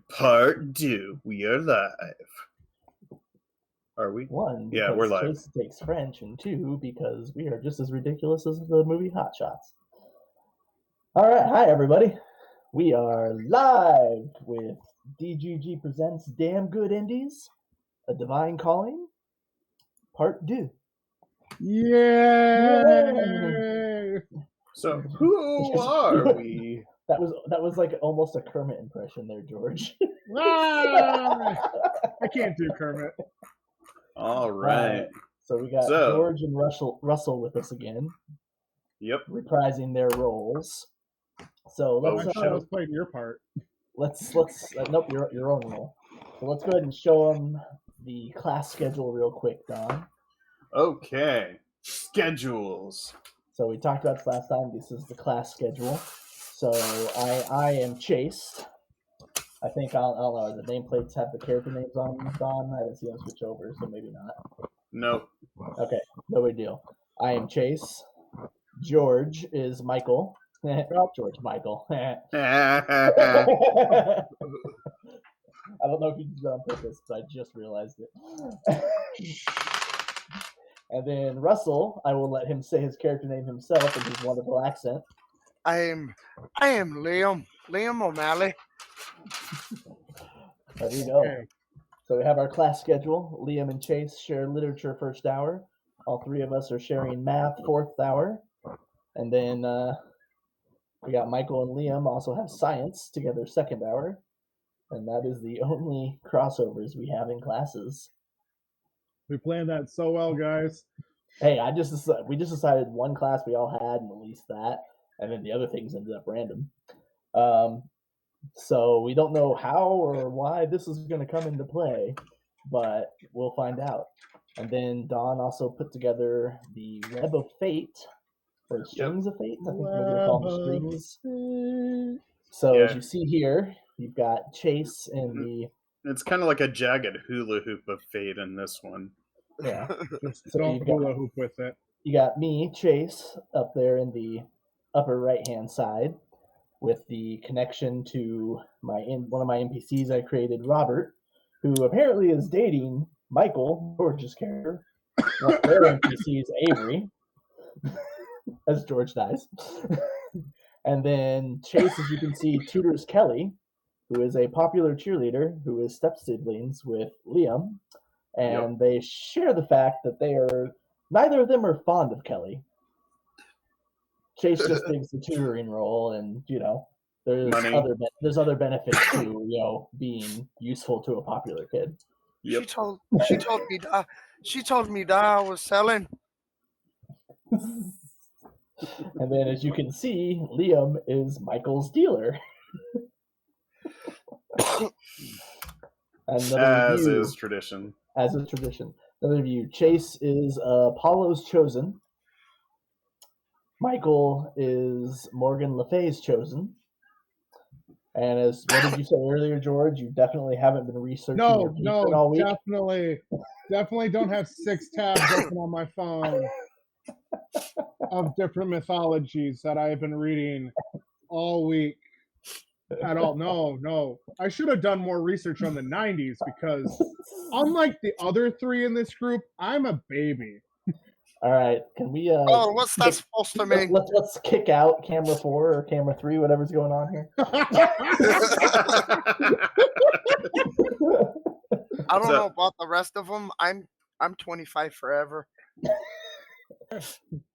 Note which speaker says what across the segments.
Speaker 1: Part 2. We are live. Are we?
Speaker 2: One,
Speaker 1: Yeah,
Speaker 2: because
Speaker 1: we're live.
Speaker 2: Chase takes French, and two, because we are just as ridiculous as the movie Hot Shots. All right, hi everybody. We are live with DGG presents Damn Good Indies, A Divine Calling, Part 2.
Speaker 3: Yay!
Speaker 1: So, who are we?
Speaker 2: That was like almost a Kermit impression there, George.
Speaker 3: Ah! I can't do Kermit.
Speaker 1: All right.
Speaker 2: So we got George and Russell with us again.
Speaker 1: Yep.
Speaker 2: Reprising their roles. So let's.
Speaker 3: I thought I was playing your part.
Speaker 2: Let's. Nope, your own role. So let's go ahead and show them the class schedule real quick, Don.
Speaker 1: Okay. Schedules.
Speaker 2: So we talked about this last time. This is the class schedule. So I am Chase. I think I don't know. The nameplates have the character names on them, Don. I haven't seen them switch over, so maybe not.
Speaker 1: Nope.
Speaker 2: Okay, no big deal. I am Chase. George is Michael. George Michael. I don't know if you did that on purpose, but I just realized it. And then Russell, I will let him say his character name himself in his wonderful accent.
Speaker 4: I am Liam O'Malley.
Speaker 2: There we go. Okay. So we have our class schedule. Liam and Chase share literature first hour. All three of us are sharing math fourth hour. And then we got Michael and Liam also have science together second hour. And that is the only crossovers we have in classes.
Speaker 3: We planned that so well, guys.
Speaker 2: Hey, we just decided one class we all had and at least that. And then the other things ended up random. So we don't know how or why this is going to come into play, but we'll find out. And then Don also put together the Web of Fate, or Strings of Fate. I think maybe they call them strings. So as you see here, you've got Chase in the...
Speaker 1: It's kind of like a jagged hula hoop of fate in this one.
Speaker 2: Yeah.
Speaker 3: Just don't hula hoop with it.
Speaker 2: You got me, Chase, up there in the upper right-hand side, with the connection to one of my NPCs I created, Robert, who apparently is dating Michael, George's character. One of their NPCs, Avery, as George dies. And then Chase, as you can see, tutors Kelly, who is a popular cheerleader who is step-siblings with Liam. And they share the fact that neither of them are fond of Kelly. Chase just thinks the tutoring role, and there's other benefits to being useful to a popular kid.
Speaker 4: Yep. She told me that I was selling.
Speaker 2: And then, as you can see, Liam is Michael's dealer.
Speaker 1: As is tradition.
Speaker 2: Another view. Chase is Apollo's chosen. Michael is Morgan Le Fay's chosen. And what did you say earlier, George? You definitely haven't been researching your patron all week?
Speaker 3: Definitely don't have 6 tabs open on my phone of different mythologies that I've been reading all week at all. No. I should have done more research on the 90s because unlike the other 3 in this group, I'm a baby.
Speaker 2: All right, can we?
Speaker 4: What's that supposed to mean?
Speaker 2: Let's kick out camera 4 or camera 3, whatever's going on here.
Speaker 4: I don't know about the rest of them. I'm 25 forever.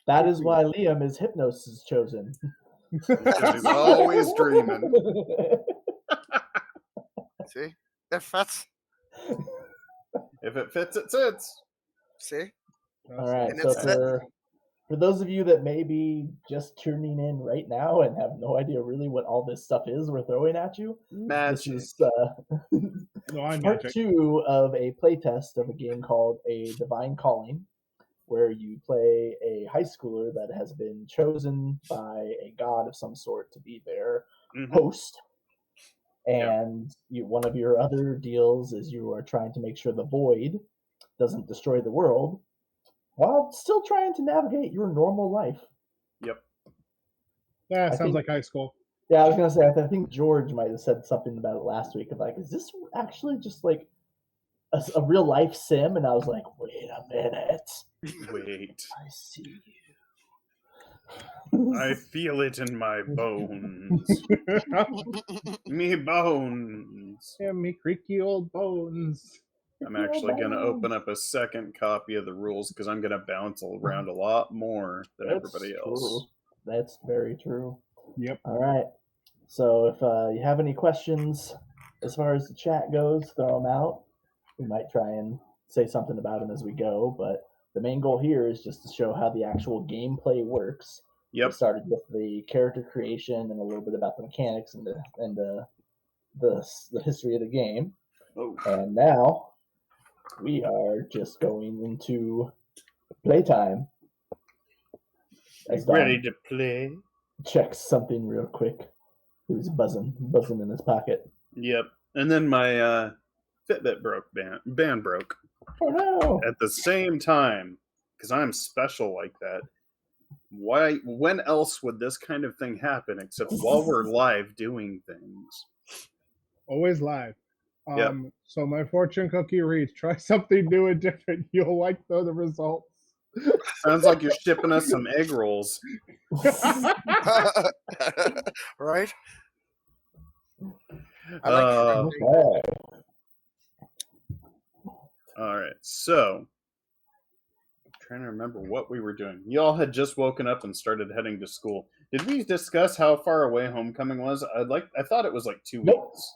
Speaker 2: That is why Liam is Hypnos' chosen.
Speaker 1: He's always dreaming.
Speaker 4: See, it fits.
Speaker 1: If it fits, it sits.
Speaker 4: See.
Speaker 2: All right, so for those of you that may be just tuning in right now and have no idea really what all this stuff is we're throwing at you, this is part 2 of a playtest of a game called A Divine Calling, where you play a high schooler that has been chosen by a god of some sort to be their host. And one of your other deals is you are trying to make sure the void doesn't destroy the world, while still trying to navigate your normal life.
Speaker 1: Yep.
Speaker 3: Yeah, sounds like high school.
Speaker 2: Yeah, I was gonna say. I think George might have said something about it last week. Of like, is this actually just like a real life sim? And I was like, wait a minute.
Speaker 1: Wait.
Speaker 2: I see
Speaker 1: I feel it in my bones. Me bones.
Speaker 3: Yeah, me creaky old bones.
Speaker 1: I'm actually going to open up a second copy of the rules because I'm going to bounce around a lot more than everybody else.
Speaker 2: True. That's very true.
Speaker 3: Yep.
Speaker 2: All right. So if you have any questions as far as the chat goes, throw them out. We might try and say something about them as we go, but the main goal here is just to show how the actual gameplay works.
Speaker 1: Yep.
Speaker 2: We started with the character creation and a little bit about the mechanics and the history of the game.
Speaker 1: Oh.
Speaker 2: And now we are just going into playtime. As
Speaker 1: Ready to play?
Speaker 2: checks something real quick. He was buzzing in his pocket.
Speaker 1: Yep. And then my Fitbit band broke.
Speaker 2: Oh no!
Speaker 1: At the same time, because I'm special like that. Why? When else would this kind of thing happen except while we're live doing things?
Speaker 3: Always live.
Speaker 1: Yep.
Speaker 3: So my fortune cookie reads: try something new and different. You'll like the results.
Speaker 1: Sounds like you're shipping us some egg rolls.
Speaker 4: Right? I
Speaker 1: Uh,
Speaker 4: like
Speaker 2: Okay.
Speaker 1: All right, so I'm trying to remember what we were doing. Y'all had just woken up and started heading to school. Did we discuss how far away homecoming was? I thought it was like 2
Speaker 2: Nope.
Speaker 1: weeks.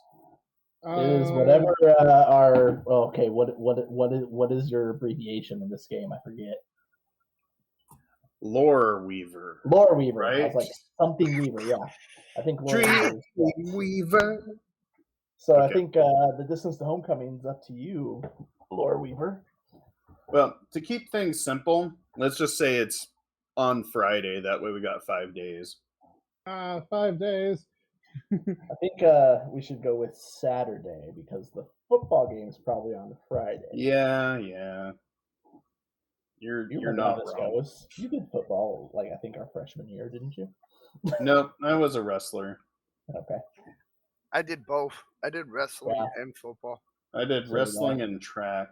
Speaker 2: Is whatever our okay. What is your abbreviation in this game? I forget.
Speaker 1: Lore Weaver.
Speaker 2: Lore Weaver.
Speaker 1: Right?
Speaker 2: I was like something Weaver. Yeah, I think Lore
Speaker 1: Dream
Speaker 2: Weaver.
Speaker 1: Weaver.
Speaker 2: So
Speaker 1: Okay.
Speaker 2: I think the distance to homecoming is up to you, Lore Weaver.
Speaker 1: Well, to keep things simple, let's just say it's on Friday. That way we got 5 days.
Speaker 3: 5 days.
Speaker 2: I think we should go with Saturday because the football game is probably on Friday.
Speaker 1: Yeah.
Speaker 2: You
Speaker 1: You're
Speaker 2: remember
Speaker 1: not
Speaker 2: how this
Speaker 1: wrong.
Speaker 2: goes. You did football, like I think our freshman year, didn't you?
Speaker 1: Nope, I was a wrestler.
Speaker 2: Okay.
Speaker 4: I did both. I did wrestling
Speaker 2: Yeah.
Speaker 4: and football.
Speaker 1: I did
Speaker 2: So
Speaker 1: wrestling
Speaker 2: did I.
Speaker 1: and track.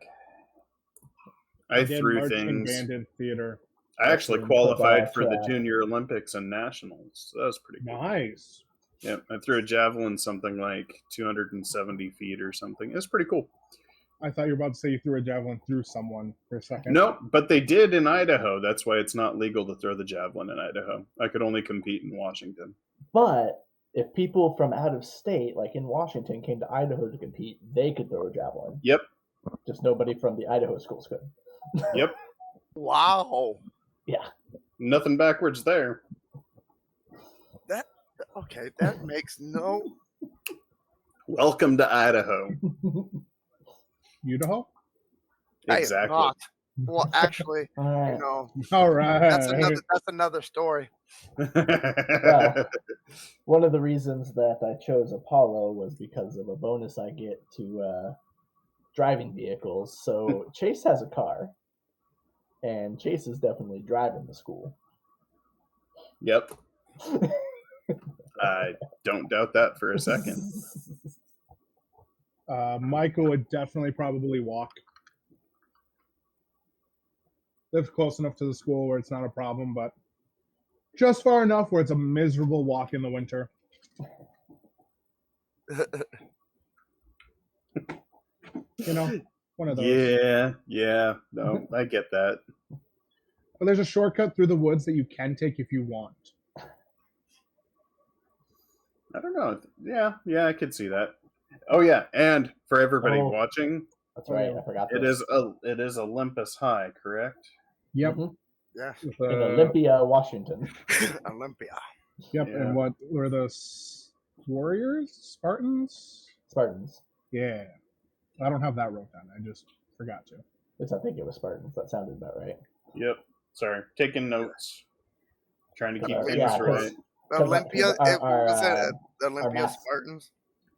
Speaker 1: I
Speaker 3: did
Speaker 1: threw
Speaker 3: marching
Speaker 1: things.
Speaker 3: band in theater.
Speaker 1: I actually
Speaker 2: Wrestling,
Speaker 1: qualified
Speaker 2: football,
Speaker 1: for the
Speaker 2: track.
Speaker 1: Junior Olympics and Nationals. So that was pretty cool.
Speaker 3: Nice.
Speaker 1: Yep, I threw a javelin something like 270 feet or something. It was pretty cool.
Speaker 3: I thought you were about to say you threw a javelin through someone for a second.
Speaker 1: Nope, but they did in Idaho. That's why it's not legal to throw the javelin in Idaho. I could only compete in Washington.
Speaker 2: But if people from out of state, like in Washington, came to Idaho to compete, they could throw a javelin.
Speaker 1: Yep.
Speaker 2: Just nobody from the Idaho schools could.
Speaker 1: Yep.
Speaker 4: Wow.
Speaker 2: Yeah.
Speaker 1: Nothing backwards there.
Speaker 4: Okay, that makes no.
Speaker 1: Welcome to Idaho.
Speaker 3: Idaho?
Speaker 1: Exactly.
Speaker 4: I am not. Well, actually,
Speaker 2: All right.
Speaker 4: you know,
Speaker 3: All right.
Speaker 4: that's another story.
Speaker 2: Well, one of the reasons that I chose Apollo was because of a bonus I get to driving vehicles. So Chase has a car, and Chase is definitely driving to school.
Speaker 1: Yep. I don't doubt that for a second.
Speaker 3: Michael would definitely probably walk. Lives close enough to the school where it's not a problem, but just far enough where it's a miserable walk in the winter. You know, one of those.
Speaker 1: Yeah. No, I get that.
Speaker 3: But there's a shortcut through the woods that you can take if you want.
Speaker 1: I don't know. Yeah, I could see that. Oh yeah, and for everybody
Speaker 2: Oh.
Speaker 1: watching,
Speaker 2: That's right. I forgot
Speaker 1: it
Speaker 2: this.
Speaker 1: is Olympus High, correct?
Speaker 3: Yep.
Speaker 2: Mhm.
Speaker 4: Yeah,
Speaker 2: In Olympia, Washington.
Speaker 4: Olympia.
Speaker 3: Yep.
Speaker 1: Yeah.
Speaker 3: And what were the Warriors? Spartans?
Speaker 2: Spartans.
Speaker 3: Yeah. I don't have that wrote down. I just forgot to.
Speaker 2: At least I think it was Spartans. That sounded about right.
Speaker 1: Yep. Sorry, taking notes, trying to keep
Speaker 2: Yeah,
Speaker 1: things
Speaker 2: 'cause-
Speaker 1: right.
Speaker 4: Olympia. Was it Olympia
Speaker 2: mass-
Speaker 4: Spartans?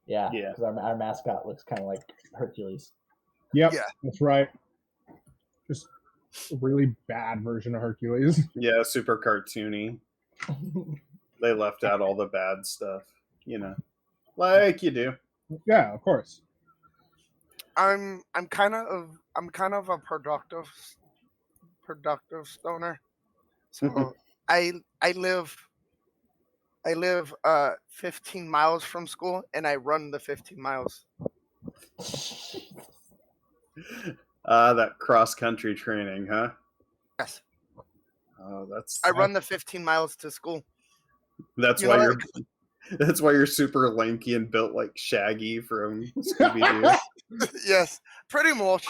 Speaker 2: Yeah,
Speaker 1: Yeah.
Speaker 2: because our mascot looks kind of like Hercules.
Speaker 3: Yep.
Speaker 4: Yeah.
Speaker 3: That's right. Just a really bad version of Hercules.
Speaker 1: Yeah, super cartoony. They left out all the bad stuff. like you do.
Speaker 3: Yeah, of course.
Speaker 4: I'm kind of a productive stoner. So I live 15 miles from school, and I run the 15 miles.
Speaker 1: That cross country training, huh?
Speaker 4: Yes,
Speaker 1: Oh,
Speaker 4: I run the 15 miles to school.
Speaker 1: that's
Speaker 4: You
Speaker 1: why
Speaker 4: know,
Speaker 1: you're that's why you're super lanky and built like Shaggy from Scooby Doo.
Speaker 4: Yes, pretty much.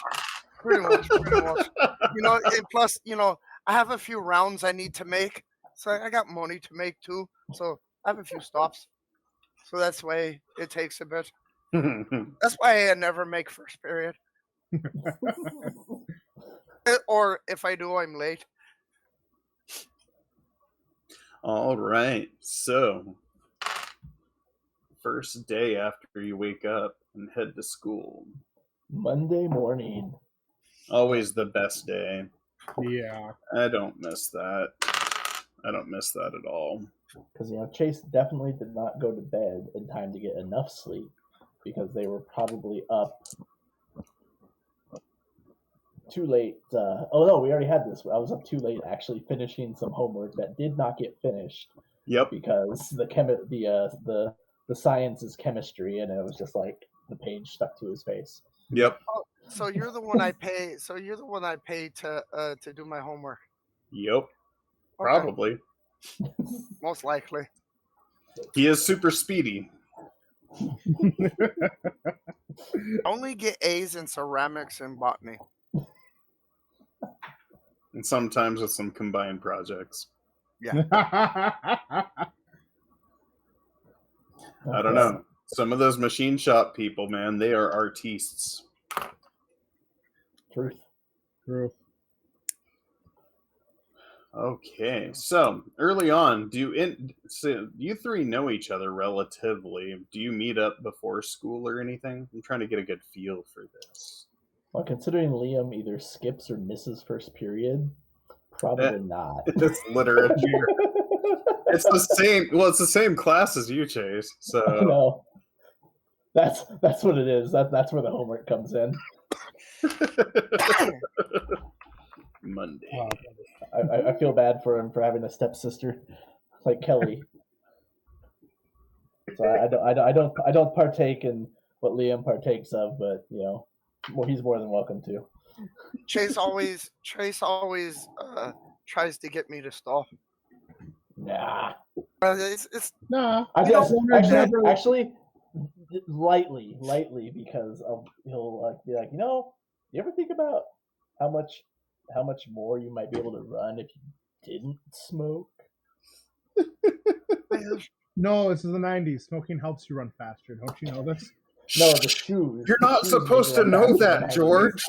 Speaker 4: Pretty much. And plus, I have a few rounds I need to make. So I got money to make too. So I have a few stops. So that's why it takes a bit. That's why I never make first period. Or if I do, I'm late.
Speaker 1: All right. So, first day after you wake up and head to school.
Speaker 2: Monday morning.
Speaker 1: Always the best day.
Speaker 3: Yeah.
Speaker 1: I don't miss that. I don't miss that at all.
Speaker 2: Because, Chase definitely did not go to bed in time to get enough sleep because they were probably up too late. Oh, no, we already had this. I was up too late actually finishing some homework that did not get finished.
Speaker 1: Yep.
Speaker 2: Because the science is chemistry, and it was just like the page stuck to his face.
Speaker 1: Yep.
Speaker 4: Oh, so you're the one I pay. So you're the one I pay to do my homework.
Speaker 1: Yep.
Speaker 4: Okay.
Speaker 1: Probably.
Speaker 4: Most likely.
Speaker 1: He is super speedy.
Speaker 4: Only get A's in ceramics and botany.
Speaker 1: And sometimes with some combined projects.
Speaker 4: Yeah.
Speaker 1: I don't know. Some of those machine shop people, man, they are artistes.
Speaker 2: Truth.
Speaker 1: Okay, so early on, so you three know each other relatively. Do you meet up before school or anything? I'm trying to get a good feel for this.
Speaker 2: Well, considering Liam either skips or misses first period, probably not.
Speaker 1: It's literature. It's the same. Well, it's the same class as you, Chase. So
Speaker 2: No, that's what it is. That's where the homework comes in.
Speaker 1: Monday.
Speaker 2: I feel bad for him for having a stepsister like Kelly. So I don't partake in what Liam partakes of, but he's more than welcome to.
Speaker 4: Chase always tries to get me to stall.
Speaker 2: Nah.
Speaker 4: It's
Speaker 3: Nah.
Speaker 2: I
Speaker 3: just
Speaker 2: actually lightly because he'll be like, you ever think about how much more you might be able to run if you didn't smoke?
Speaker 3: No, this is the 90s. Smoking helps you run faster. Don't you know this?
Speaker 2: No, the shoes.
Speaker 1: You're not supposed to know that, George.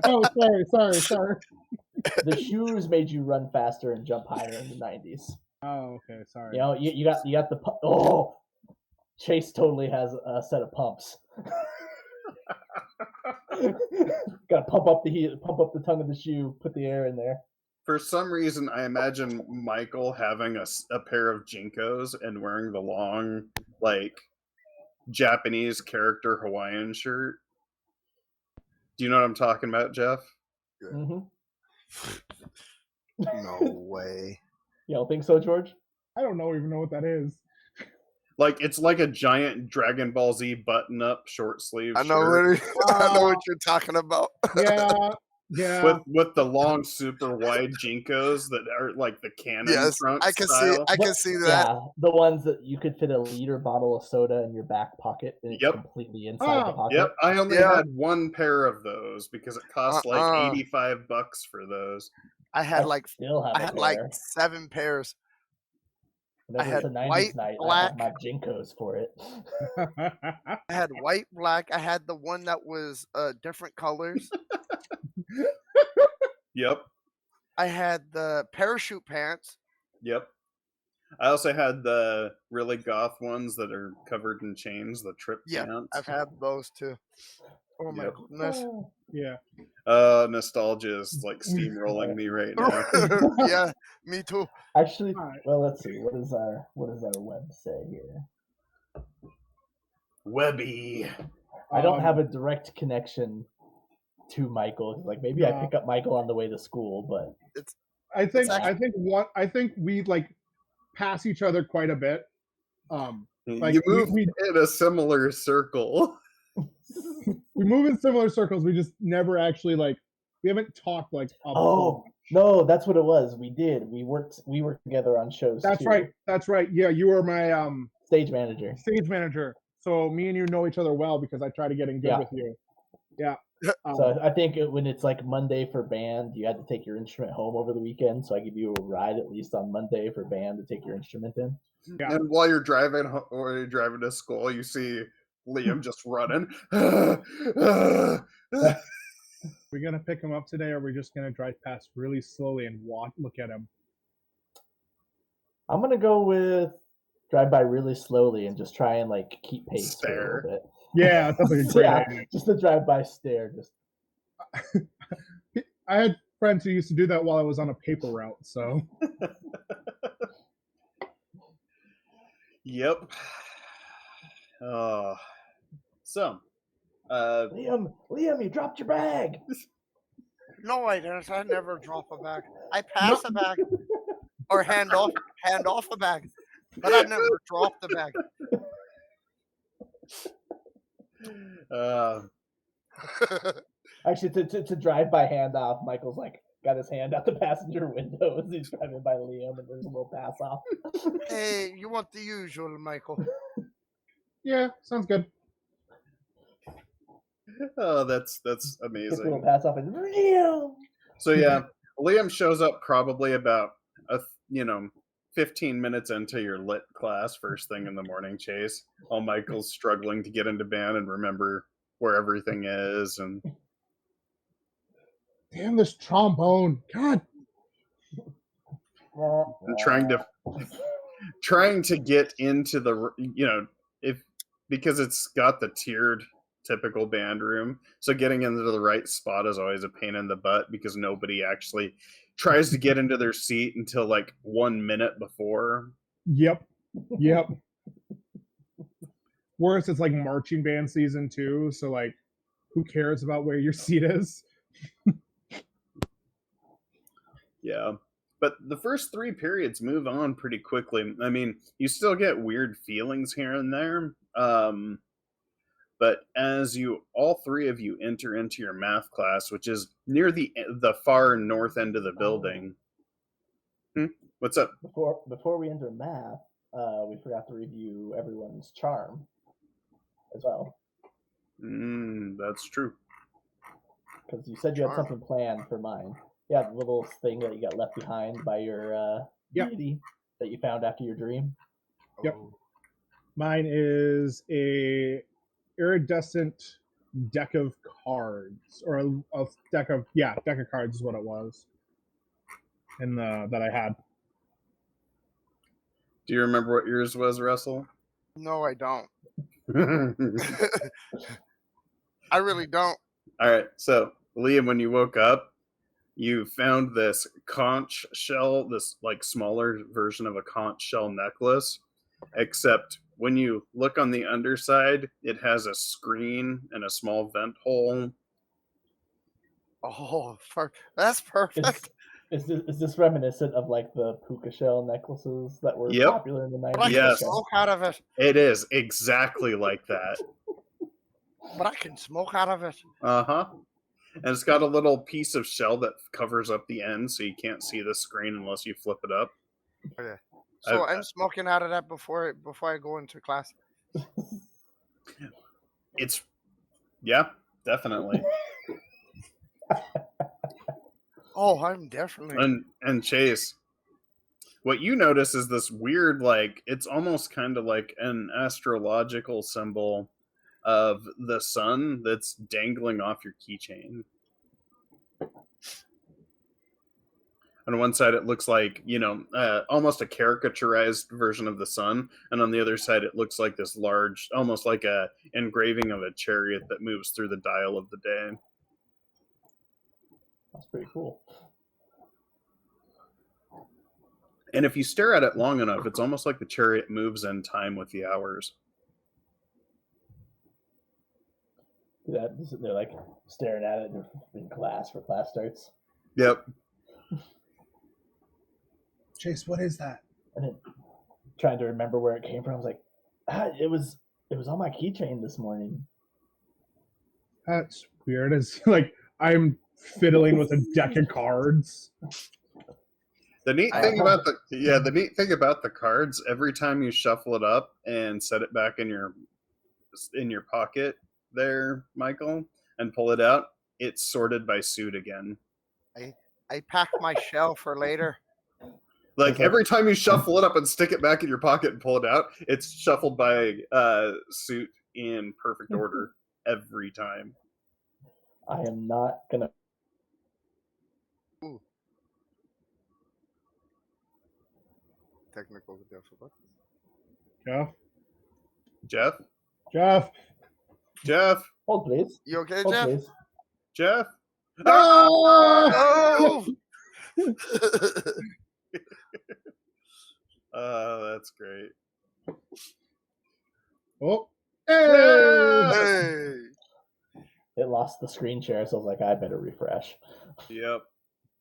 Speaker 3: Oh, sorry.
Speaker 2: The shoes made you run faster and jump higher in the 90s.
Speaker 3: Oh, okay, sorry.
Speaker 2: You got the Chase totally has a set of pumps. Got to pump up the tongue of the shoe, put the air in there.
Speaker 1: For some reason, I imagine Michael having a pair of Jinkos and wearing the long, like, Japanese character Hawaiian shirt. Do you know what I'm talking about, Jeff?
Speaker 2: Mm-hmm.
Speaker 4: No way.
Speaker 2: You don't think so, George?
Speaker 3: I don't even know what that is.
Speaker 1: Like, it's like a giant Dragon Ball Z button-up short sleeve
Speaker 4: I know
Speaker 1: shirt.
Speaker 4: I know what you're talking about.
Speaker 3: Yeah.
Speaker 1: With the long, super wide Jinkos that are like the cannon trunk
Speaker 4: I can
Speaker 1: style.
Speaker 4: I can see that.
Speaker 2: Yeah, the ones that you could fit a liter bottle of soda in your back pocket and it's completely inside the pocket.
Speaker 1: Yep, I only had one pair of those because it cost like $85 for those.
Speaker 4: I had like 7 pairs.
Speaker 2: I had white, night, black. I had my Jinkos for it.
Speaker 4: I had white, black. I had the one that was different colors.
Speaker 1: Yep.
Speaker 4: I had the parachute pants.
Speaker 1: Yep. I also had the really goth ones that are covered in chains, the trip pants.
Speaker 4: I've had those too. Oh my goodness.
Speaker 3: Yeah.
Speaker 1: Nostalgia is like steamrolling me right now.
Speaker 4: Yeah, me too.
Speaker 2: Actually,
Speaker 3: All right.
Speaker 2: well, let's see. What does our web say here?
Speaker 1: Webby.
Speaker 2: I don't have a direct connection to Michael. Like maybe I
Speaker 3: No.
Speaker 2: pick up Michael on the way to school, but
Speaker 3: I think
Speaker 4: actually-
Speaker 3: I think we like pass each other quite a bit. Like
Speaker 1: You move
Speaker 3: we
Speaker 1: in a similar circle.
Speaker 3: move in similar circles. We just never actually like we haven't talked like up
Speaker 2: oh no, that's what it was. We did. We worked together on shows.
Speaker 3: That's
Speaker 2: too.
Speaker 3: right. That's right. Yeah, you were my
Speaker 2: Stage manager.
Speaker 3: stage manager. So me and you know each other well because I try to get in good
Speaker 2: Yeah.
Speaker 3: with you. Yeah.
Speaker 2: So I think when it's like Monday for band, you had to take your instrument home over the weekend. So I give you a ride at least on Monday for band to take your instrument in.
Speaker 3: Yeah.
Speaker 1: And while you're driving to school, you see Liam just running.
Speaker 3: We gonna pick him up today, or are we just gonna drive past really slowly and look at him?
Speaker 2: I'm gonna go with drive by really slowly and just try and like keep pace for a
Speaker 1: Stare.
Speaker 2: little bit.
Speaker 3: Yeah, that's like a great
Speaker 2: Yeah,
Speaker 3: idea.
Speaker 2: just the drive by stare. Just
Speaker 3: I had friends who used to do that while I was on a paper route. So
Speaker 1: Yep. So,
Speaker 2: Liam, you dropped your bag.
Speaker 4: No, I didn't. I never drop a bag. I pass a bag or hand off a bag, but I never dropped the bag.
Speaker 2: Actually, to drive by handoff, Michael's like got his hand out the passenger window as he's driving by Liam, and there's a little pass off.
Speaker 4: Hey, you want the usual, Michael?
Speaker 3: yeah, sounds good.
Speaker 1: oh, that's
Speaker 2: Gets a little
Speaker 1: amazing.
Speaker 2: pass off, and Liam.
Speaker 1: So yeah, Liam shows up probably about 15 minutes into your lit class, first thing in the morning, Chase. While Michael's struggling to get into band and remember where everything is, and
Speaker 3: Damn this trombone! God.
Speaker 1: trying to get into the because it's got the tiered typical band room, so getting into the right spot is always a pain in the butt because nobody actually tries to get into their seat until like 1 minute before.
Speaker 3: Yep. Worse, it's like marching band season 2, so like, who cares about where your seat is?
Speaker 1: Yeah. But the first 3 periods move on pretty quickly. I mean, you still get weird feelings here and there. But as all 3 of you enter into your math class, which is near the far north end of the building. What's up?
Speaker 2: Before we enter math, we forgot to review everyone's charm as well.
Speaker 1: That's true.
Speaker 2: Because you said you had something planned for mine. Yeah, the little thing that you got left behind by your deity that you found after your dream.
Speaker 3: Yep. Mine is a iridescent deck of cards, or a deck of cards is what it was, and that I had.
Speaker 1: Do you remember what yours was, Russell?
Speaker 4: No, I don't. I really don't.
Speaker 1: All right, so Liam, when you woke up, you found this conch shell, this like smaller version of a conch shell necklace, except when you look on the underside, it has a screen and a small vent hole.
Speaker 4: Oh, that's perfect.
Speaker 2: Is this reminiscent of like the puka shell necklaces that were popular in the 90s?
Speaker 4: But I can smoke out of it.
Speaker 1: It is exactly like that.
Speaker 4: But I can smoke out of it.
Speaker 1: Uh-huh. And it's got a little piece of shell that covers up the end, so you can't see the screen unless you flip it up.
Speaker 4: Okay. So I'm smoking out of that before I go into class.
Speaker 1: It's definitely.
Speaker 4: Oh, I'm definitely.
Speaker 1: And Chase, what you notice is this weird, like, it's almost kind of like an astrological symbol of the sun that's dangling off your keychain. On one side, it looks like, almost a caricaturized version of the sun. And on the other side, it looks like this large, almost like a engraving of a chariot that moves through the dial of the day.
Speaker 2: That's pretty cool.
Speaker 1: And if you stare at it long enough, it's almost like the chariot moves in time with the hours.
Speaker 2: They're like staring at it in class for class starts.
Speaker 1: Yep.
Speaker 3: Chase, what is that?
Speaker 2: And then trying to remember where it came from, I was like, it was on my keychain this morning.
Speaker 3: That's weird. It's like I'm fiddling with a deck of cards.
Speaker 1: The neat thing about the cards, every time you shuffle it up and set it back in your pocket there, Michael, and pull it out, it's sorted by suit again.
Speaker 4: I packed my shell for later.
Speaker 1: Like every time you shuffle it up and stick it back in your pocket and pull it out, it's shuffled by suit in perfect order every time.
Speaker 2: I am not gonna.
Speaker 4: Ooh. Technical difficulties.
Speaker 3: Jeff.
Speaker 2: Hold, please.
Speaker 4: You okay,
Speaker 2: Hold,
Speaker 4: Jeff?
Speaker 2: please.
Speaker 1: Jeff?
Speaker 3: Oh!
Speaker 1: That's great.
Speaker 3: Oh. Hey!
Speaker 4: Hey.
Speaker 2: It lost the screen share, so I was like, I better refresh.
Speaker 1: Yep.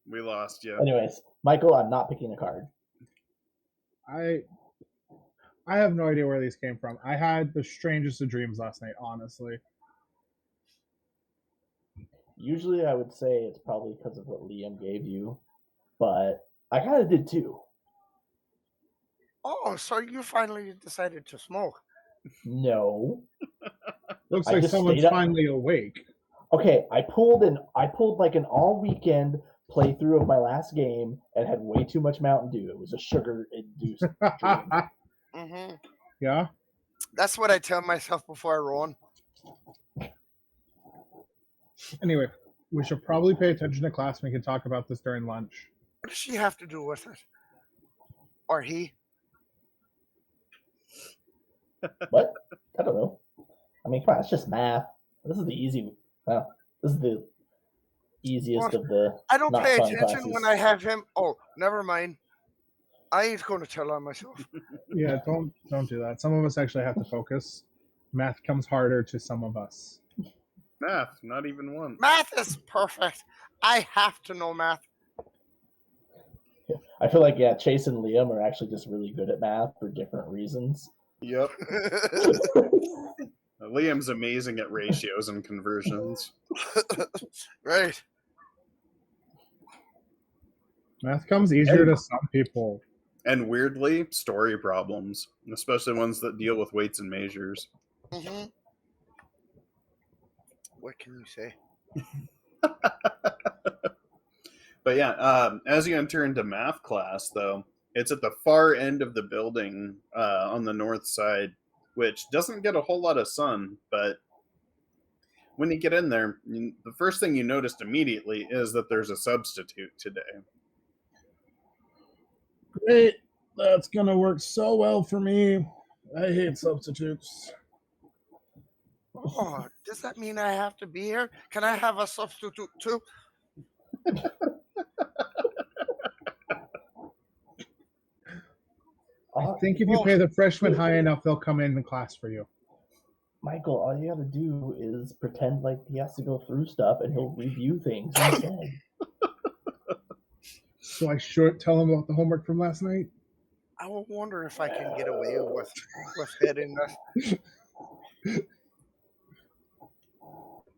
Speaker 1: We lost you.
Speaker 2: Anyways, Michael, I'm not picking a card.
Speaker 3: I have no idea where these came from. I had the strangest of dreams last night, honestly.
Speaker 2: Usually I would say it's probably because of what Liam gave you, but I kind of did too.
Speaker 4: Oh, so you finally decided to smoke?
Speaker 2: No.
Speaker 3: Looks
Speaker 2: I
Speaker 3: like
Speaker 2: just
Speaker 3: someone's
Speaker 2: stayed up.
Speaker 3: finally awake.
Speaker 2: Okay, I pulled like an all weekend playthrough of my last game and had way too much Mountain Dew. It was a sugar induced drink.
Speaker 4: Mm-hmm.
Speaker 3: Yeah?
Speaker 4: That's what I tell myself before I run.
Speaker 3: Anyway, we should probably pay attention to class. We can talk about this during lunch.
Speaker 4: What does she have to do with it? Or he?
Speaker 2: What? I don't know. I mean, come on, it's just math. This is the easy. Well, this is the easiest of the.
Speaker 4: I don't
Speaker 2: not
Speaker 4: pay
Speaker 2: fun
Speaker 4: attention
Speaker 2: classes.
Speaker 4: when I have him. Oh, never mind. I ain't going to tell on myself.
Speaker 3: Yeah, don't do that. Some of us actually have to focus. Math comes harder to some of us.
Speaker 1: Math, not even one.
Speaker 4: Math is perfect. I have to know math.
Speaker 2: I feel like Chase and Liam are actually just really good at math for different reasons.
Speaker 1: Yep. Liam's amazing at ratios and conversions.
Speaker 4: Right.
Speaker 3: Math comes easier to some people.
Speaker 1: And weirdly, story problems, especially ones that deal with weights and measures.
Speaker 4: Mm-hmm. What can you say?
Speaker 1: But yeah, as you enter into math class, though, it's at the far end of the building on the north side, which doesn't get a whole lot of sun. But when you get in there, the first thing you noticed immediately is that there's a substitute today.
Speaker 3: Great. That's going to work so well for me. I hate substitutes.
Speaker 4: Oh, does that mean I have to be here? Can I have a substitute too?
Speaker 3: I think if you pay the freshmen high enough, they'll come in class for you.
Speaker 2: Michael, all you gotta do is pretend like he has to go through stuff and he'll review things instead.
Speaker 3: So I should tell him about the homework from last night?
Speaker 4: I will wonder if I can get away with hitting this.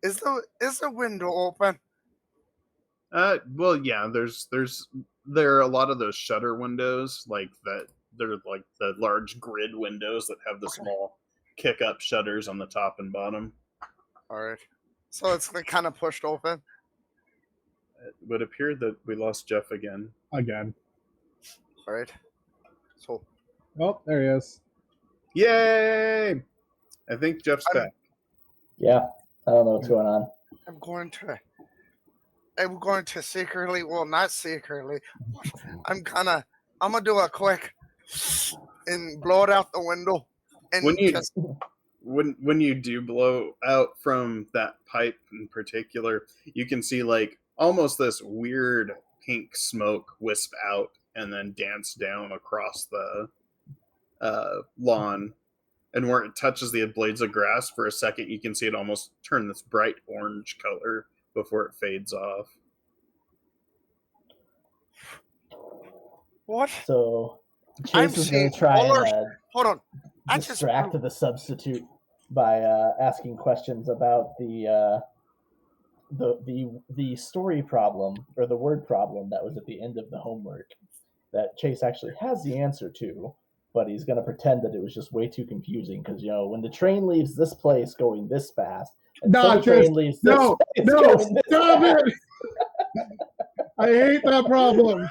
Speaker 4: Is the window open?
Speaker 1: Well, yeah. There are a lot of those shutter windows, like that. They're like the large grid windows that have the small kick-up shutters on the top and bottom.
Speaker 4: All right. So it's like kind of pushed open.
Speaker 1: It would appear that we lost Jeff again.
Speaker 3: Again.
Speaker 4: All right. So.
Speaker 3: Oh, there he is.
Speaker 1: Yay! I think Jeff's back.
Speaker 2: Yeah, I don't know what's going on.
Speaker 4: I'm going to secretly, well, not secretly. I'm gonna do a quick and blow it out the window. And
Speaker 1: when you do blow out from that pipe in particular, you can see like almost this weird pink smoke wisp out and then dance down across the lawn. And where it touches the blades of grass for a second, you can see it almost turn this bright orange color before it fades off.
Speaker 4: What?
Speaker 2: So
Speaker 4: I'm
Speaker 2: Chase is going
Speaker 4: seeing
Speaker 2: to try
Speaker 4: colors.
Speaker 2: and
Speaker 4: Hold on. I just
Speaker 2: distract the substitute by asking questions about the story problem or the word problem that was at the end of the homework that Chase actually has the answer to, but he's going to pretend that it was just way too confusing because, when the train leaves this place going this fast, and
Speaker 3: No,
Speaker 2: the train leaves this place going this
Speaker 3: stop
Speaker 2: fast.
Speaker 3: it! I hate that problem.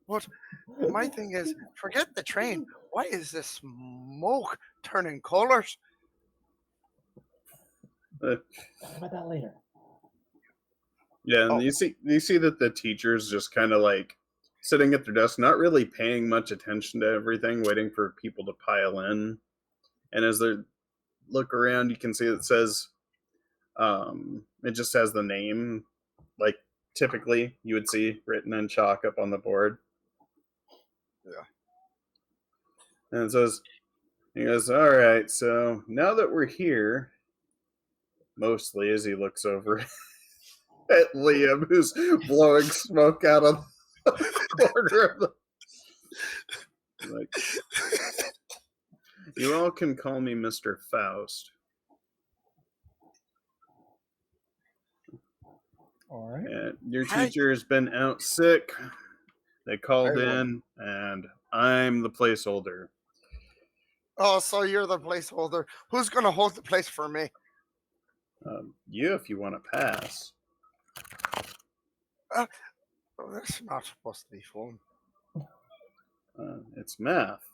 Speaker 4: What? My thing is, forget the train. Why is this smoke turning colors?
Speaker 2: Talk about that later.
Speaker 1: Yeah, and you see that the teacher's just kind of like sitting at their desk, not really paying much attention to everything, waiting for people to pile in. And as they look around, you can see it says, it just has the name, like typically you would see written in chalk up on the board.
Speaker 4: Yeah.
Speaker 1: And it says, he goes, all right, so now that we're here, mostly as he looks over at Liam, who's blowing smoke out of the corner of the... Like, you all can call me Mr. Faust.
Speaker 3: All right.
Speaker 1: And your teacher has been out sick. They called in, and I'm the placeholder.
Speaker 4: Oh, so you're the placeholder. Who's going to hold the place for me?
Speaker 1: You, if you want to pass.
Speaker 4: Oh, that's not supposed to be fun.
Speaker 1: It's math.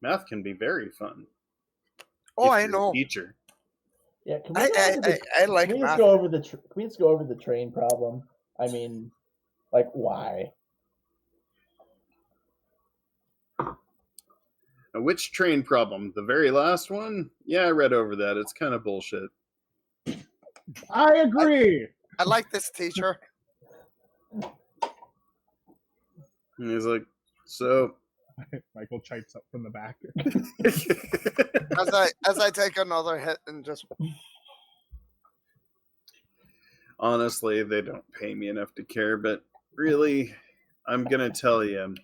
Speaker 1: Math can be very fun.
Speaker 4: Oh,
Speaker 1: if
Speaker 4: I
Speaker 1: you're a
Speaker 4: know.
Speaker 1: teacher.
Speaker 2: Yeah,
Speaker 4: I like
Speaker 2: can we
Speaker 4: math.
Speaker 2: can we just go over the train problem? I mean, like, why?
Speaker 1: Which train problem? The very last one? Yeah, I read over that. It's kind of bullshit.
Speaker 3: I agree.
Speaker 4: I like this teacher.
Speaker 1: And he's like, so...
Speaker 3: Michael chipes up from the back.
Speaker 4: As I take another hit and just...
Speaker 1: Honestly, they don't pay me enough to care, but really, I'm going to tell you,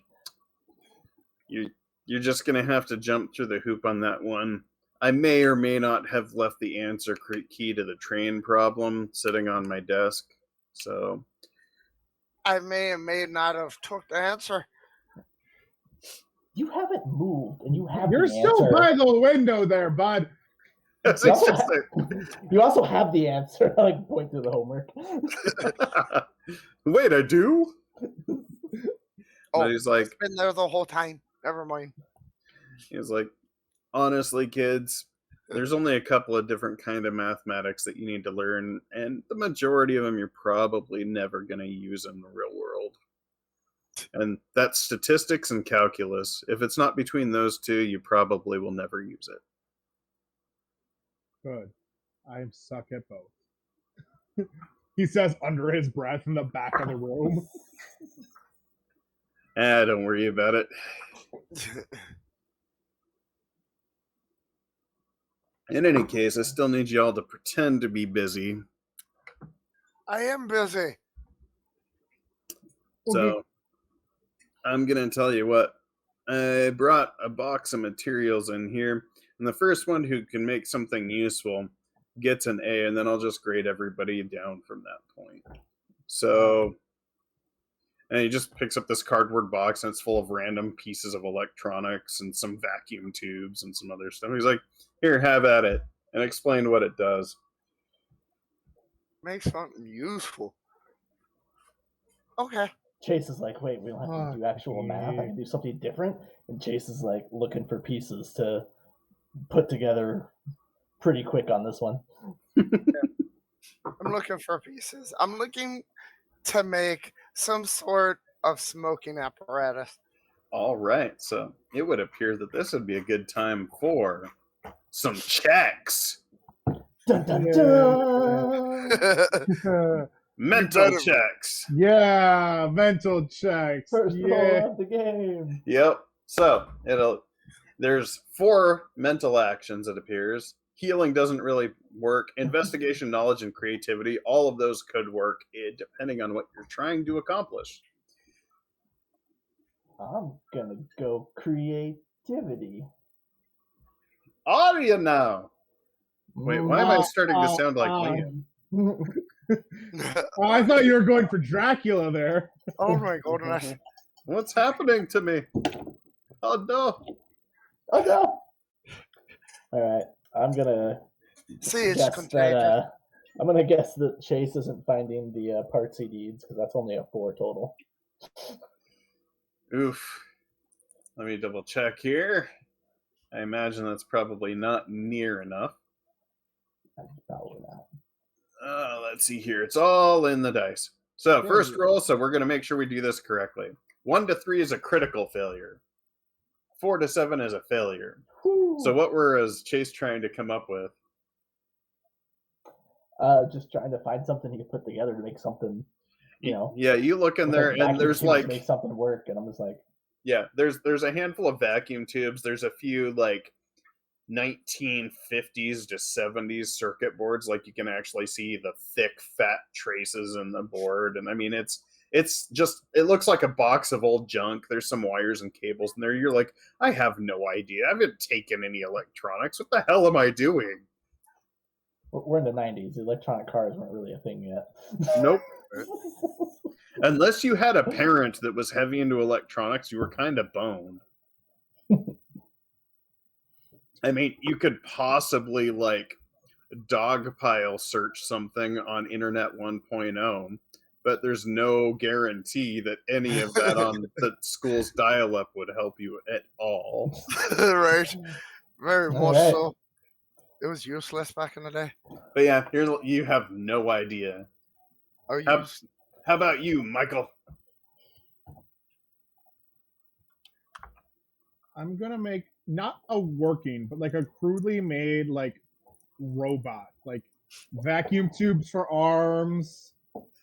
Speaker 1: you're just going to have to jump through the hoop on that one. I may or may not have left the answer key to the train problem sitting on my desk, so...
Speaker 4: I may or may not have took the answer.
Speaker 2: You haven't moved, and you have
Speaker 3: You're
Speaker 2: the
Speaker 3: still
Speaker 2: answer.
Speaker 3: by the window there, bud.
Speaker 2: You also have the answer. I like point to the homework.
Speaker 1: Wait, I do?
Speaker 4: Oh,
Speaker 1: but he's like,
Speaker 4: it's been there the whole time. Never mind.
Speaker 1: He's like, honestly, kids, there's only a couple of different kind of mathematics that you need to learn, and the majority of them you're probably never going to use in the real world. And that's statistics and calculus. If it's not between those two, you probably will never use it.
Speaker 3: Good. I suck at both. He says under his breath in the back of the room.
Speaker 1: Don't worry about it. In any case, I still need y'all to pretend to be busy.
Speaker 4: I am busy.
Speaker 1: So, I'm going to tell you what. I brought a box of materials in here, and the first one who can make something useful gets an A, and then I'll just grade everybody down from that point. So, and he just picks up this cardboard box, and it's full of random pieces of electronics and some vacuum tubes and some other stuff. He's like, here, have at it, and explain what it does.
Speaker 4: Make something useful. Okay.
Speaker 2: Chase is like, wait, we don't have to do actual math. I can do something different. And Chase is like looking for pieces to put together pretty quick on this one.
Speaker 4: I'm looking for pieces. I'm looking to make some sort of smoking apparatus.
Speaker 1: All right, so it would appear that this would be a good time for some checks.
Speaker 2: Dun, dun, dun.
Speaker 1: Mental
Speaker 4: better be.
Speaker 1: checks.
Speaker 3: Yeah, mental checks.
Speaker 2: First
Speaker 3: Yeah.
Speaker 2: roll of the game.
Speaker 1: Yep. So there's 4 mental actions, it appears. Healing doesn't really work. Investigation, knowledge, and creativity, all of those could work depending on what you're trying to accomplish.
Speaker 2: I'm gonna go creativity.
Speaker 1: Are you now? Wait, why am I starting to sound like Liam?
Speaker 3: I thought you were going for Dracula there.
Speaker 4: Oh my goodness.
Speaker 1: What's happening to me? Oh no.
Speaker 2: Oh no! All right, I'm gonna
Speaker 4: See, it's
Speaker 2: guess
Speaker 4: contagious.
Speaker 2: that. I'm gonna guess that Chase isn't finding the parts he needs because that's only a 4 total.
Speaker 1: Oof. Let me double check here. I imagine that's probably not near enough.
Speaker 2: Probably not.
Speaker 1: Let's see here. It's all in the dice. So first roll, so we're going to make sure we do this correctly. 1 to 3 is a critical failure. 4 to 7 is a failure.
Speaker 2: Whew.
Speaker 1: So what were Chase trying to come up with?
Speaker 2: Just trying to find something he could put together to make something,
Speaker 1: Yeah, you look in
Speaker 2: with,
Speaker 1: there
Speaker 2: like,
Speaker 1: and
Speaker 2: vacuum
Speaker 1: there's
Speaker 2: tubes
Speaker 1: like
Speaker 2: to make something work, and I'm just like,
Speaker 1: yeah, there's a handful of vacuum tubes. There's a few like 1950s to 70s circuit boards, like you can actually see the thick fat traces in the board, and I mean it's just, it looks like a box of old junk. There's some wires and cables in there. You're like, I have no idea. I haven't taken any electronics. What the hell am I doing?
Speaker 2: we're in the 90s. Electronic cars weren't really a thing yet.
Speaker 1: Nope. Unless you had a parent that was heavy into electronics, you were kind of boned. I mean, you could possibly like dogpile search something on Internet 1.0, but there's no guarantee that any of that on the school's dial-up would help you at all.
Speaker 4: Right. Very
Speaker 2: All
Speaker 4: much
Speaker 2: right.
Speaker 4: so. It was useless back in the day.
Speaker 1: But yeah, you have no idea.
Speaker 4: How
Speaker 1: How about you, Michael?
Speaker 3: I'm gonna make not a working, but like a crudely made like robot, like vacuum tubes for arms,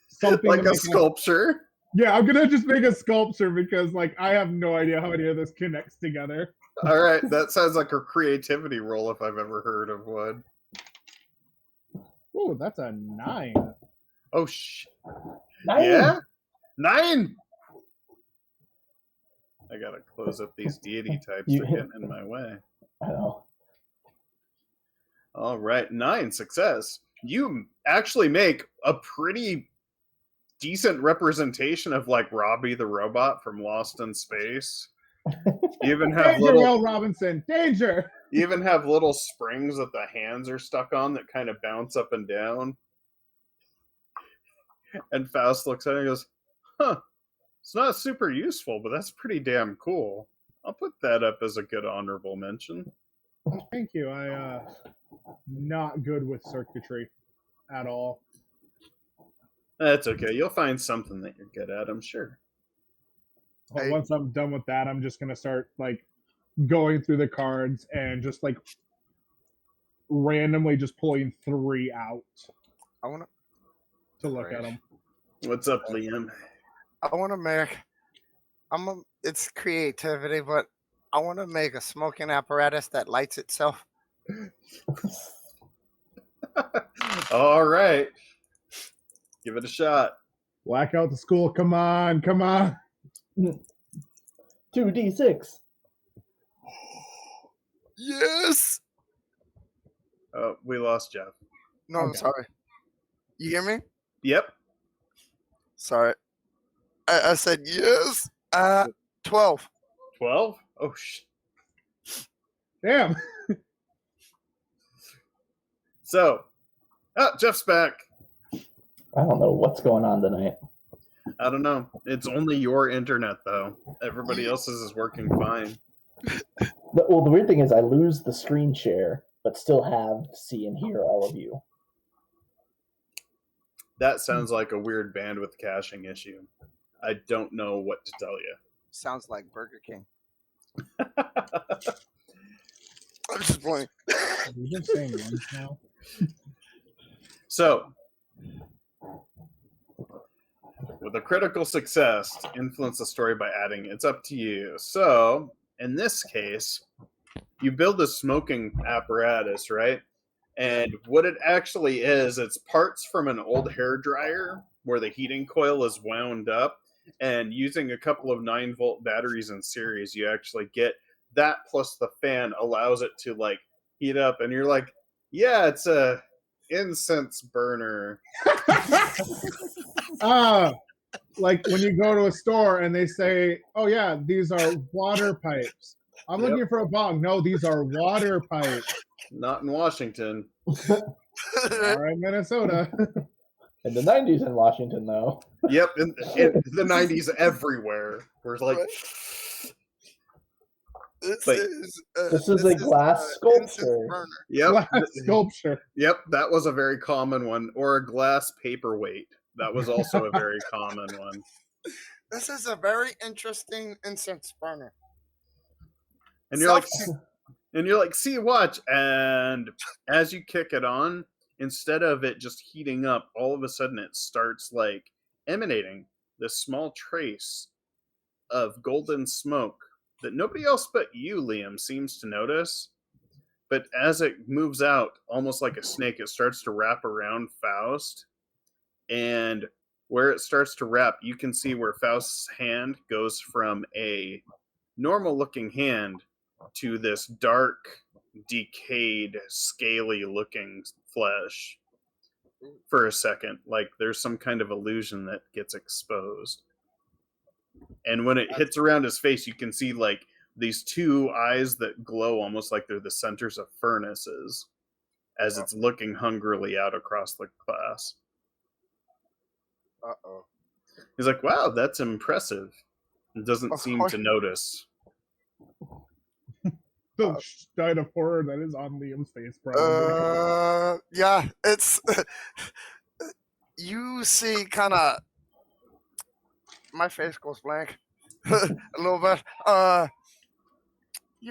Speaker 3: something
Speaker 1: Like
Speaker 3: to
Speaker 1: a
Speaker 3: make
Speaker 1: sculpture?
Speaker 3: Yeah, I'm gonna just make a sculpture because like I have no idea how any of this connects together.
Speaker 1: All right, that sounds like a creativity roll if I've ever heard of one.
Speaker 3: Ooh, that's a 9.
Speaker 1: Oh,
Speaker 2: 9.
Speaker 1: Yeah? 9? I gotta close up these deity types. They're getting in my way.
Speaker 2: I know.
Speaker 1: All right, 9, success. You actually make a pretty decent representation of like Robbie the robot from Lost in Space. You even have
Speaker 3: Danger, Will Robinson, danger!
Speaker 1: You even have little springs that the hands are stuck on that kind of bounce up and down. And Faust looks at it and goes, huh, it's not super useful, but that's pretty damn cool. I'll put that up as a good honorable mention.
Speaker 3: Thank you. I not good with circuitry at all.
Speaker 1: That's okay. You'll find something that you're good at, I'm sure.
Speaker 3: But once I'm done with that, I'm just gonna start like going through the cards and just like randomly just pulling 3 out
Speaker 4: I want
Speaker 3: to look at them.
Speaker 1: What's up, Liam?
Speaker 4: to make. It's creativity, but I want to make a smoking apparatus that lights itself.
Speaker 1: All right. Give it a shot.
Speaker 3: Whack out the school. Come on, come on.
Speaker 2: 2d6.
Speaker 4: Yes.
Speaker 1: Oh, we lost Jeff.
Speaker 4: No, I'm
Speaker 3: Okay.
Speaker 4: sorry. You hear me?
Speaker 1: Yep.
Speaker 4: Sorry. I said yes. 12.
Speaker 1: 12? Oh,
Speaker 3: Damn.
Speaker 1: So, Jeff's back.
Speaker 2: I don't know what's going on tonight.
Speaker 1: I don't know. It's only your internet, though. Everybody else's is working fine.
Speaker 2: Well, the weird thing is I lose the screen share, but still have see and hear all of you.
Speaker 1: That sounds like a weird bandwidth caching issue. I don't know what to tell you.
Speaker 4: Sounds like Burger King. I'm just playing.
Speaker 3: You've been saying once now.
Speaker 1: So, the critical success to influence the story by adding. It's up to you. So, in this case, you build a smoking apparatus, right? And what it actually is, it's parts from an old hair dryer where the heating coil is wound up. And using a couple of 9-volt batteries in series, you actually get that plus the fan allows it to like heat up. And you're like, yeah, it's a incense burner.
Speaker 3: Like when you go to a store and they say, "Oh yeah, these are water pipes." I'm
Speaker 1: Yep.
Speaker 3: looking for a bong. No, these are water pipes.
Speaker 1: Not in Washington.
Speaker 3: All right, Minnesota.
Speaker 2: In the 90s in Washington, though.
Speaker 1: Yep, in the 90s everywhere. We're like,
Speaker 4: This
Speaker 1: Wait.
Speaker 4: is
Speaker 2: a glass
Speaker 4: incense
Speaker 2: sculpture.
Speaker 4: burner.
Speaker 1: yep,
Speaker 3: Glass sculpture.
Speaker 1: yep, that was a very common one. Or a glass paperweight. That was also a very common one.
Speaker 4: This is a very interesting incense burner.
Speaker 1: And you're like, see, watch. And as you kick it on, instead of it just heating up, all of a sudden it starts like emanating this small trace of golden smoke that nobody else but you, Liam, seems to notice. But as it moves out, almost like a snake, it starts to wrap around Faust. And where it starts to wrap, you can see where Faust's hand goes from a normal looking hand to this dark, decayed, scaly looking flesh for a second. Like there's some kind of illusion that gets exposed. And when it hits around his face, you can see like these two eyes that glow almost like they're the centers of furnaces as it's looking hungrily out across the class.
Speaker 4: Uh-oh.
Speaker 1: He's like, wow, that's impressive. And doesn't
Speaker 4: Of
Speaker 1: seem
Speaker 4: course.
Speaker 1: to notice.
Speaker 3: The sight of horror that is on Liam's face, probably.
Speaker 4: Yeah, it's you see kind of my face goes blank a little bit.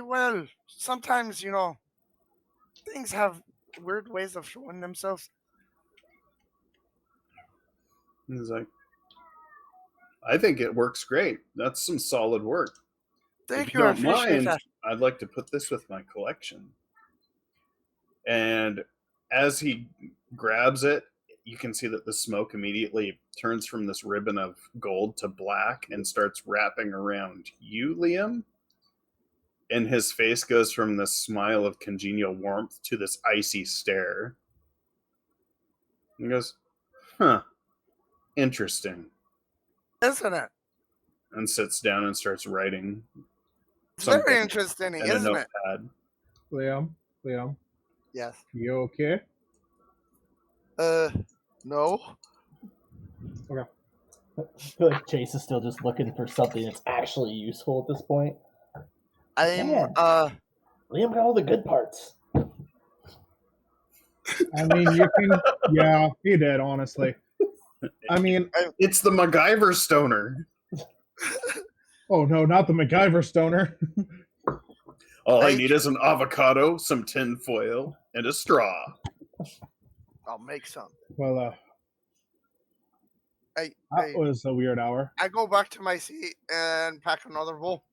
Speaker 4: Well, sometimes things have weird ways of showing themselves.
Speaker 1: And he's like, I think it works great. That's some solid work.
Speaker 4: Thank
Speaker 1: If
Speaker 4: you, I
Speaker 1: don't
Speaker 4: appreciate
Speaker 1: mind,
Speaker 4: that.
Speaker 1: I'd like to put this with my collection. And as he grabs it, you can see that the smoke immediately turns from this ribbon of gold to black and starts wrapping around you, Liam. And his face goes from this smile of congenial warmth to this icy stare. He goes, huh, interesting.
Speaker 4: Isn't it?
Speaker 1: And sits down and starts writing
Speaker 4: It's
Speaker 1: something
Speaker 4: very interesting,
Speaker 1: in a
Speaker 4: isn't it?
Speaker 1: notepad.
Speaker 3: Liam,
Speaker 4: Yes.
Speaker 3: you okay?
Speaker 4: No.
Speaker 2: I feel like Chase is still just looking for something that's actually useful at this point.
Speaker 4: I'm
Speaker 2: Man. Liam got all the good parts.
Speaker 3: I mean, you can. Yeah, he did. Honestly, I mean,
Speaker 1: It's the MacGyver stoner.
Speaker 3: oh no, not the MacGyver stoner.
Speaker 1: All I need is an avocado, some tin foil, and a straw.
Speaker 4: I'll make some.
Speaker 3: Well,
Speaker 4: Hey,
Speaker 3: that was a weird hour.
Speaker 4: I go back to my seat and pack another bowl.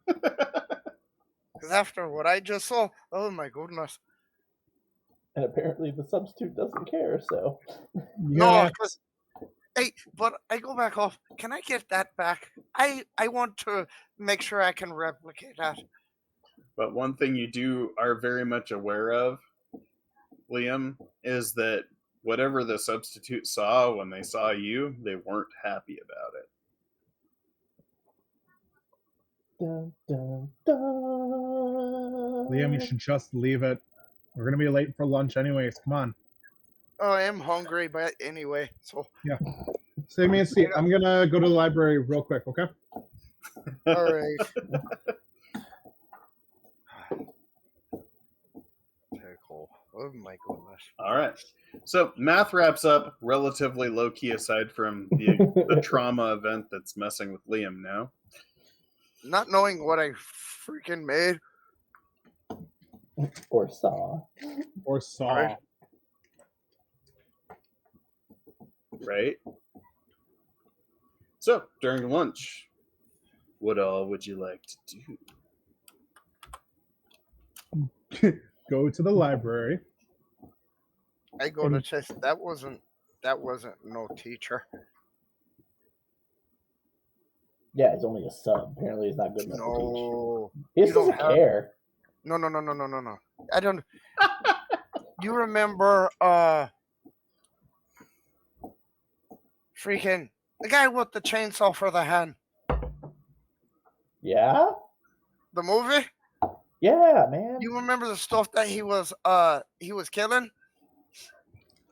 Speaker 4: Because after what I just saw, oh my goodness.
Speaker 2: And apparently the substitute doesn't care, so.
Speaker 4: No,
Speaker 3: Yeah,
Speaker 4: because hey, but I go back off. Can I get that back? I want to make sure I can replicate that.
Speaker 1: But one thing you are very much aware of, Liam, is that whatever the substitute saw when they saw you, they weren't happy about it.
Speaker 2: Dun, dun, dun.
Speaker 3: Liam, you should just leave it. We're gonna be late for lunch, anyways. Come on.
Speaker 4: Oh, I am hungry, but anyway, so
Speaker 3: Save me a seat. I'm gonna go to the library real quick. Okay.
Speaker 4: all right. Okay, cool. Oh my goodness.
Speaker 1: All right. So math wraps up relatively low key aside from the trauma event that's messing with Liam now.
Speaker 4: Not knowing what I freaking made.
Speaker 2: Or saw.
Speaker 3: Or saw.
Speaker 4: Alright.
Speaker 1: Right? So, during lunch, what all would you like to do?
Speaker 3: Go to the library.
Speaker 4: I go to chess. That wasn't no teacher.
Speaker 2: Yeah, he's only a sub. Apparently, he's not good enough to
Speaker 4: No,
Speaker 2: teach. He
Speaker 4: you
Speaker 2: just
Speaker 4: don't
Speaker 2: doesn't
Speaker 4: have-
Speaker 2: care.
Speaker 4: no. I don't. You remember freaking the guy with the chainsaw for the hand?
Speaker 2: Yeah?
Speaker 4: The movie?
Speaker 2: Yeah, man.
Speaker 4: You remember the stuff that he was killing?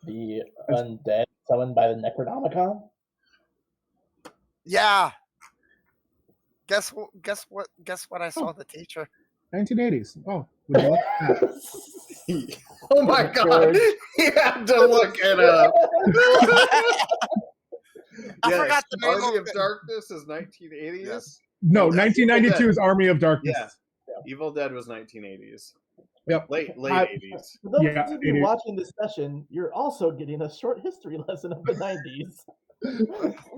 Speaker 2: The undead summoned by the Necronomicon?
Speaker 4: Yeah. Guess what I saw the teacher.
Speaker 3: 1980s. Oh, would you like
Speaker 1: Oh my god! You had to look it up.
Speaker 4: I forgot the name
Speaker 1: Army
Speaker 4: of
Speaker 1: of
Speaker 4: it.
Speaker 1: Darkness is 1980s.
Speaker 4: Yes.
Speaker 3: No,
Speaker 1: And that's
Speaker 3: 1992 is Army of Darkness.
Speaker 1: Yeah. Evil Dead was 1980s.
Speaker 3: Yep.
Speaker 1: Late
Speaker 3: I-
Speaker 1: 80s.
Speaker 2: For those
Speaker 3: Yeah,
Speaker 2: of you
Speaker 3: 80s.
Speaker 2: watching this session, you're also getting a short history lesson of the 90s.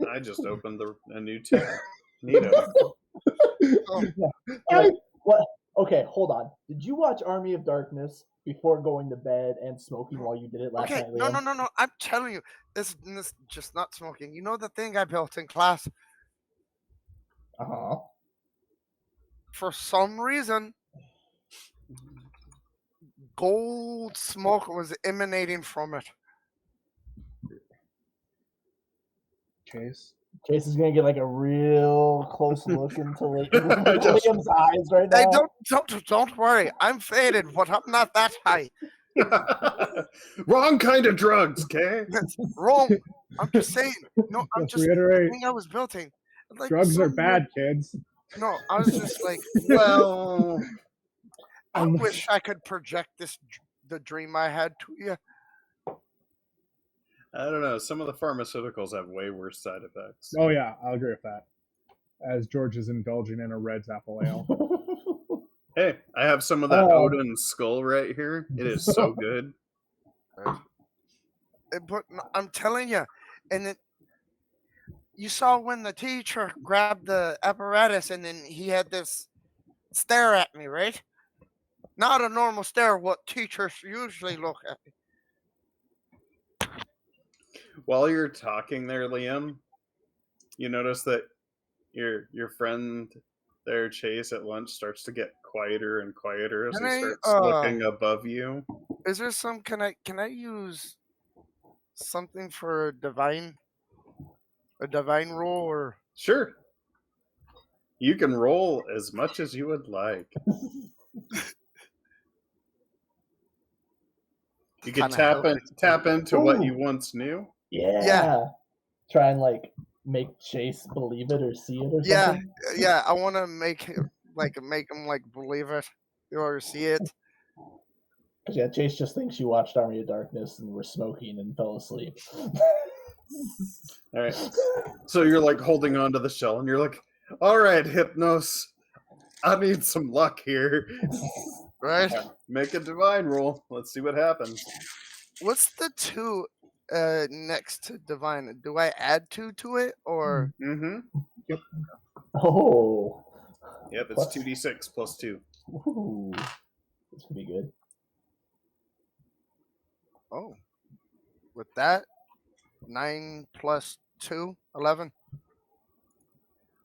Speaker 1: I just opened a new tab. Neato.
Speaker 2: What? Okay, hold on. Did you watch Army of Darkness before going to bed and smoking while you did it last
Speaker 4: Okay,
Speaker 2: night?
Speaker 4: no.
Speaker 2: Liam?
Speaker 4: I'm telling you, this just not smoking. You know the thing I built in class?
Speaker 2: Uh-huh.
Speaker 4: For some reason, gold smoke was emanating from it.
Speaker 3: Chase.
Speaker 2: Chase is gonna get like a real close look into
Speaker 1: Just-
Speaker 2: Liam's eyes right now.
Speaker 4: Hey, don't worry. I'm faded, but I'm not that high.
Speaker 1: Wrong kind of drugs, okay?
Speaker 4: Wrong. I'm just saying. No, I'm
Speaker 3: Let's
Speaker 4: just the
Speaker 3: reiterate.
Speaker 4: thing I was building. Like,
Speaker 3: Drugs are
Speaker 4: some-
Speaker 3: bad, kids.
Speaker 4: No, I was just like,
Speaker 1: Well,
Speaker 4: I wish I could project the dream I had to you.
Speaker 1: I don't know. Some of the pharmaceuticals have way worse side effects.
Speaker 3: Oh yeah, I'll agree with that. As George is indulging in a Red's apple ale.
Speaker 1: Hey, I have some of that
Speaker 2: Oh.
Speaker 1: Odin skull right here. It is so good.
Speaker 4: But I'm telling you, and you saw when the teacher grabbed the apparatus and then he had this stare at me, right? Not a normal stare, what teachers usually look at me.
Speaker 1: While you're talking there, Liam, you notice that your friend there, Chase, at lunch starts to get quieter and quieter as
Speaker 4: Can
Speaker 1: he
Speaker 4: I,
Speaker 1: starts
Speaker 4: uh,
Speaker 1: looking above you.
Speaker 4: Is there some? Can I use something for a divine roll or?
Speaker 1: Sure. You can roll as much as you would like. You can
Speaker 4: Kinda
Speaker 1: tap into what you
Speaker 2: Ooh.
Speaker 1: once knew.
Speaker 2: Yeah. Try and like make Chase believe it or see it or
Speaker 4: Yeah,
Speaker 2: something.
Speaker 4: yeah. I want to make him like believe it or see it.
Speaker 2: Because yeah, Chase just thinks you watched Army of Darkness and were smoking and fell asleep.
Speaker 1: All right. So you're like holding onto the shell and you're like, all right, Hypnos, I need some luck here.
Speaker 4: Right?
Speaker 1: Make a divine roll. Let's see what happens.
Speaker 4: What's the 2 next to divine? Do I add 2 to it or?
Speaker 1: Mm-hmm.
Speaker 2: Oh.
Speaker 1: Yep, it's
Speaker 2: Plus-
Speaker 1: 2d6 plus 2.
Speaker 2: Ooh. This could be good.
Speaker 4: Oh, with that, 9 plus 2, 11.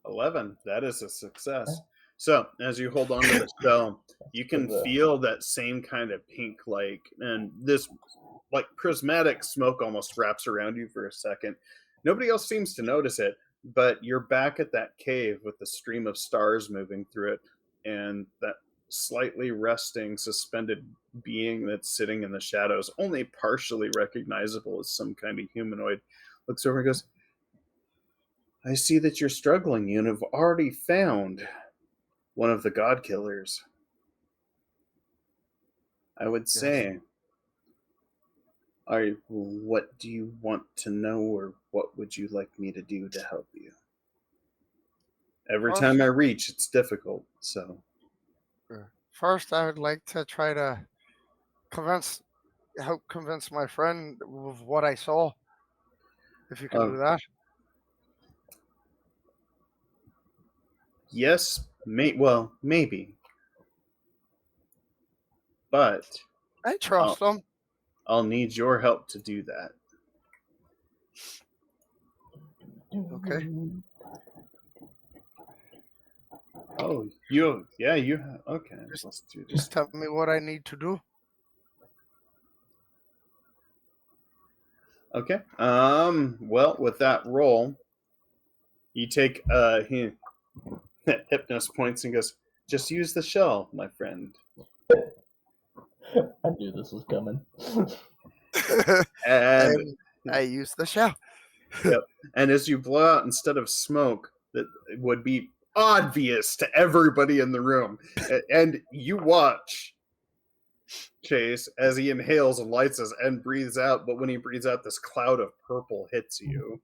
Speaker 1: 11. That is a success. So, as you hold on to the shell, you can feel that same kind of pink light, and this like prismatic smoke almost wraps around you for a second. Nobody else seems to notice it, but you're back at that cave with the stream of stars moving through it, and that slightly resting, suspended being that's sitting in the shadows, only partially recognizable as some kind of humanoid, looks over and goes, I see that you're struggling. You have already found one of the god killers. I would say, what do you want to know, or what would you like me to do to help you? Every time I reach, it's difficult, so.
Speaker 4: First, I would like to try to help convince my friend of what I saw. If you can do that.
Speaker 1: Yes, maybe. But
Speaker 4: I trust him.
Speaker 1: I'll need your help to do that.
Speaker 4: Okay.
Speaker 1: Oh, okay, let's do this.
Speaker 4: Just tell me what I need to do.
Speaker 1: Okay. Well, with that roll, you take Hypnos points and goes, "Just use the shell, my friend."
Speaker 2: I knew this was coming.
Speaker 1: And
Speaker 4: I use the shell.
Speaker 1: and as you blow out, instead of smoke that would be obvious to everybody in the room, and you watch Chase as he inhales and lights us and breathes out, but when he breathes out, this cloud of purple hits you.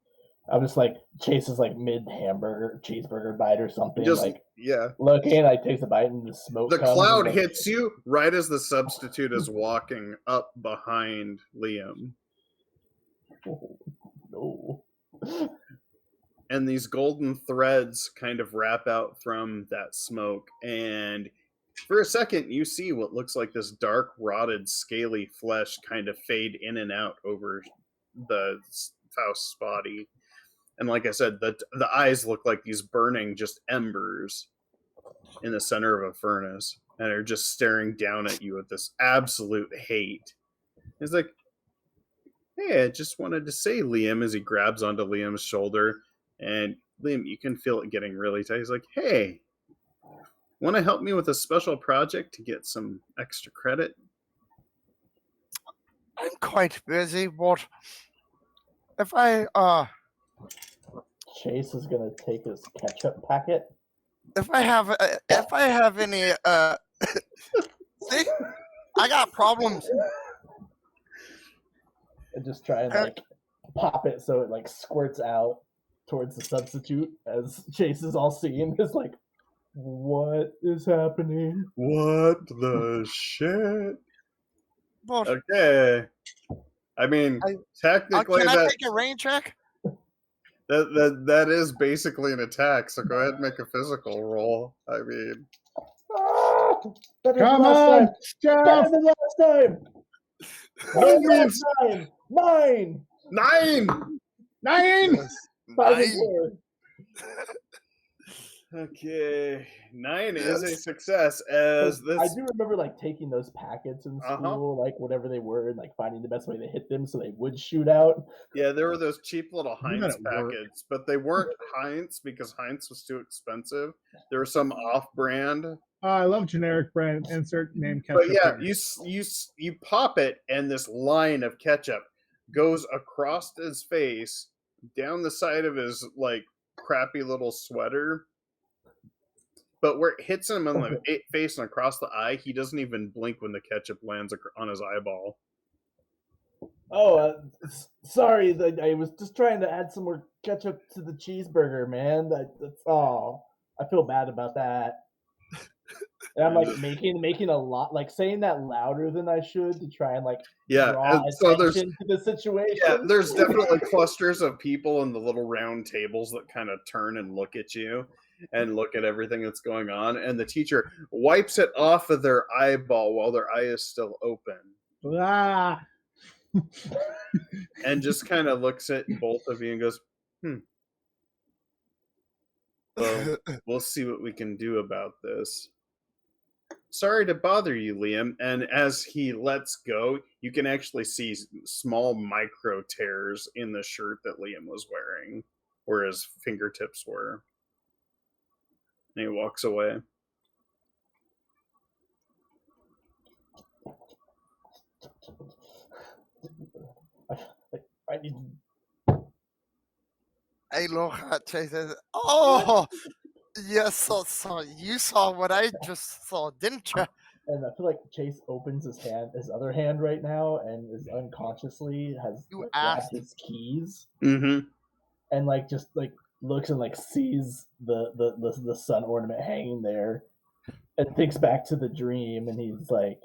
Speaker 2: I'm just like, Chase is like mid cheeseburger bite or something.
Speaker 1: Just
Speaker 2: like
Speaker 1: yeah.
Speaker 2: looking, I takes a bite and the smoke
Speaker 1: The
Speaker 2: comes.
Speaker 1: cloud
Speaker 2: and,
Speaker 1: hits you right as the substitute is walking up behind Liam.
Speaker 2: Oh, no.
Speaker 1: And these golden threads kind of wrap out from that smoke, and for a second you see what looks like this dark, rotted, scaly flesh kind of fade in and out over the Faust's body. And like I said, the eyes look like these burning just embers in the center of a furnace, and are just staring down at you with this absolute hate. He's like, "Hey, I just wanted to say, Liam," as he grabs onto Liam's shoulder, and Liam, you can feel it getting really tight. He's like, "Hey, want to help me with a special project to get some extra credit?"
Speaker 4: I'm quite busy, but if I
Speaker 2: Chase is gonna take his ketchup packet.
Speaker 4: if I have any see, I got problems.
Speaker 2: And just try and like pop it so it like squirts out towards the substitute as Chase is all seeing. Is like, what is happening?
Speaker 1: What the shit?
Speaker 4: But
Speaker 1: Okay. I mean, technically
Speaker 4: can I take a rain check?
Speaker 1: that is basically an attack, so go ahead and make a physical roll. I mean,
Speaker 2: Better
Speaker 3: Come
Speaker 2: than last
Speaker 3: on,
Speaker 2: time. Better
Speaker 3: Jeff.
Speaker 2: than last time. Better than last time. 9.
Speaker 1: 9!
Speaker 3: 9.
Speaker 4: Nice.
Speaker 2: 5.
Speaker 1: Okay, 9 is a success. As this,
Speaker 2: I do remember like taking those packets in school, like whatever they were, and like finding the best way to hit them so they would shoot out.
Speaker 1: yeah, there were those cheap little
Speaker 3: You
Speaker 1: Heinz
Speaker 3: gotta work.
Speaker 1: packets, but they weren't Heinz because Heinz was too expensive. There were some off-brand.
Speaker 3: I love generic brand. Insert name ketchup.
Speaker 1: But yeah,
Speaker 3: here.
Speaker 1: you pop it, and this line of ketchup goes across his face, down the side of his like crappy little sweater. But where it hits him on the face and across the eye, he doesn't even blink when the ketchup lands on his eyeball.
Speaker 2: Oh, sorry. I was just trying to add some more ketchup to the cheeseburger, man. I feel bad about that. And I'm like making a lot, like saying that louder than I should to try and like draw
Speaker 1: so
Speaker 2: attention to the situation.
Speaker 1: Yeah, there's definitely clusters of people in the little round tables that kind of turn and look at you and look at everything that's going on, and the teacher wipes it off of their eyeball while their eye is still open.
Speaker 3: Ah.
Speaker 1: And just kind of looks at both of you and goes, well, we'll see what we can do about this. Sorry to bother you, Liam. And as he lets go, you can actually see small micro tears in the shirt that Liam was wearing, where his fingertips were. And he walks away.
Speaker 2: I need.
Speaker 4: I look at Chase and oh, yes, so you saw what I just saw, didn't you?
Speaker 2: And I feel like Chase opens his other hand right now, and is unconsciously has grabbed his keys,
Speaker 1: Mm-hmm.
Speaker 2: and like just like looks and like sees the sun ornament hanging there, and thinks back to the dream, and he's like,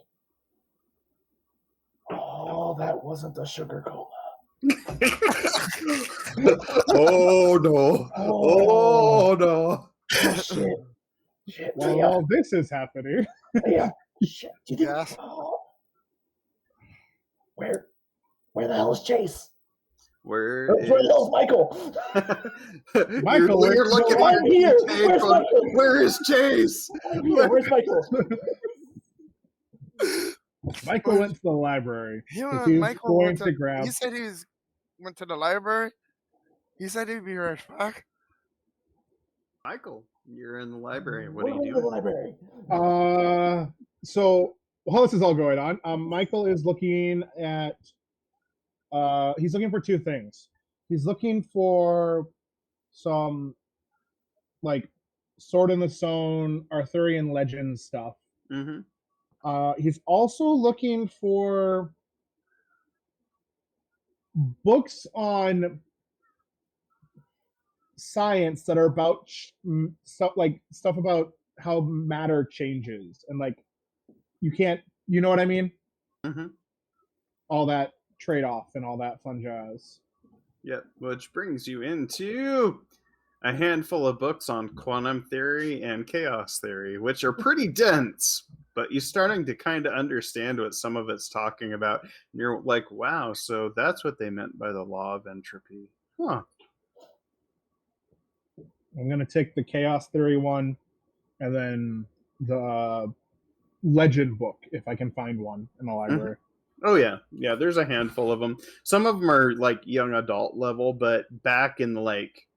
Speaker 2: "Oh, that wasn't a sugar cola."
Speaker 1: Oh no! Oh no!
Speaker 2: Oh, shit. Shit,
Speaker 3: While
Speaker 2: Leah.
Speaker 3: all this is happening,
Speaker 2: Leah. Shit. Do you think?
Speaker 4: Yes.
Speaker 2: Oh. Where the hell is Chase?
Speaker 1: Where
Speaker 2: Where the hell is Michael?
Speaker 3: Michael,
Speaker 1: you're looking
Speaker 2: I'm
Speaker 1: at
Speaker 2: here.
Speaker 1: your
Speaker 2: Where's
Speaker 1: going,
Speaker 2: Michael?
Speaker 1: Where is Chase?
Speaker 2: I'm here. Where's Michael?
Speaker 3: Michael went to the library.
Speaker 4: He
Speaker 3: He was going to grab.
Speaker 4: He said went to the library. He said he'd be right back.
Speaker 1: Michael, you're in the library. What are
Speaker 2: We're
Speaker 1: you
Speaker 2: going to the
Speaker 1: doing?
Speaker 3: library. So while this is all going on, Michael is looking at. He's looking for two things. He's looking for some, like, Sword in the Stone, Arthurian legend stuff.
Speaker 1: Mm-hmm.
Speaker 3: He's also looking for books on science that are about stuff about how matter changes and, like, you know what I mean?
Speaker 1: Mm-hmm.
Speaker 3: All that trade-off and all that fun jazz.
Speaker 1: Yep, which brings you into a handful of books on quantum theory and chaos theory, which are pretty dense, but you're starting to kind of understand what some of it's talking about. And you're like, wow, so that's what they meant by the law of entropy. Huh.
Speaker 3: I'm going to take the chaos theory one and then the legend book, if I can find one in the library.
Speaker 1: Oh, yeah. Yeah, there's a handful of them. Some of them are, like, young adult level, but back in, like,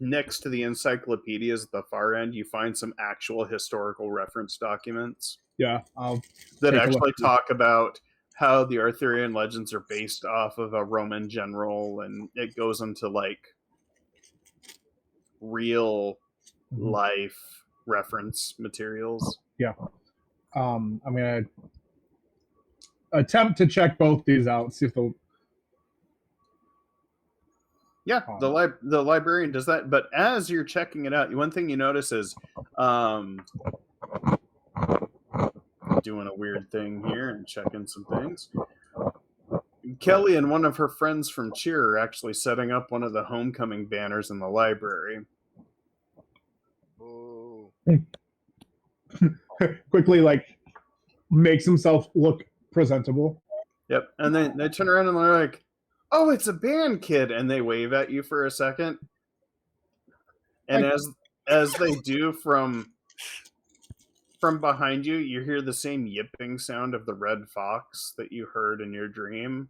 Speaker 1: next to the encyclopedias at the far end, you find some actual historical reference documents.
Speaker 3: Yeah, I'll
Speaker 1: that
Speaker 3: take a
Speaker 1: actually
Speaker 3: look.
Speaker 1: talk about how the Arthurian legends are based off of a Roman general, and it goes into, like, real life reference materials.
Speaker 3: Yeah. I'm going to attempt to check both these out, see if they'll.
Speaker 1: Yeah, the librarian does that. But as you're checking it out, one thing you notice is doing a weird thing here and checking some things. Kelly and one of her friends from Cheer are actually setting up one of the homecoming banners in the library.
Speaker 4: Oh.
Speaker 3: Quickly, like, makes himself look presentable.
Speaker 1: Yep, and then they turn around and they're like, "Oh, it's a band kid," and they wave at you for a second. And as they do from behind you, you hear the same yipping sound of the red fox that you heard in your dream.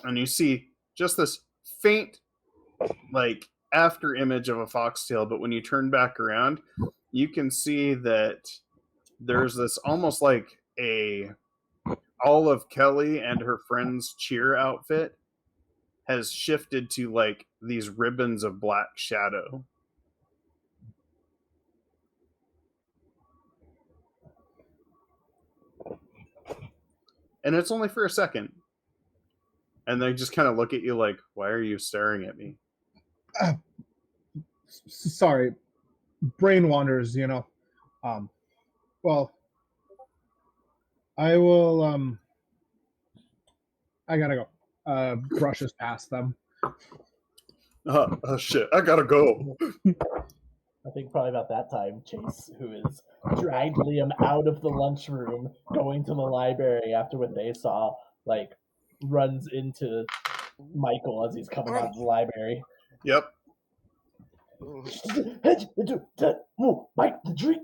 Speaker 1: And you see just this faint, like, after image of a foxtail, but when you turn back around, you can see that there's this almost like all of Kelly and her friend's cheer outfit has shifted to, like, these ribbons of black shadow. And it's only for a second. And they just kind of look at you like, why are you staring at me?
Speaker 3: Sorry. Brain wanders, you know. Well, I will, I gotta go. Brushes past them.
Speaker 1: Oh, shit, I gotta go.
Speaker 2: I think probably about that time, Chase, who is dragged Liam out of the lunchroom, going to the library after what they saw, like, runs into Michael as he's coming out of the library.
Speaker 1: Yep.
Speaker 2: Mike, the drink.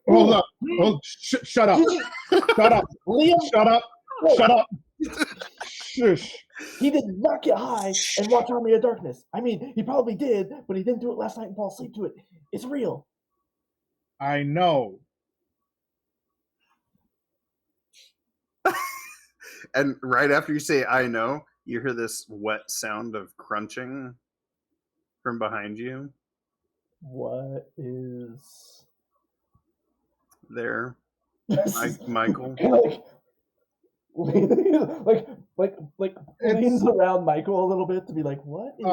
Speaker 3: Hold up. Shut up. Shut up.
Speaker 2: Liam,
Speaker 3: Shut up. Shut up. Shush.
Speaker 2: he did not get high and watch Army of Darkness. I mean, he probably did, but he didn't do it last night and fall asleep to it. It's real.
Speaker 3: I know.
Speaker 1: And right after you say, I know, you hear this wet sound of crunching from behind you.
Speaker 2: What is
Speaker 1: there? Michael?
Speaker 2: like leans around Michael a little bit to be like, what is...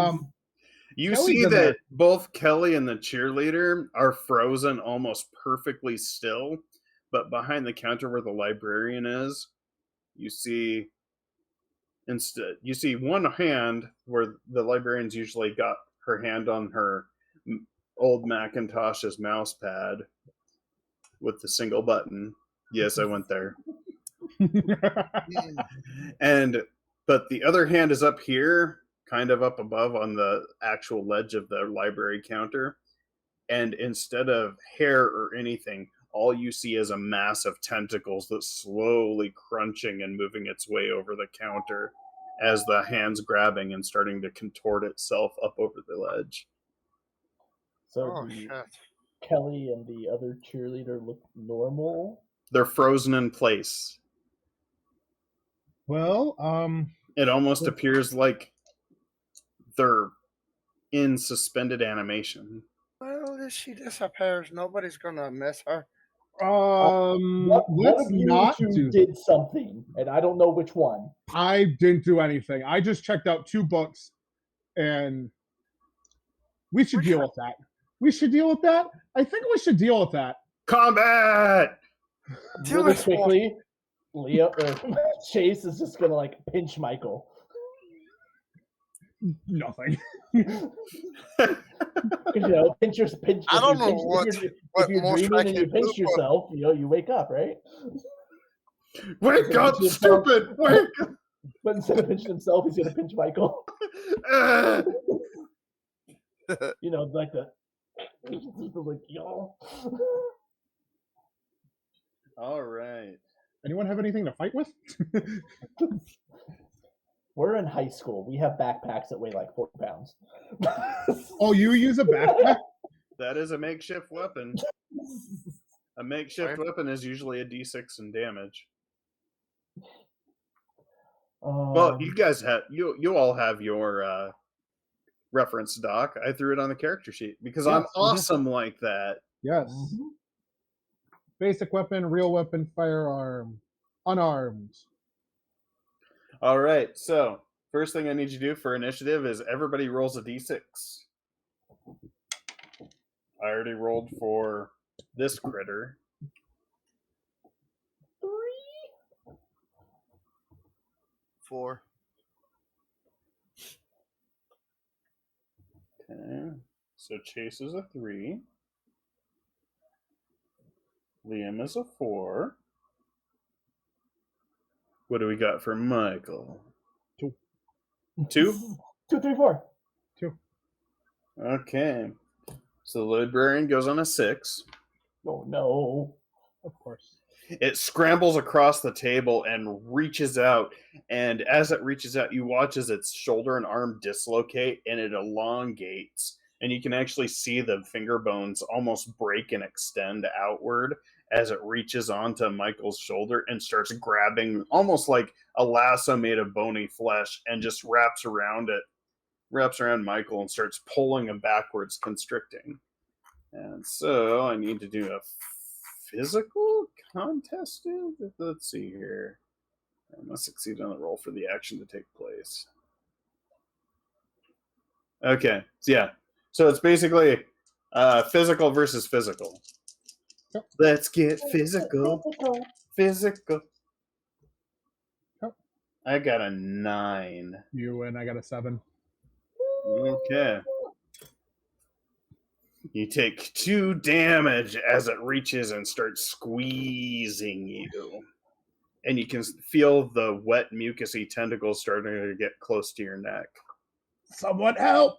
Speaker 1: You
Speaker 3: Kelly's
Speaker 1: see
Speaker 3: in
Speaker 1: that
Speaker 3: there.
Speaker 1: both Kelly and the cheerleader are frozen almost perfectly still, but behind the counter where the librarian is, you see one hand where the librarian's usually got her hand on her old Macintosh's mouse pad with the single button. Yes, I went there. But the other hand is up here, kind of up above on the actual ledge of the library counter. And instead of hair or anything, all you see is a mass of tentacles that's slowly crunching and moving its way over the counter as the hand's grabbing and starting to contort itself up over the ledge.
Speaker 2: So
Speaker 4: Oh
Speaker 2: do
Speaker 4: shit!
Speaker 2: Kelly and the other cheerleader look normal?
Speaker 1: They're frozen in place.
Speaker 3: Well,
Speaker 1: It almost appears like they're in suspended animation.
Speaker 4: Well, if she disappears, nobody's gonna miss her.
Speaker 2: One
Speaker 3: let's
Speaker 2: of you
Speaker 3: not
Speaker 2: two
Speaker 3: do.
Speaker 2: did something, and I don't know which one.
Speaker 3: I didn't do anything. I just checked out 2 books, and we should deal with that. We should deal with that. I think we should deal with that.
Speaker 1: Combat!
Speaker 4: Do
Speaker 2: Really
Speaker 4: it,
Speaker 2: quickly, Leo or Chase is just gonna like pinch Michael.
Speaker 3: Nothing.
Speaker 2: Pinch.
Speaker 4: I don't know what
Speaker 2: If you're
Speaker 4: more
Speaker 2: dreaming
Speaker 4: I
Speaker 2: and you
Speaker 4: can
Speaker 2: pinch
Speaker 4: do,
Speaker 2: yourself, you wake up, right?
Speaker 1: Wake up, stupid! Wake up!
Speaker 2: But instead of pinching himself, he's gonna pinch Michael. Like the like y'all.
Speaker 1: All right.
Speaker 3: Anyone have anything to fight with?
Speaker 2: We're in high school. We have backpacks that weigh like 40 pounds.
Speaker 3: Oh, you use a backpack?
Speaker 1: That is a makeshift weapon. A makeshift weapon is usually a d6 in damage. Well, you guys have you all have your reference doc. I threw it on the character sheet because I'm awesome like that.
Speaker 3: Yes.
Speaker 2: Mm-hmm.
Speaker 3: Basic weapon, real weapon, firearm, unarmed.
Speaker 1: All right. So first thing I need you to do for initiative is everybody rolls a d6. I already rolled for this critter.
Speaker 4: 4.
Speaker 1: Okay. So Chase is a 3. Liam is a 4. What do we got for Michael?
Speaker 3: 2.
Speaker 1: 2?
Speaker 2: 2, 3, 4.
Speaker 3: 2.
Speaker 1: Okay. So the librarian goes on a 6.
Speaker 2: Oh no.
Speaker 3: Of course.
Speaker 1: It scrambles across the table and reaches out. And as it reaches out, you watch as its shoulder and arm dislocate and it elongates. And you can actually see the finger bones almost break and extend outward as it reaches onto Michael's shoulder and starts grabbing almost like a lasso made of bony flesh and just wraps around Michael and starts pulling him backwards, constricting. And so I need to do a physical contest. Let's see here. I must succeed on the roll for the action to take place. Okay, so yeah. So it's basically physical versus physical.
Speaker 3: Yep.
Speaker 1: Let's get physical. Physical.
Speaker 3: Yep.
Speaker 1: I got a 9.
Speaker 3: You and I got a 7.
Speaker 1: Okay. You take 2 damage as it reaches and starts squeezing you. And you can feel the wet, mucousy tentacles starting to get close to your neck.
Speaker 3: Someone help!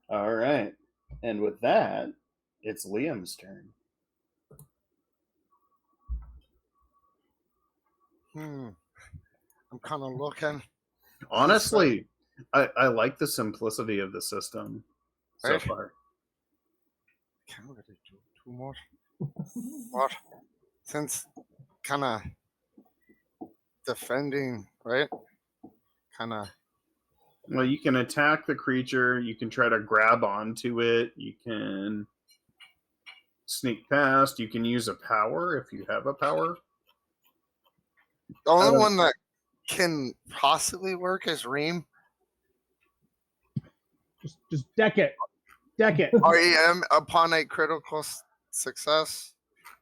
Speaker 1: All right. And with that, it's Liam's turn.
Speaker 4: I'm kind of looking.
Speaker 1: Honestly, I like the simplicity of the system so
Speaker 4: Right.
Speaker 1: far.
Speaker 4: Can't really do too much. What? Since kind of defending, right? Kind of.
Speaker 1: Well, you can attack the creature. You can try to grab onto it. You can sneak past. You can use a power if you have a power.
Speaker 4: The only one that can possibly work is Reem.
Speaker 3: Just deck it. Deck it.
Speaker 4: REM upon a critical success.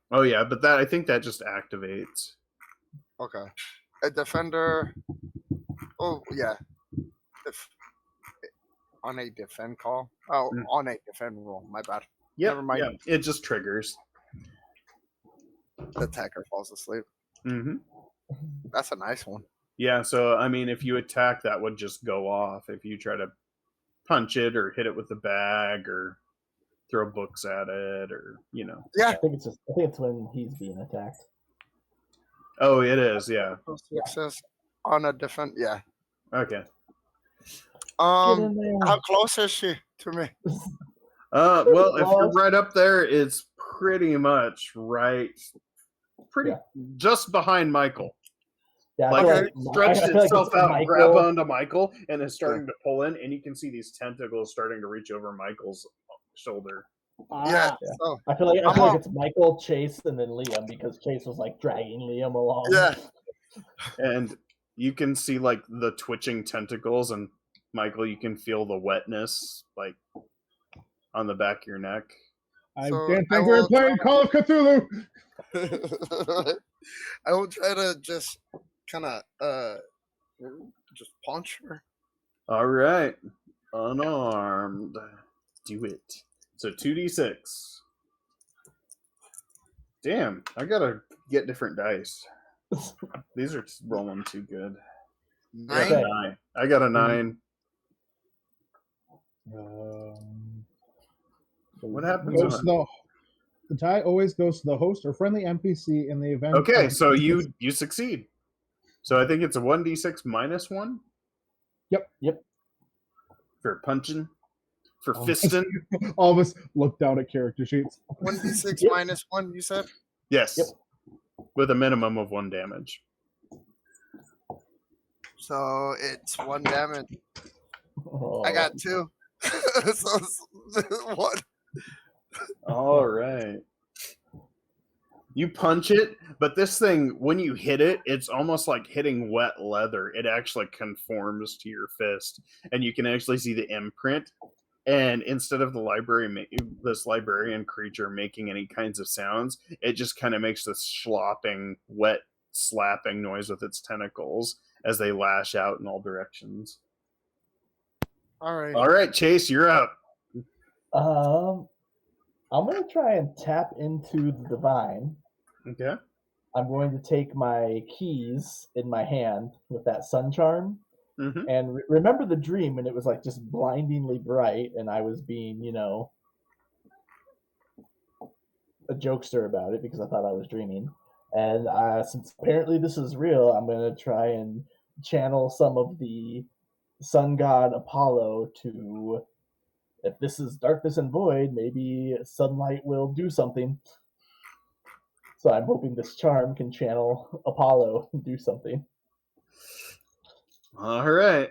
Speaker 1: Oh yeah, but I think that just activates.
Speaker 4: Okay. A defender. Oh yeah. on a defend call. Oh,
Speaker 1: Mm.
Speaker 4: on a defend roll. My bad.
Speaker 1: Yep,
Speaker 4: Never mind.
Speaker 1: yeah, it just triggers.
Speaker 4: The attacker falls asleep.
Speaker 1: Mm-hmm.
Speaker 4: That's a nice one.
Speaker 1: Yeah, so I mean, if you attack, that would just go off. If you try to punch it or hit it with the bag or throw books at it, or
Speaker 4: Yeah.
Speaker 2: I think it's when he's being attacked.
Speaker 1: Oh, it is. Yeah.
Speaker 4: Success on a defend. Yeah.
Speaker 1: Okay.
Speaker 2: Get in there.
Speaker 4: How close is she to me?
Speaker 1: Well, if you're
Speaker 2: close.
Speaker 1: right up there, it's pretty much just behind Michael.
Speaker 2: Yeah, I
Speaker 1: Like
Speaker 2: feel
Speaker 1: it
Speaker 2: like-
Speaker 1: stretched
Speaker 2: I feel like
Speaker 1: itself
Speaker 2: it's
Speaker 1: out,
Speaker 2: Michael.
Speaker 1: grab onto Michael, and is starting to pull in, and you can see these tentacles starting to reach over Michael's shoulder.
Speaker 4: Yeah.
Speaker 2: Yeah.
Speaker 4: So,
Speaker 2: I feel like
Speaker 4: I'm on-
Speaker 2: it's Michael, Chase, and then Liam because Chase was like dragging Liam along.
Speaker 4: yeah.
Speaker 1: And you can see like the twitching tentacles, and Michael, you can feel the wetness like on the back of your neck.
Speaker 3: I
Speaker 4: So
Speaker 3: didn't
Speaker 4: I
Speaker 3: think we were
Speaker 4: will
Speaker 3: playing Call of Cthulhu.
Speaker 4: I will try to just kind of just punch her.
Speaker 1: All right, unarmed. Do it. So 2d6. Damn, I gotta get different dice. These are rolling too good. I got
Speaker 4: Nine.
Speaker 1: a 9. I got a 9. What happens?
Speaker 3: Goes to the tie always goes to the host or friendly NPC in the event.
Speaker 1: Okay,
Speaker 3: of-
Speaker 1: so you succeed. So I think it's a 1d6 minus 1.
Speaker 2: Yep.
Speaker 1: For punching, for
Speaker 3: Oh.
Speaker 1: fisting.
Speaker 3: all of us look down at character sheets.
Speaker 4: 1d6
Speaker 2: Yep.
Speaker 4: minus 1, you said?
Speaker 1: Yes.
Speaker 2: Yep.
Speaker 1: With a minimum of 1 damage.
Speaker 4: So it's 1 damage.
Speaker 2: Oh.
Speaker 4: I got 2. So it's 1.
Speaker 1: All right. You punch it, but this thing, when you hit it, it's almost like hitting wet leather. It actually conforms to your fist, and you can actually see the imprint. And instead of this librarian creature making any kinds of sounds, it just kind of makes this slopping, wet, slapping noise with its tentacles as they lash out in all directions.
Speaker 4: All right.
Speaker 1: All right, Chase, you're up.
Speaker 2: I'm gonna try and tap into the divine.
Speaker 1: Okay.
Speaker 2: I'm going to take my keys in my hand with that sun charm
Speaker 1: Mm-hmm.
Speaker 2: and remember the dream when it was like just blindingly bright and I was being, a jokester about it because I thought I was dreaming. And since apparently this is real, I'm going to try and channel some of the sun god Apollo to, if this is darkness and void, maybe sunlight will do something. So I'm hoping this charm can channel Apollo and do something.
Speaker 1: All right.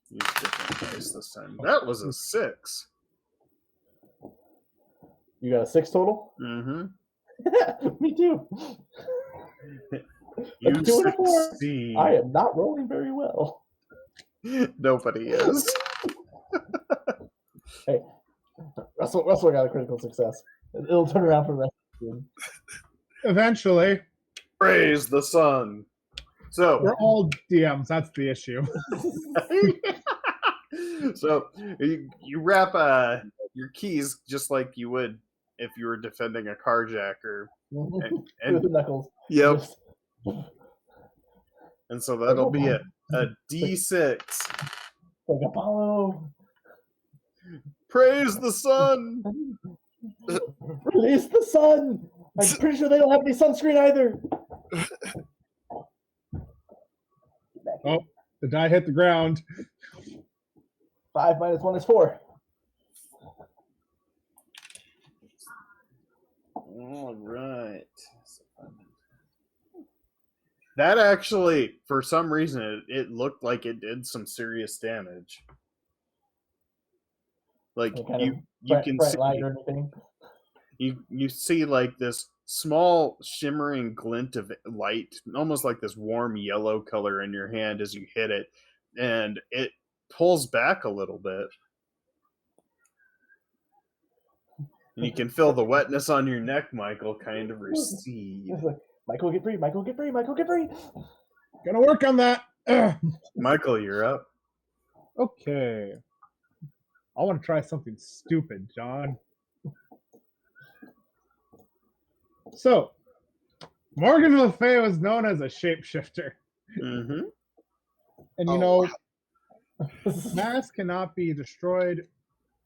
Speaker 1: Use different dice this time. That was a 6.
Speaker 2: You got a 6 total?
Speaker 1: Mm-hmm.
Speaker 2: Me too.
Speaker 1: You
Speaker 2: 2 and a 4.
Speaker 1: succeed.
Speaker 2: I am not rolling very well.
Speaker 1: Nobody is.
Speaker 2: Hey, Russell got a critical success. It'll turn around for the rest of the game.
Speaker 3: Eventually,
Speaker 1: Praise the sun. So,
Speaker 3: we're all DMs. That's the issue.
Speaker 1: so you wrap your keys just like you would if you were defending a carjacker.
Speaker 2: With the knuckles.
Speaker 1: Yep.
Speaker 2: Just-
Speaker 1: And so that'll be a D6.
Speaker 2: Like Apollo,
Speaker 1: Praise the sun.
Speaker 2: release the sun. I'm pretty sure they don't have any sunscreen either.
Speaker 3: Oh, the die hit the ground.
Speaker 2: 5 minus 1 is 4.
Speaker 1: All right. That actually, for some reason, it looked like it did some serious damage. Like
Speaker 2: Any kind
Speaker 1: you
Speaker 2: Bright
Speaker 1: can
Speaker 2: light
Speaker 1: see
Speaker 2: or anything.
Speaker 1: you see like this small shimmering glint of light, almost like this warm yellow color in your hand as you hit it, and it pulls back a little bit. And you can feel the wetness on your neck, Michael, kind of recede.
Speaker 2: It's like, Michael, get free! Michael, get free! Michael, get free!
Speaker 3: Gonna work on that. Ugh.
Speaker 1: Michael, you're up.
Speaker 3: Okay. I want to try something stupid, John. So, Morgan Le Fay was known as a shapeshifter.
Speaker 1: Mm-hmm.
Speaker 3: And mass cannot be destroyed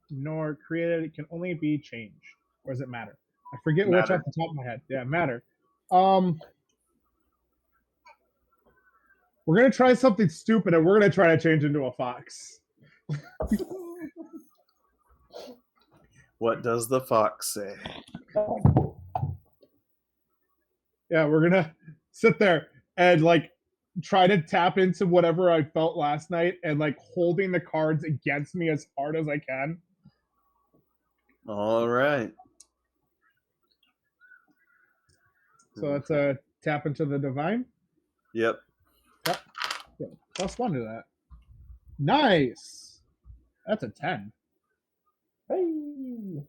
Speaker 3: nor created. It can only be changed. Or does it matter? I forget which
Speaker 1: Matter.
Speaker 3: off the top of my head. Yeah, matter. We're going to try something stupid, and we're going to try to change into a fox.
Speaker 1: What does the fox say?
Speaker 3: Yeah, we're going to sit there and, try to tap into whatever I felt last night and, holding the cards against me as hard as I can.
Speaker 1: All right.
Speaker 3: So that's a tap into the divine.
Speaker 1: Yep.
Speaker 3: Yep. +1 to that. Nice. That's a 10.
Speaker 2: Hey.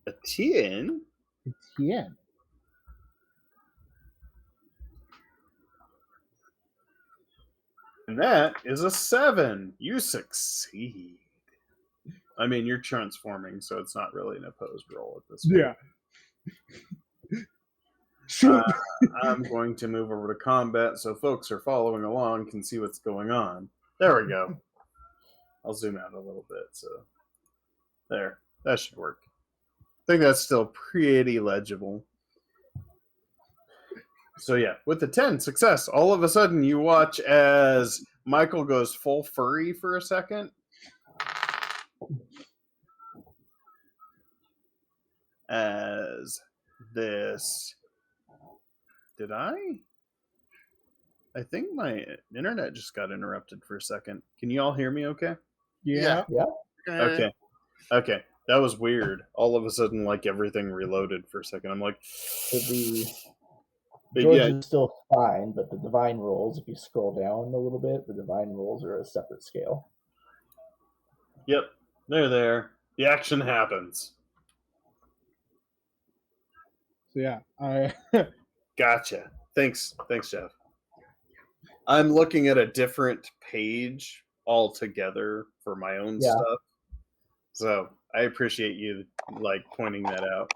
Speaker 1: A 10?
Speaker 3: 10.
Speaker 1: And that is a 7. You succeed. I mean, you're transforming, so it's not really an opposed roll at this point.
Speaker 3: Yeah. Shoot.
Speaker 1: I'm going to move over to combat so folks are following along can see what's going on. There we go. I'll zoom out a little bit. So there. That should work. I think that's still pretty legible. So yeah, with the 10 success, all of a sudden you watch as Michael goes full furry for a second. As this... Did I think my internet just got interrupted for a second. Can you all hear me okay?
Speaker 3: Yeah.
Speaker 1: Okay. Okay. That was weird. All of a sudden, everything reloaded for a second. I'm like...
Speaker 2: George is still fine, but the divine rolls, if you scroll down a little bit, the divine rolls are a separate scale.
Speaker 1: Yep. They're there. The action happens.
Speaker 3: So yeah, I...
Speaker 1: Gotcha. Thanks, Jeff. I'm looking at a different page altogether for my own stuff. So I appreciate you pointing that out.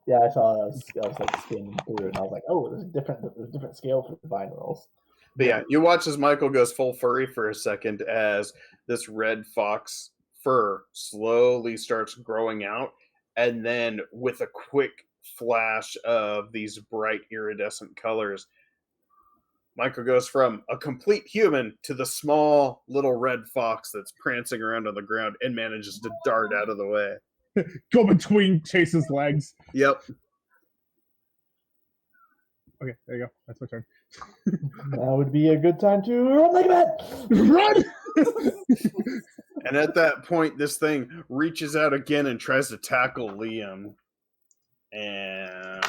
Speaker 2: Yeah, I saw. I was scanning through, and I was like, "Oh, there's a different scale for divine rolls."
Speaker 1: But yeah, you watch as Michael goes full furry for a second as this red fox fur slowly starts growing out, and then with a quick flash of these bright iridescent colors, Michael goes from a complete human to the small little red fox that's prancing around on the ground and manages to dart out of the way.
Speaker 3: Go between Chase's legs.
Speaker 1: Yep.
Speaker 3: Okay, there you go. That's my turn.
Speaker 2: That would be a good time to run like that.
Speaker 3: Run!
Speaker 1: And at that point, this thing reaches out again and tries to tackle Liam. And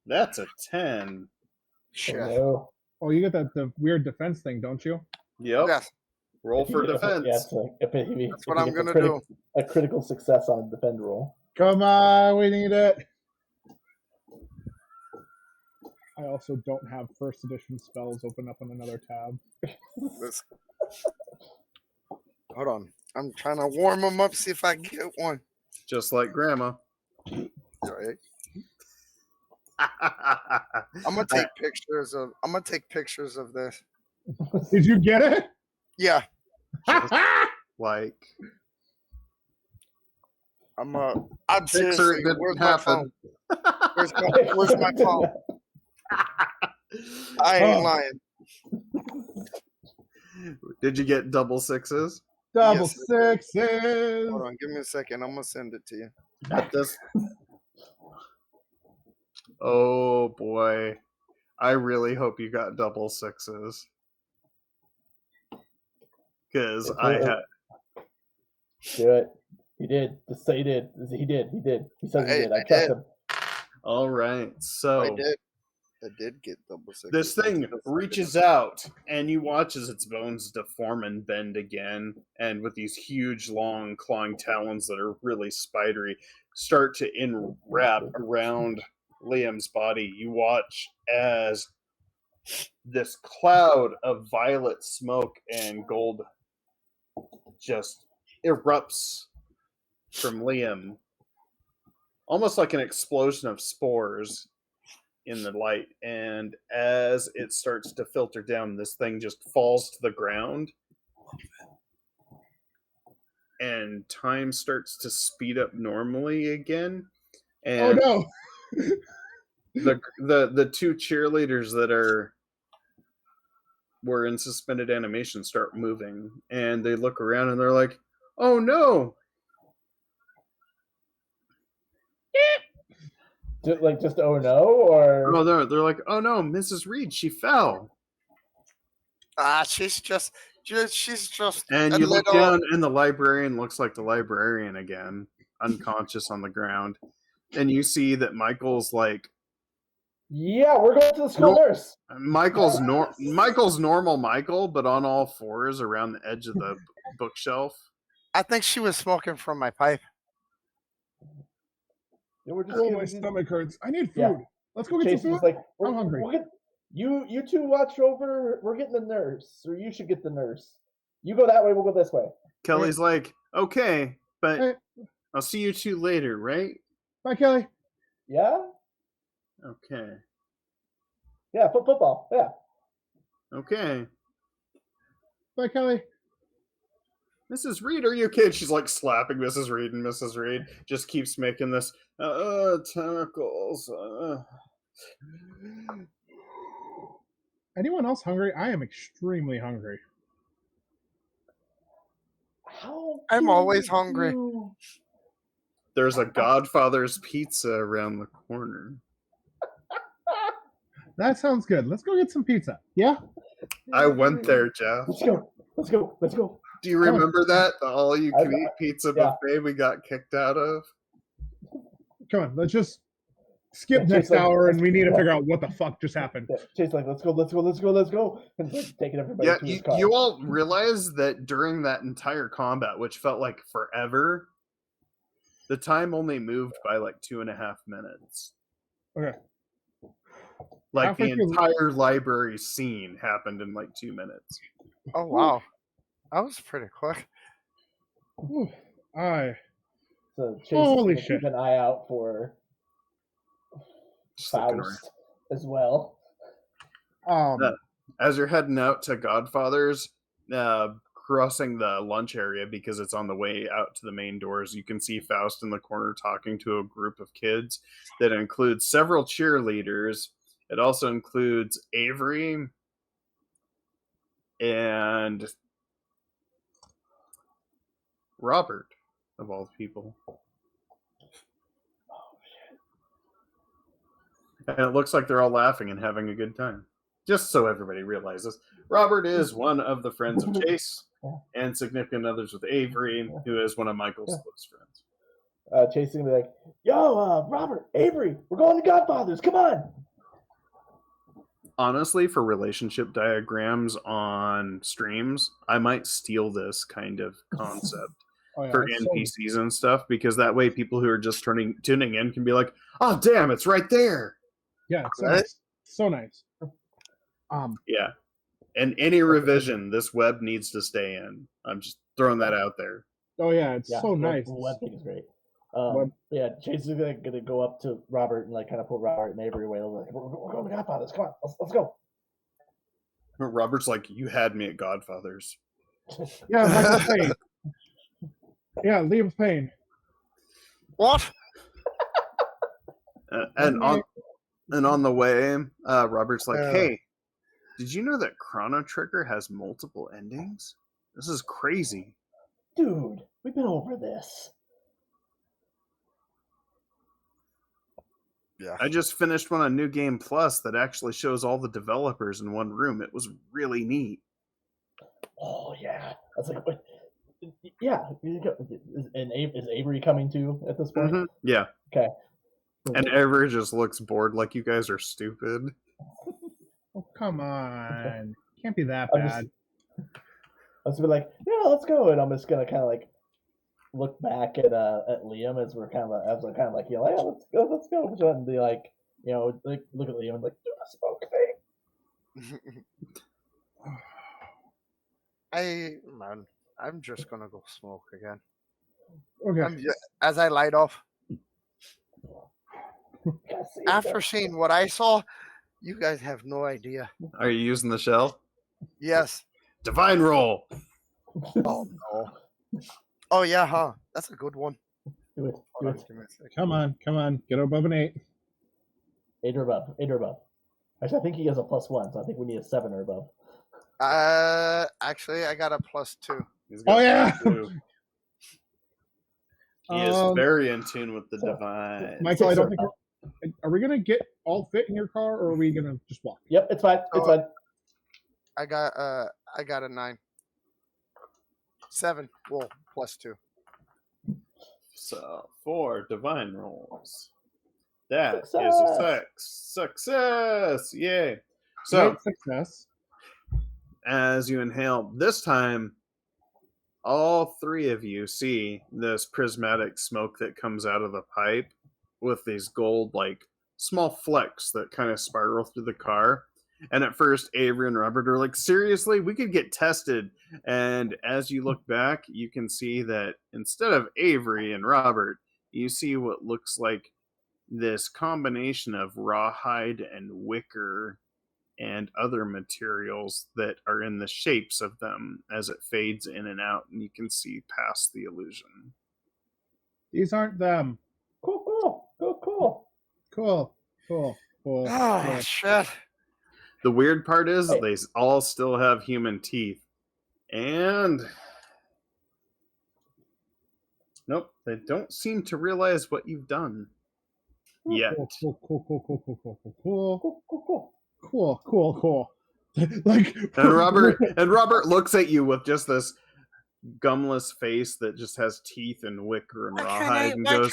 Speaker 1: that's a 10.
Speaker 4: Shit.
Speaker 2: Oh,
Speaker 3: Oh, you get the weird defense thing, don't you?
Speaker 1: Yep.
Speaker 4: Yes.
Speaker 1: Roll for defense.
Speaker 2: Yeah, that's
Speaker 4: what I'm gonna do.
Speaker 2: A critical success on a defend roll.
Speaker 3: Come on, we need it. I also don't have first edition spells open up on another tab.
Speaker 4: Hold on. I'm trying to warm them up, see if I can get one.
Speaker 1: Just like Grandma.
Speaker 4: Right. I'm gonna take pictures of this.
Speaker 3: Did you get it?
Speaker 4: Yeah.
Speaker 1: Like
Speaker 4: I'm seriously.
Speaker 1: it
Speaker 4: Where's
Speaker 1: didn't
Speaker 4: my phone? Where's my phone? I ain't lying.
Speaker 1: Did you get double sixes?
Speaker 3: Double
Speaker 4: Yes.
Speaker 3: sixes.
Speaker 4: Hold on, give me a second. I'm gonna send it to you.
Speaker 1: Got this. Oh boy. I really hope you got double sixes. Because I had.
Speaker 2: Do it. He did. Just say he did. He did. He says he did. I trust him.
Speaker 1: All right. So
Speaker 4: I did get double sixes.
Speaker 1: this thing reaches out, and you watch as its bones deform and bend again, and with these huge, long, clawing talons that are really spidery, start to wrap around Liam's body. You watch as this cloud of violet smoke and gold just erupts from Liam, almost like an explosion of spores in the light. And as it starts to filter down, this thing just falls to the ground. And time starts to speed up normally again. And
Speaker 3: Oh no!
Speaker 1: the two cheerleaders that were in suspended animation start moving, and they look around and they're like, "Oh no!"
Speaker 2: Just oh no, or
Speaker 1: Oh, they're like, "Oh no, Mrs. Reed, she fell."
Speaker 4: She's just
Speaker 1: And
Speaker 4: a
Speaker 1: you look
Speaker 4: little.
Speaker 1: down, and the librarian looks like the librarian again, unconscious on the ground. And you see that Michael's like,
Speaker 2: yeah, we're going to the school nurse.
Speaker 1: Michael's normal Michael, but on all fours around the edge of the bookshelf.
Speaker 4: I think she was smoking from my pipe.
Speaker 2: Yeah, we're just
Speaker 3: Oh,
Speaker 2: gonna-
Speaker 3: my stomach hurts. I need food.
Speaker 2: Yeah.
Speaker 3: Let's go get
Speaker 2: Chase
Speaker 3: some
Speaker 2: was
Speaker 3: food.
Speaker 2: like,
Speaker 3: I'm hungry.
Speaker 2: You two watch over. We're getting the nurse, or you should get the nurse. You go that way. We'll go this way.
Speaker 1: Kelly's like, "Okay, but
Speaker 3: Hey,
Speaker 1: I'll see you two later, right?"
Speaker 3: bye, Kelly.
Speaker 2: Yeah,
Speaker 1: Okay.
Speaker 2: yeah. Football. Yeah.
Speaker 1: Okay.
Speaker 3: Bye, Kelly.
Speaker 1: Mrs. Reed, are you okay? She's like slapping Mrs. Reed, and Mrs. Reed just keeps making this tentacles.
Speaker 3: Anyone else hungry? I am extremely hungry.
Speaker 4: I'm always hungry.
Speaker 1: There's a Godfather's pizza around the corner.
Speaker 3: That sounds good. Let's go get some pizza. Yeah?
Speaker 1: I went there, Jeff.
Speaker 2: Let's go. Let's go. Let's go.
Speaker 1: Do you remember that? The all-you-can-eat
Speaker 2: I-
Speaker 1: pizza
Speaker 2: yeah.
Speaker 1: buffet we got kicked out of?
Speaker 3: Come on, let's just skip
Speaker 2: Yeah,
Speaker 3: next
Speaker 2: Chase,
Speaker 3: hour and we need to
Speaker 2: yeah.
Speaker 3: figure out what the fuck just happened.
Speaker 2: Yeah, Chase like, let's go. And like, taking everybody
Speaker 1: Yeah,
Speaker 2: to his car.
Speaker 1: you all realize that during that entire combat, which felt like forever, the time only moved by like 2.5 minutes.
Speaker 3: Okay.
Speaker 1: Like
Speaker 3: Halfway
Speaker 1: the
Speaker 3: through-
Speaker 1: entire library scene happened in like 2 minutes.
Speaker 4: Oh wow, that was pretty quick.
Speaker 3: Ooh, I
Speaker 2: So Chase
Speaker 3: Holy
Speaker 2: is
Speaker 3: shit.
Speaker 2: keep an eye out for
Speaker 1: Just looking around.
Speaker 2: Faust as well.
Speaker 1: As you're heading out to Godfather's, crossing the lunch area because it's on the way out to the main doors, you can see Faust in the corner talking to a group of kids that includes several cheerleaders. It also includes Avery and Robert, of all people. And it looks like they're all laughing and having a good time. Just so everybody realizes, Robert is one of the friends of Chase and significant others with Avery, who is one of Michael's close friends.
Speaker 2: Chase is gonna be like, "Yo, Robert, Avery, we're going to Godfather's. Come on."
Speaker 1: Honestly, for relationship diagrams on streams, I might steal this kind of concept
Speaker 3: oh, yeah,
Speaker 1: for
Speaker 3: it's
Speaker 1: NPCs and stuff, because that way people who are just tuning in can be like, "Oh, damn, it's right there."
Speaker 3: yeah, it's so
Speaker 4: Right?
Speaker 3: nice. So nice.
Speaker 1: Yeah. And any revision, this web needs to stay in. I'm just throwing that out there.
Speaker 3: Oh yeah, it's
Speaker 2: Yeah,
Speaker 3: so nice.
Speaker 2: The web thing is great.
Speaker 3: Web-
Speaker 2: Yeah, Chase is gonna go up to Robert and like kind of pull Robert and Avery away. Like, we're going to Godfather's. Come on, let's go.
Speaker 1: Robert's like, "You had me at Godfather's."
Speaker 3: Yeah, Michael Payne. Yeah, Liam Payne.
Speaker 4: What?
Speaker 1: And on the way, Robert's like,
Speaker 4: Yeah.
Speaker 1: "Hey, did you know that Chrono Trigger has multiple endings? This is crazy."
Speaker 2: Dude, we've been over this.
Speaker 4: Yeah.
Speaker 1: I just finished one on New Game Plus that actually shows all the developers in one room. It was really neat.
Speaker 2: Oh yeah, I was like, wait, yeah. Is Avery coming too at this point?
Speaker 1: Mhm, yeah.
Speaker 2: Okay.
Speaker 1: And Avery just looks bored, like, "You guys are stupid."
Speaker 3: Oh, come on. Can't be that
Speaker 2: I'm
Speaker 3: bad.
Speaker 2: I was gonna be like, yeah, let's go, and I'm just gonna kind of like look back at Liam as we're kind of like, you know, yeah, let's go, and be like, you know, like look at Liam and like, do the smoke thing.
Speaker 4: Man, I'm just gonna go smoke again.
Speaker 3: Okay.
Speaker 4: As I light off.
Speaker 2: Gotta save
Speaker 4: After
Speaker 2: that.
Speaker 4: seeing what I saw, you guys have no idea.
Speaker 1: Are you using the shell?
Speaker 4: Yes.
Speaker 1: Divine roll.
Speaker 4: Oh no. Oh yeah, huh? That's a good one.
Speaker 2: Do it.
Speaker 4: Hold
Speaker 2: Do
Speaker 4: on,
Speaker 2: it.
Speaker 4: give me a second.
Speaker 3: Come on. Get above an 8.
Speaker 2: 8 or above. 8 or above. Actually, I think he has a +1, so I think we need a 7 or above.
Speaker 4: Actually, I got a +2.
Speaker 1: He's got
Speaker 3: Oh, yeah.
Speaker 1: two. He is
Speaker 3: Um,
Speaker 1: very in tune with the
Speaker 2: so,
Speaker 1: divine.
Speaker 3: Michael, I
Speaker 2: 6
Speaker 3: don't
Speaker 2: or
Speaker 3: think.
Speaker 2: above.
Speaker 3: Are we gonna get all fit in your car, or are we gonna just walk?
Speaker 2: Yep, it's fine. It's fine.
Speaker 4: I got a 9. 7. Well, +2.
Speaker 1: So 4 divine rolls. That is
Speaker 2: Success!
Speaker 1: a success! Yay! So
Speaker 3: Great success.
Speaker 1: as you inhale, this time all 3 of you see this prismatic smoke that comes out of the pipe with these gold, like, small flecks that kind of spiral through the car. And at first, Avery and Robert are like, seriously? We could get tested. And as you look back, you can see that instead of Avery and Robert, you see what looks like this combination of rawhide and wicker and other materials that are in the shapes of them as it fades in and out, and you can see past the illusion.
Speaker 3: These aren't them.
Speaker 2: Cool.
Speaker 3: Cool.
Speaker 4: Oh shit!
Speaker 1: The weird part is
Speaker 2: Hey.
Speaker 1: they all still have human teeth. And nope, they don't seem to realize what you've done yet.
Speaker 3: Cool. Like,
Speaker 1: And Robert looks at you with just this gumless face that just has teeth and wicker and rawhide and goes,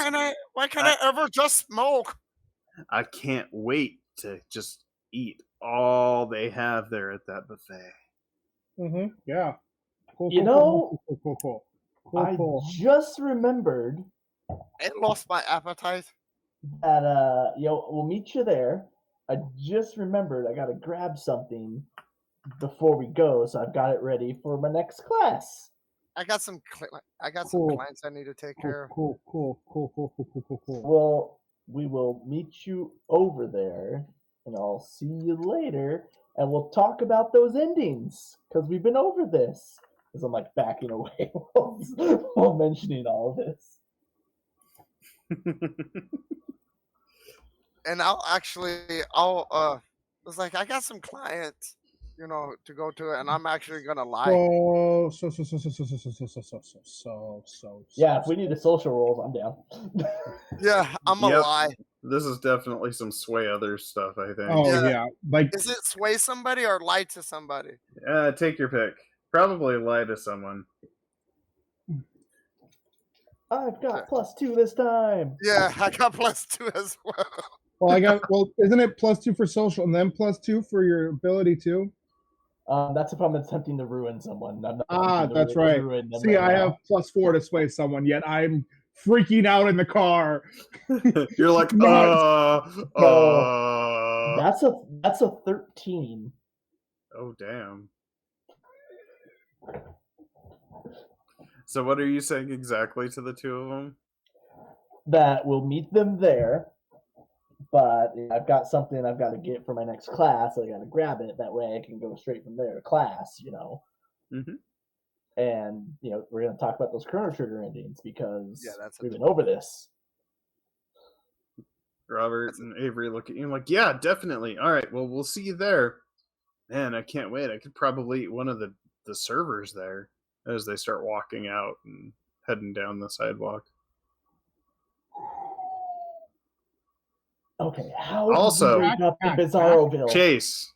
Speaker 4: Why can't I ever just smoke?
Speaker 1: I can't wait to just eat all they have there at that buffet.
Speaker 3: Yeah.
Speaker 2: You know,
Speaker 3: Cool.
Speaker 2: I just remembered
Speaker 4: I lost my appetite.
Speaker 2: that we'll meet you there. I just remembered I gotta grab something before we go, so I've got it ready for my next class.
Speaker 4: I got some
Speaker 3: Cool.
Speaker 4: clients I need to take care of.
Speaker 3: Cool.
Speaker 2: Well, we will meet you over there, and I'll see you later, and we'll talk about those endings because we've been over this. As I'm like backing away while mentioning all of this.
Speaker 4: And it's like I got some clients, to go to, and I'm actually gonna lie.
Speaker 2: Yeah, if we need the social roles, I'm down.
Speaker 4: Yeah, I'm a
Speaker 1: Yep.
Speaker 4: lie.
Speaker 1: This is definitely some sway other stuff, I think.
Speaker 3: Oh
Speaker 4: Yeah.
Speaker 3: yeah, like
Speaker 4: Is it sway somebody or lie to somebody?
Speaker 1: Take your pick. Probably lie to someone.
Speaker 2: I've got +2 this time.
Speaker 4: Yeah, I got +2 as well.
Speaker 3: well, isn't it +2 for social and then +2 for your ability too?
Speaker 2: That's if I'm attempting to ruin someone. I'm not
Speaker 3: That's right.
Speaker 2: ruin them
Speaker 3: See,
Speaker 2: right
Speaker 3: I
Speaker 2: now.
Speaker 3: have +4 to sway someone, yet I'm freaking out in the car.
Speaker 1: You're like,
Speaker 2: That's a 13.
Speaker 1: Oh damn. So what are you saying exactly to the 2 of them?
Speaker 2: That we'll meet them there, but I've got something I've got to get for my next class. So I got to grab it. That way I can go straight from there to class,
Speaker 1: Mm-hmm.
Speaker 2: And, we're going to talk about those Chrono Trigger endings because we've been
Speaker 4: tough
Speaker 2: over this.
Speaker 1: Robert and Avery look at you like, yeah, definitely. All right, well, we'll see you there. Man, I can't wait. I could probably eat one of the servers there as they start walking out and heading down the sidewalk.
Speaker 2: Okay, how
Speaker 1: Also,
Speaker 2: did we wake up in Bizarroville?
Speaker 1: Chase,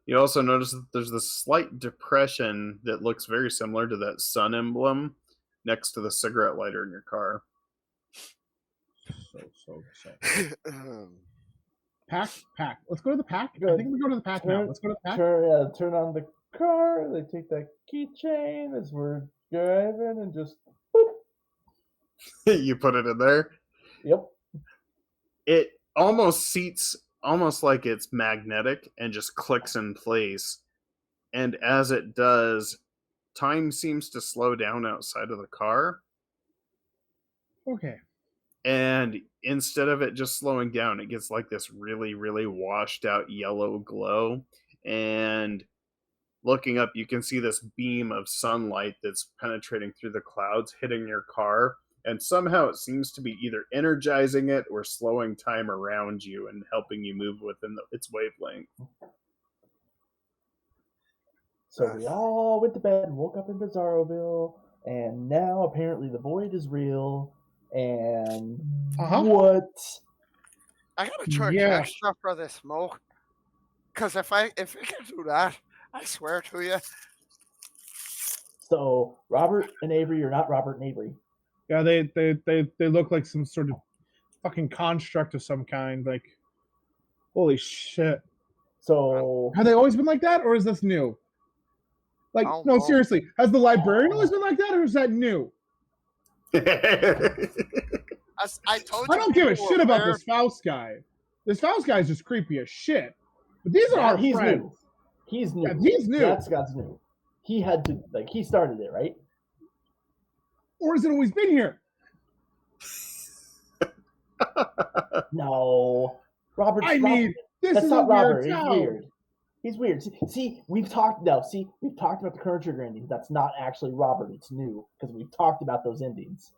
Speaker 1: you also notice that there's this slight depression that looks very similar to that sun emblem next to the cigarette lighter in your car.
Speaker 3: So. Pack. Let's go to the pack. I think we go to the pack now. Let's go to the pack.
Speaker 2: Turn on the car. They take that keychain as we're driving and just boop.
Speaker 1: You put it in there?
Speaker 2: Yep.
Speaker 1: It almost seats almost like it's magnetic and just clicks in place. And as it does, time seems to slow down outside of the car.
Speaker 3: Okay.
Speaker 1: And instead of it just slowing down, it gets like this really, really washed out yellow glow. And looking up, you can see this beam of sunlight that's penetrating through the clouds, hitting your car. And somehow it seems to be either energizing it or slowing time around you and helping you move within its wavelength.
Speaker 2: So we all went to bed and woke up in Bizarroville, and now apparently the void is real. And what?
Speaker 4: I gotta charge extra for this smoke. Cause if I can do that, I swear to you.
Speaker 2: So Robert and Avery are not Robert and Avery.
Speaker 3: Yeah, they look like some sort of fucking construct of some kind. Like, holy shit.
Speaker 2: So
Speaker 3: have they always been like that, or is this new? Like, no, seriously, has the librarian always been like that, or is that new?
Speaker 4: I told you.
Speaker 3: I don't give a shit about this Faust guy. This Faust guy is just creepy as shit. But these are our friends.
Speaker 2: New. He's new.
Speaker 3: Yeah, he's new.
Speaker 2: That Scott's new. He had to, like, he started it, right?
Speaker 3: Or has it always been here?
Speaker 2: No. Robert's
Speaker 3: this is
Speaker 2: not Robert.
Speaker 3: He's
Speaker 2: weird. He's weird. See, we've talked about the current trigger ending. That's not actually Robert. It's new because we've talked about those endings.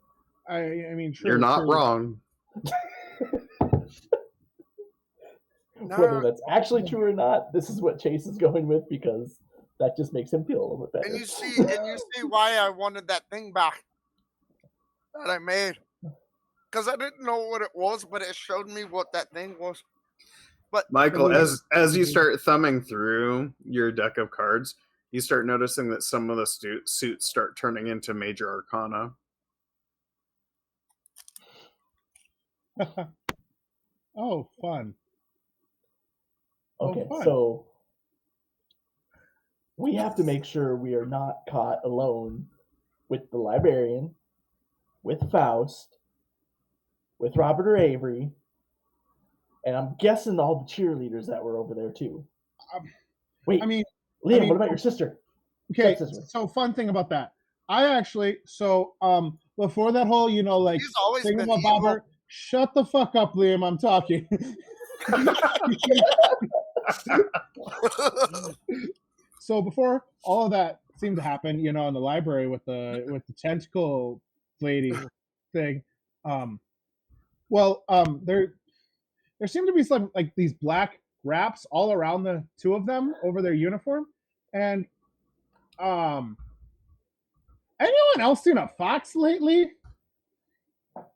Speaker 3: I mean, true,
Speaker 1: you're not wrong.
Speaker 2: Whether that's actually true or not, this is what Chase is going with because that just makes him feel a little bit better.
Speaker 4: And you see why I wanted that thing back that I made. Because I didn't know what it was, but it showed me what that thing was. But
Speaker 1: Michael, as you start thumbing through your deck of cards, you start noticing that some of the suits start turning into major arcana.
Speaker 3: Oh, fun.
Speaker 2: Okay, so we have to make sure we are not caught alone with the librarian, with Faust, with Robert or Avery, and I'm guessing all the cheerleaders that were over there too. Wait, Liam, what about your sister?
Speaker 3: Okay, so fun thing about that. I actually, before that whole, like, thing about Bobber, shut the fuck up, Liam, I'm talking. So before all of that seemed to happen, in the library with the tentacle lady thing, there seemed to be some like these black wraps all around the two of them over their uniform, and anyone else seen a fox lately?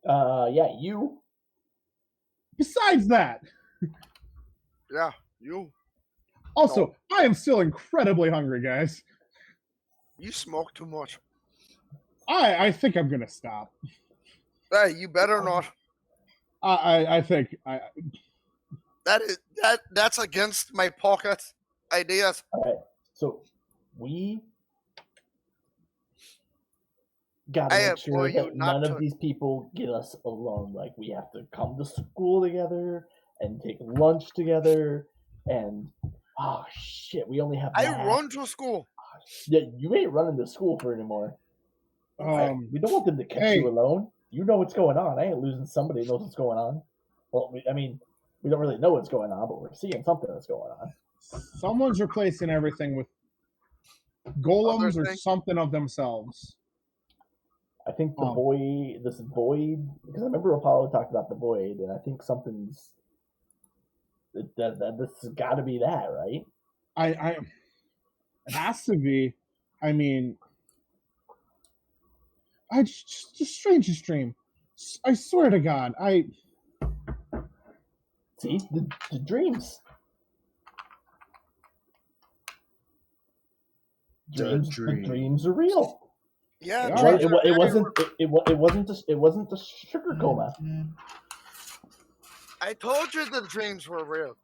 Speaker 2: Yeah, you.
Speaker 3: Besides that.
Speaker 4: Yeah, you.
Speaker 3: Also, no. I am still incredibly hungry, guys.
Speaker 4: You smoke too much.
Speaker 3: I think I'm gonna stop.
Speaker 4: Hey, you better not.
Speaker 3: I think
Speaker 4: that's against my pocket ideas.
Speaker 2: All right, so we gotta make sure that none of these people get us alone. Like, we have to come to school together and take lunch together. And oh shit, we only have.
Speaker 4: I run to school.
Speaker 2: Yeah, you ain't running to school for anymore. We don't want them to catch you alone. You know what's going on. I ain't losing somebody who knows what's going on. Well, we don't really know what's going on, but we're seeing something that's going on.
Speaker 3: Someone's replacing everything with golems or something of themselves.
Speaker 2: I think this void, because I remember Apollo talked about the void, and I think something's that this has got to be that, right?
Speaker 3: It has to be. I mean, I just the strangest dream. I swear to God,
Speaker 2: see the dreams. The dreams are real.
Speaker 4: Yeah,
Speaker 2: it wasn't the sugar coma.
Speaker 4: I told you the dreams were real.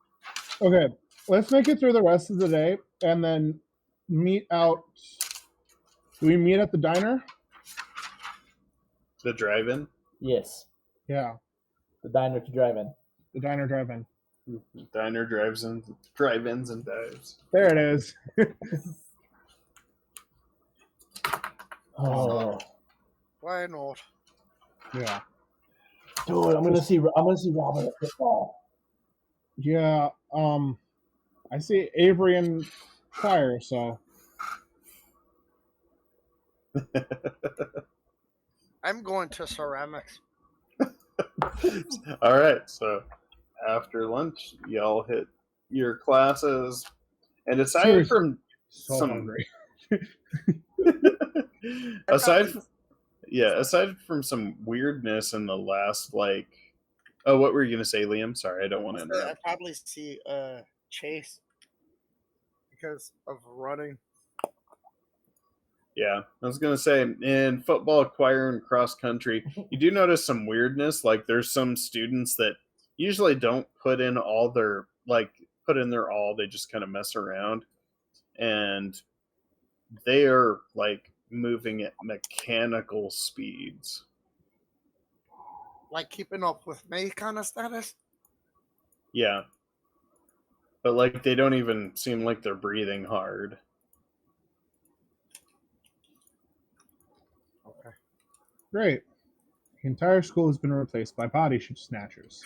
Speaker 3: Okay, let's make it through the rest of the day and then meet out. Do we meet at the diner?
Speaker 1: The drive-in?
Speaker 2: Yes.
Speaker 3: Yeah.
Speaker 2: The diner to drive-in.
Speaker 3: The diner drive-in.
Speaker 1: Diner drives-in, drive-ins and dives.
Speaker 3: There it is.
Speaker 2: Oh,
Speaker 4: Why not?
Speaker 3: Yeah.
Speaker 2: dude, I'm gonna see Robert at football.
Speaker 3: Yeah. I see Avery in choir, so
Speaker 4: I'm going to ceramics.
Speaker 1: All right, so after lunch, y'all hit your classes, and aside
Speaker 3: Seriously,
Speaker 1: from
Speaker 3: so
Speaker 1: some,
Speaker 3: hungry.
Speaker 1: aside from some weirdness in the last oh, what were you gonna say, Liam? Sorry, I don't want to
Speaker 4: I
Speaker 1: interrupt.
Speaker 4: probably see Chase because of running.
Speaker 1: Yeah, I was gonna say in football, choir, and cross country, you do notice some weirdness. Like there's some students that usually don't put in their all. They just kind of mess around, and they are like moving at mechanical speeds.
Speaker 4: Like keeping up with me kind of status.
Speaker 1: Yeah, but like they don't even seem like they're breathing hard.
Speaker 4: Okay.
Speaker 3: Great. The entire school has been replaced by body snatchers.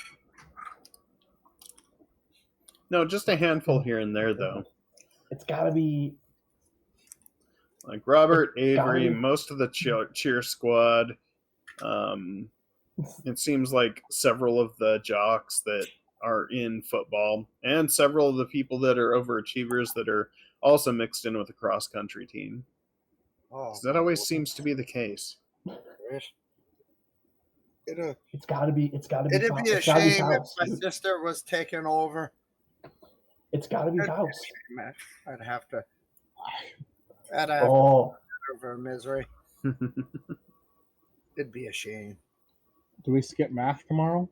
Speaker 1: No, just a handful here and there, though.
Speaker 2: It's gotta be
Speaker 1: Like Robert,
Speaker 2: It's gotta
Speaker 1: Avery,
Speaker 2: be-
Speaker 1: most of the cheer squad. It seems like several of the jocks that are in football, and several of the people that are overachievers that are also mixed in with the cross country team.
Speaker 4: Oh,
Speaker 1: 'Cause that always seems to be the case.
Speaker 4: It'd
Speaker 2: it's gotta be
Speaker 4: be a
Speaker 2: it's gotta be
Speaker 4: shame if
Speaker 2: Faust,
Speaker 4: my
Speaker 2: dude.
Speaker 4: sister was taking over.
Speaker 2: It's gotta be
Speaker 4: It'd be a
Speaker 2: Faust.
Speaker 4: shame, man. I'd have to. I'd have
Speaker 2: Oh,
Speaker 4: over misery. It'd be a shame.
Speaker 3: Do we skip math tomorrow?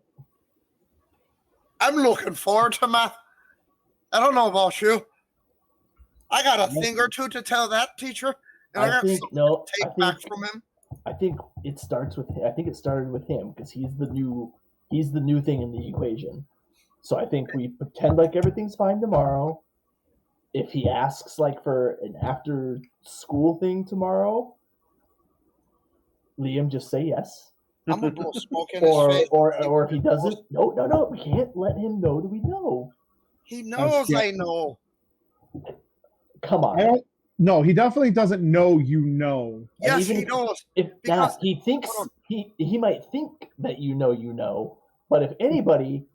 Speaker 4: I'm looking forward to math. I don't know about you. I got a thing or two to tell that teacher, and I
Speaker 2: I
Speaker 4: got
Speaker 2: think
Speaker 4: something
Speaker 2: no.
Speaker 4: to take back from him.
Speaker 2: I think it starts with. I think it started with him because he's the new thing in the equation. So I think we pretend like everything's fine tomorrow. If he asks like for an after school thing tomorrow, Liam just say yes.
Speaker 4: I'm gonna blow smoke in his face.
Speaker 2: Or if he doesn't, no, we can't let him know that we know.
Speaker 4: He knows I know.
Speaker 2: Come on.
Speaker 3: I don't. No, he definitely doesn't know. You know.
Speaker 4: Yes,
Speaker 2: even
Speaker 4: he knows.
Speaker 2: If
Speaker 4: Because-
Speaker 2: not, he thinks he might think that you know, but if anybody,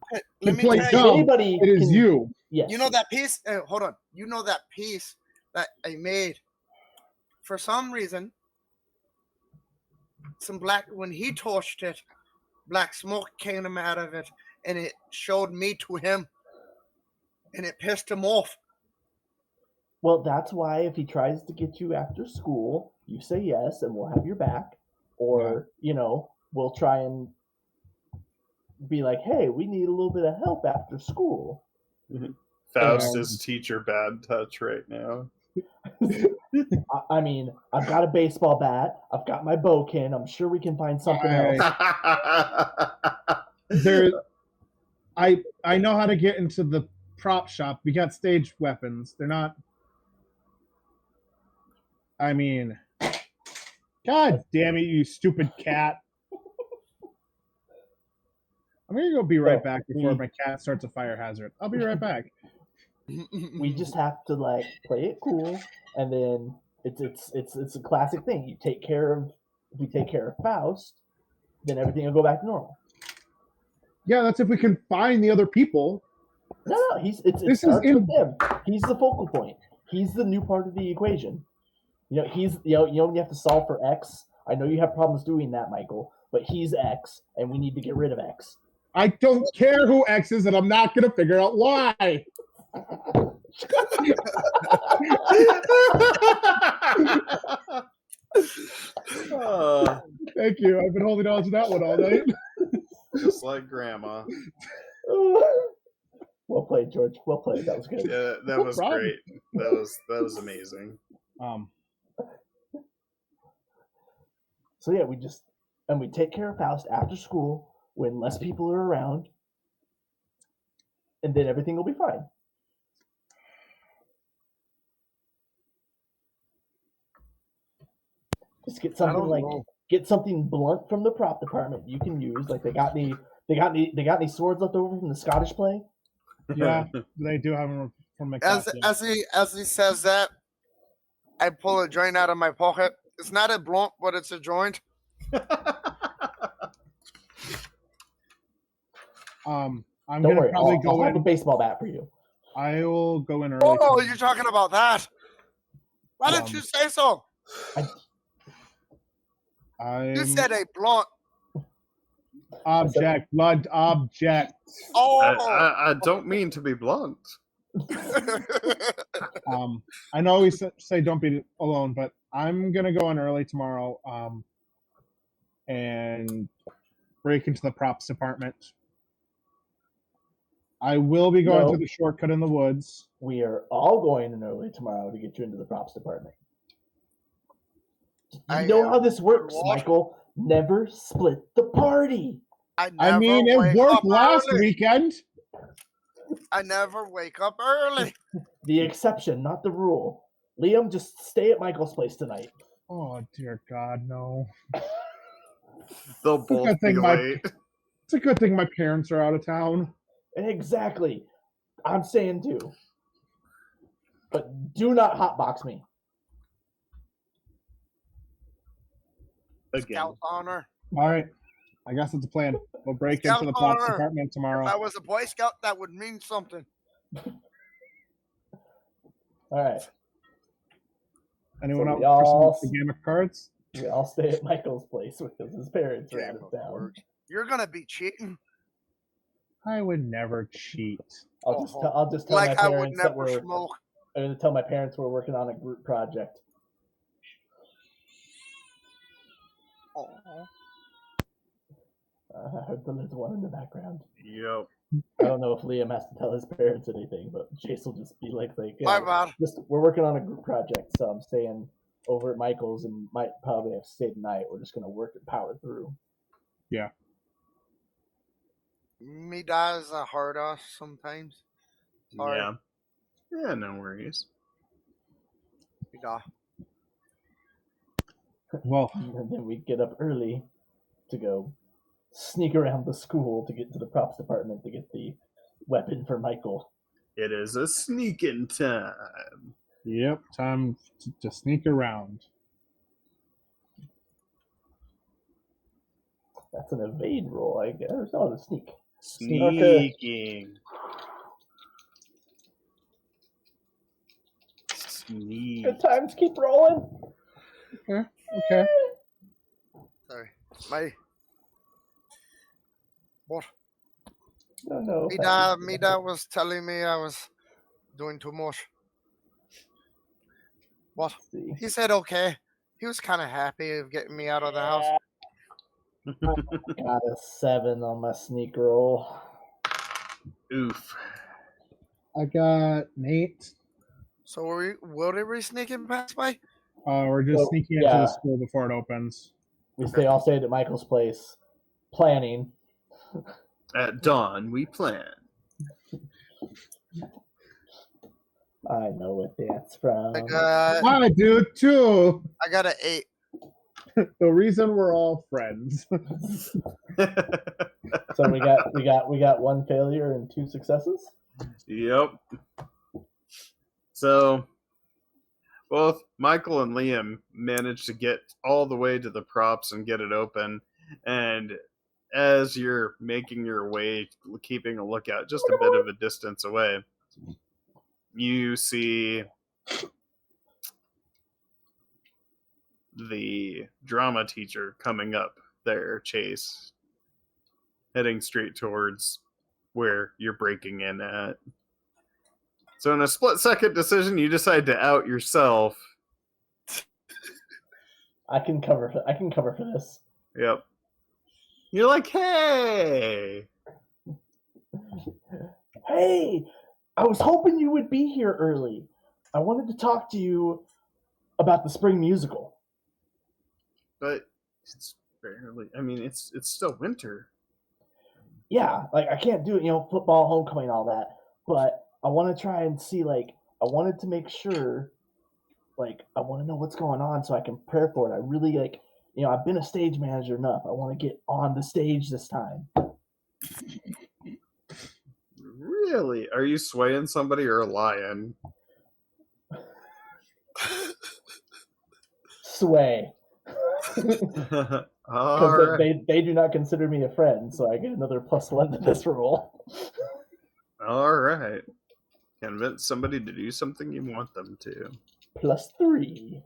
Speaker 4: Let me
Speaker 3: play
Speaker 4: tell
Speaker 2: if
Speaker 4: you.
Speaker 3: dumb.
Speaker 2: anybody,
Speaker 3: It is
Speaker 2: can-
Speaker 3: you.
Speaker 2: Yes.
Speaker 4: You know that piece? Hold on. You know that piece that I made? For some reason, when he touched it, black smoke came out of it, and it showed me to him, and it pissed him off.
Speaker 2: Well, that's why if he tries to get you after school, you say yes, and we'll have your back. Or we'll try and be like, hey, we need a little bit of help after school.
Speaker 1: Faust is teacher bad touch right now.
Speaker 2: I mean, I've got a baseball bat. I've got my bokin. I'm sure we can find something else.
Speaker 3: I know how to get into the prop shop. We got stage weapons. They're not. I mean, God damn it, you stupid cat! I'm gonna go be right back before my cat starts a fire hazard. I'll be right back.
Speaker 2: We just have to like play it cool, and then it's a classic thing. If we take care of Faust, then everything will go back to normal.
Speaker 3: Yeah, that's if we can find the other people.
Speaker 2: No, it starts with him. He's the focal point. He's the new part of the equation. You only have to solve for X. I know you have problems doing that, Michael, but he's X, and we need to get rid of X.
Speaker 3: I don't care who X is, and I'm not gonna figure out why. Thank you. I've been holding on to that one all night.
Speaker 1: Just like Grandma.
Speaker 2: Well played, George. Well played. That was good.
Speaker 1: Yeah, that was great. That was amazing.
Speaker 2: So yeah, we take care of Faust after school when less people are around, and then everything will be fine. Just get
Speaker 4: I
Speaker 2: something
Speaker 4: don't
Speaker 2: like
Speaker 4: know.
Speaker 2: get something blunt from the prop department you can use. Like they got any swords left over from the Scottish play?
Speaker 3: Yeah, they do have them from
Speaker 4: As
Speaker 3: Macbeth.
Speaker 4: as he says that, I pull a joint out of my pocket. It's not a blunt, but it's a joint.
Speaker 3: I'm
Speaker 2: Don't
Speaker 3: gonna
Speaker 2: worry,
Speaker 3: probably
Speaker 2: I'll
Speaker 3: go
Speaker 2: have a
Speaker 3: in.
Speaker 2: baseball bat for you.
Speaker 3: I will go in early.
Speaker 4: Oh, you're talking about that? Why didn't you say so? You said a blunt.
Speaker 3: Object, blood object.
Speaker 4: Oh,
Speaker 1: I don't mean to be blunt.
Speaker 3: I know we say don't be alone, but I'm gonna go in early tomorrow and break into the props department. I will be going through the shortcut in the woods.
Speaker 2: We are all going in early tomorrow to get you into the props department. You know how this works, Michael. Never split the party.
Speaker 3: I mean, it worked last weekend.
Speaker 4: I never wake up early.
Speaker 2: The exception, not the rule. Liam, just stay at Michael's place tonight.
Speaker 3: Oh, dear God, no.
Speaker 1: They'll both be late.
Speaker 3: It's a good thing my parents are out of town.
Speaker 2: Exactly. I'm saying too. But do not hotbox me.
Speaker 1: Again.
Speaker 4: Scout honor.
Speaker 3: All right. I guess it's a plan. We'll break into the props department tomorrow.
Speaker 4: If I was a Boy Scout, that would mean something.
Speaker 2: All right.
Speaker 3: Anyone
Speaker 2: So
Speaker 3: else for the game of cards?
Speaker 2: We all stay at Michael's place because his parents are out of town.
Speaker 4: You're gonna be cheating.
Speaker 3: I would never cheat.
Speaker 2: I'll just tell
Speaker 4: like
Speaker 2: my
Speaker 4: I would
Speaker 2: parents that
Speaker 4: never smoke.
Speaker 2: I'm going to tell my parents we're working on a group project.
Speaker 4: Oh.
Speaker 2: I heard the little one in the background.
Speaker 1: Yep.
Speaker 2: I don't know if Liam has to tell his parents anything, but Chase will just be like
Speaker 4: My bad.
Speaker 2: We're working on a group project, so I'm staying over at Michael's and might probably have to stay tonight. We're just going to work and power through.
Speaker 3: Yeah.
Speaker 4: Me dies a hard ass sometimes. Sorry.
Speaker 1: Yeah. Yeah, no worries.
Speaker 4: Me die.
Speaker 3: Well,
Speaker 2: and then we get up early to go sneak around the school to get to the props department to get the weapon for Michael.
Speaker 1: It is a sneaking time.
Speaker 3: Yep, time to sneak around.
Speaker 2: That's an evade roll, I guess. Oh, the sneak.
Speaker 1: Sneaking. Sneak.
Speaker 2: Good times, keep rolling.
Speaker 3: Okay.
Speaker 4: Sorry. My what?
Speaker 2: No.
Speaker 4: Me dad was telling me I was doing too much. What? He said okay. He was kind of happy of getting me out of the house.
Speaker 2: Got a 7 on my sneak roll.
Speaker 1: Oof.
Speaker 3: I got an 8.
Speaker 4: So what are we sneaking past by?
Speaker 3: We're just sneaking into the school before it opens.
Speaker 2: We all stayed at Michael's place, planning.
Speaker 1: At dawn, we plan.
Speaker 2: I know what that's from.
Speaker 3: I do too.
Speaker 4: I got an 8.
Speaker 3: The reason we're all friends.
Speaker 2: So we got 1 failure and 2 successes.
Speaker 1: Yep. So both Michael and Liam managed to get all the way to the props and get it open. And as you're making your way, keeping a lookout just a bit of a distance away, you see the drama teacher coming up there, Chase, heading straight towards where you're breaking in at. So in a split-second decision, you decide to out yourself.
Speaker 2: I can cover for this.
Speaker 1: Yep. You're like, hey!
Speaker 2: Hey! I was hoping you would be here early. I wanted to talk to you about the spring musical.
Speaker 1: But it's barely, it's still winter.
Speaker 2: Yeah, like I can't do it, football, homecoming, all that. But I want to try and see, I wanted to make sure like, I want to know what's going on so I can prepare for it. I really like, I've been a stage manager enough. I want to get on the stage this time.
Speaker 1: Really? Are you swaying somebody or lying?
Speaker 2: Sway.
Speaker 1: All
Speaker 2: Because
Speaker 1: right.
Speaker 2: they do not consider me a friend, so I get another +1 to this roll.
Speaker 1: All right. Convince somebody to do something you want them to.
Speaker 2: +3.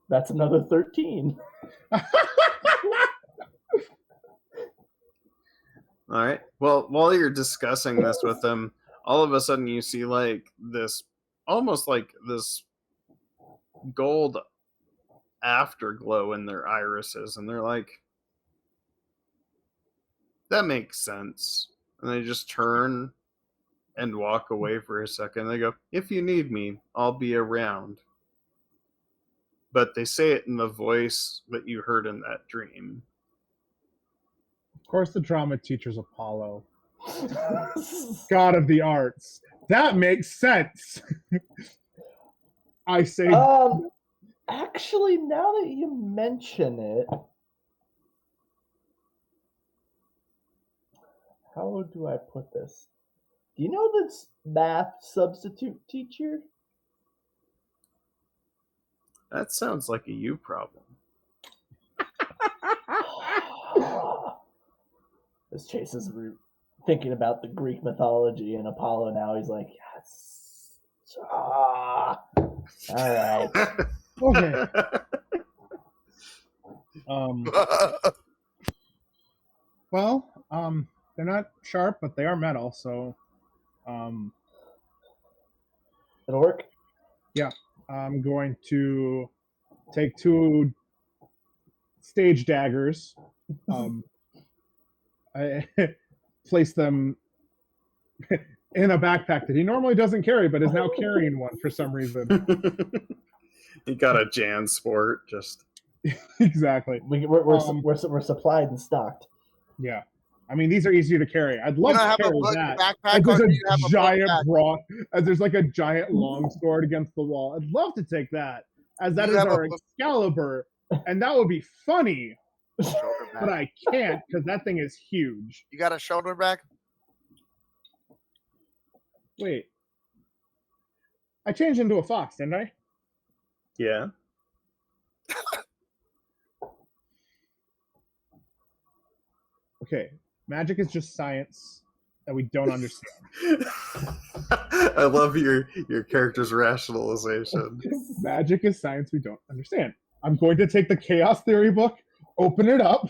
Speaker 2: That's another 13.
Speaker 1: All right. Well, while you're discussing this with them, all of a sudden you see like this, almost like this gold afterglow in their irises, and they're like, that makes sense. And they just turn and walk away for a second. They go, if you need me, I'll be around. But they say it in the voice that you heard in that dream.
Speaker 3: Of course, the drama teacher's Apollo, god of the arts. That makes sense. I say,
Speaker 2: Actually, now that you mention it, how do I put this? Do you know this math substitute teacher?
Speaker 1: That sounds like a you problem.
Speaker 2: This Chase is thinking about the Greek mythology and Apollo now. He's like, yes. All right.
Speaker 3: okay. Well, they're not sharp, but they are metal, so
Speaker 2: It'll work.
Speaker 3: yeah. I'm going to take 2 stage daggers. I place them in a backpack that he normally doesn't carry, but is now carrying one for some reason.
Speaker 1: He got a Jan Sport, just
Speaker 3: Exactly.
Speaker 2: We're supplied and stocked.
Speaker 3: Yeah. I mean, these are easier to carry. I'd love to carry that.
Speaker 4: Backpack,
Speaker 3: As
Speaker 4: or
Speaker 3: there's
Speaker 4: do you have
Speaker 3: a
Speaker 4: a
Speaker 3: giant
Speaker 4: book bag?
Speaker 3: as there's like a giant long sword against the wall. I'd love to take that, as that
Speaker 4: You
Speaker 3: is
Speaker 4: have a
Speaker 3: our
Speaker 4: book-
Speaker 3: Excalibur, and that would be funny,
Speaker 4: Shoulder
Speaker 3: but
Speaker 4: bag.
Speaker 3: I can't because that thing is huge.
Speaker 4: You got a shoulder bag?
Speaker 3: Wait. I changed into a fox, didn't I?
Speaker 1: yeah.
Speaker 3: Okay. Magic is just science that we don't understand.
Speaker 1: I love your character's rationalization.
Speaker 3: Magic is science we don't understand. I'm going to take the Chaos Theory book, open it up,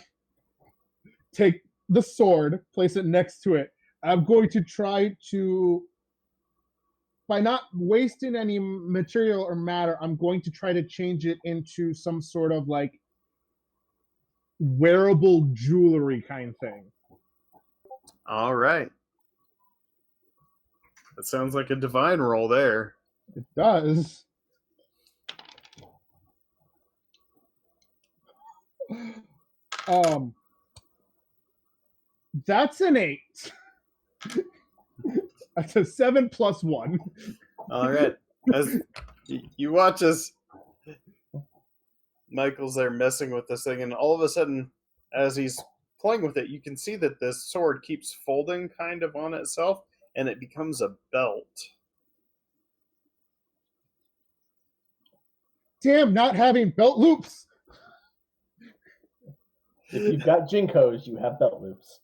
Speaker 3: take the sword, place it next to it. I'm going to try to, by not wasting any material or matter, I'm going to try to change it into some sort of like wearable jewelry kind thing.
Speaker 1: All right. That sounds like a divine roll there.
Speaker 3: It does. That's an 8. That's a 7 + 1.
Speaker 1: All right. As you watch as Michael's there messing with this thing, and all of a sudden, as he's playing with it, you can see that this sword keeps folding kind of on itself, and it becomes a belt.
Speaker 3: Damn, not having belt loops.
Speaker 2: If you've got Jinkos, you have belt loops.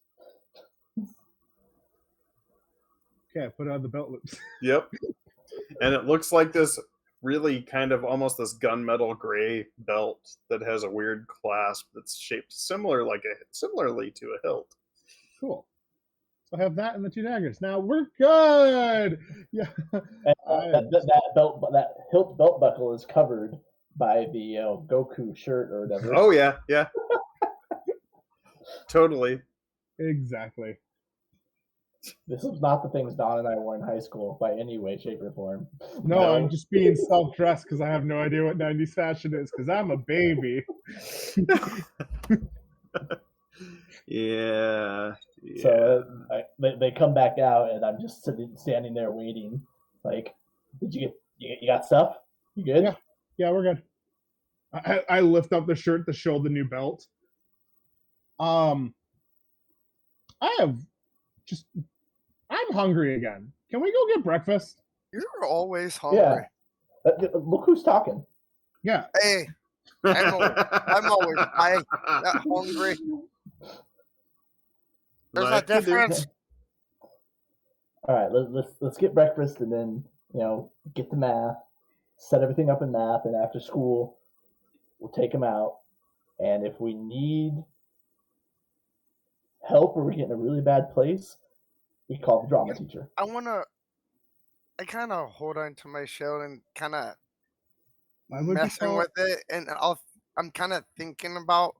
Speaker 3: Okay, I put on the belt loops.
Speaker 1: Yep. And it looks like this really kind of almost this gunmetal gray belt that has a weird clasp that's shaped similarly to a hilt.
Speaker 3: Cool. So I have that and the 2 daggers. Now we're good. Yeah.
Speaker 2: That hilt belt buckle is covered by the Goku shirt or whatever.
Speaker 1: Oh yeah. Totally.
Speaker 3: Exactly.
Speaker 2: This is not the things Don and I wore in high school by any way, shape, or form.
Speaker 3: No, I'm just being self-dressed because I have no idea what 90s fashion is because I'm a baby.
Speaker 1: Yeah.
Speaker 2: So they come back out, and I'm just standing there waiting. Like, did you You got stuff? You good?
Speaker 3: Yeah. Yeah, we're good. I lift up the shirt to show the new belt. I have just. I'm hungry again. Can we go get breakfast?
Speaker 4: You're always
Speaker 2: Yeah.
Speaker 4: hungry.
Speaker 2: Look who's talking.
Speaker 3: Yeah.
Speaker 4: Hey, I'm always hungry. There's a
Speaker 1: Like you do.
Speaker 4: difference.
Speaker 2: All right, let's get breakfast and then get to math, set everything up in math, and after school we'll take them out. And if we need help or we get in a really bad place, we call the drama teacher.
Speaker 4: I kind of hold on to my shell and kind of
Speaker 3: Why would you
Speaker 4: messing
Speaker 3: call
Speaker 4: with it, and I'm kind of thinking about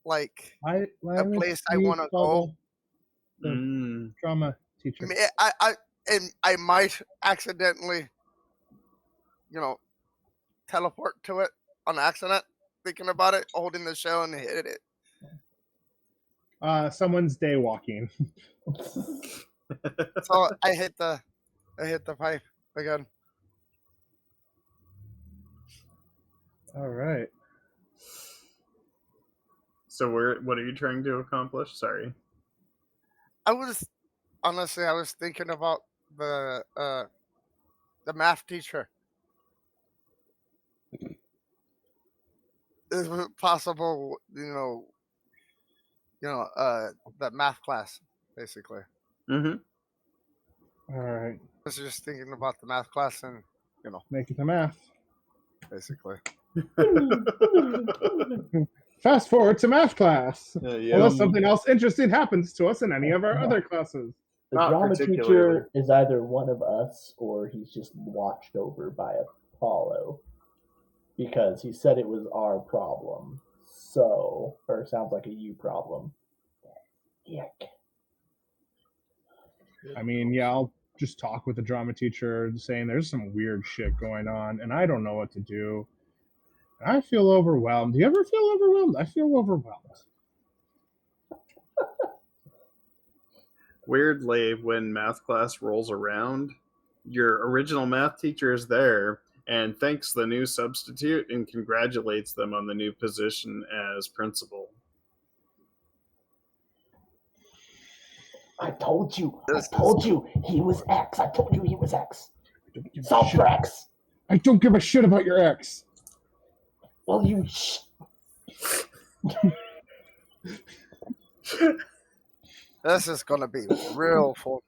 Speaker 4: like
Speaker 3: why
Speaker 4: a
Speaker 3: would
Speaker 4: place I
Speaker 3: you
Speaker 4: want to
Speaker 3: call
Speaker 4: go.
Speaker 3: the drama teacher?
Speaker 4: I might accidentally, teleport to it on accident. Thinking about it, holding the shell and hit it.
Speaker 3: Someone's day walking.
Speaker 4: So I hit the pipe again.
Speaker 3: All right.
Speaker 1: So what are you trying to accomplish? Sorry.
Speaker 4: I was thinking about the math teacher. Is it possible, that math class, basically.
Speaker 1: Mm-hmm.
Speaker 3: All right.
Speaker 4: I was just thinking about the math class and,
Speaker 3: Make it the math.
Speaker 4: basically.
Speaker 3: Fast forward to math class.
Speaker 1: Yeah.
Speaker 3: Unless something else interesting happens to us in any of our other classes.
Speaker 2: The
Speaker 1: Not
Speaker 2: drama
Speaker 1: particularly.
Speaker 2: teacher is either one of us or he's just watched over by Apollo because he said it was our problem. So, or it sounds like a you problem. Yuck.
Speaker 3: I mean, yeah, I'll just talk with the drama teacher saying there's some weird shit going on and I don't know what to do. I feel overwhelmed. Do you ever feel overwhelmed? I feel overwhelmed.
Speaker 1: Weirdly, when math class rolls around, your original math teacher is there and thanks the new substitute and congratulates them on the new position as principal.
Speaker 2: I told you he was X. I told you he was X.
Speaker 3: I don't give a
Speaker 2: Solve
Speaker 3: shit.
Speaker 2: for X.
Speaker 3: I don't give a shit about your ex.
Speaker 2: Well, you.
Speaker 4: This is gonna be real fun.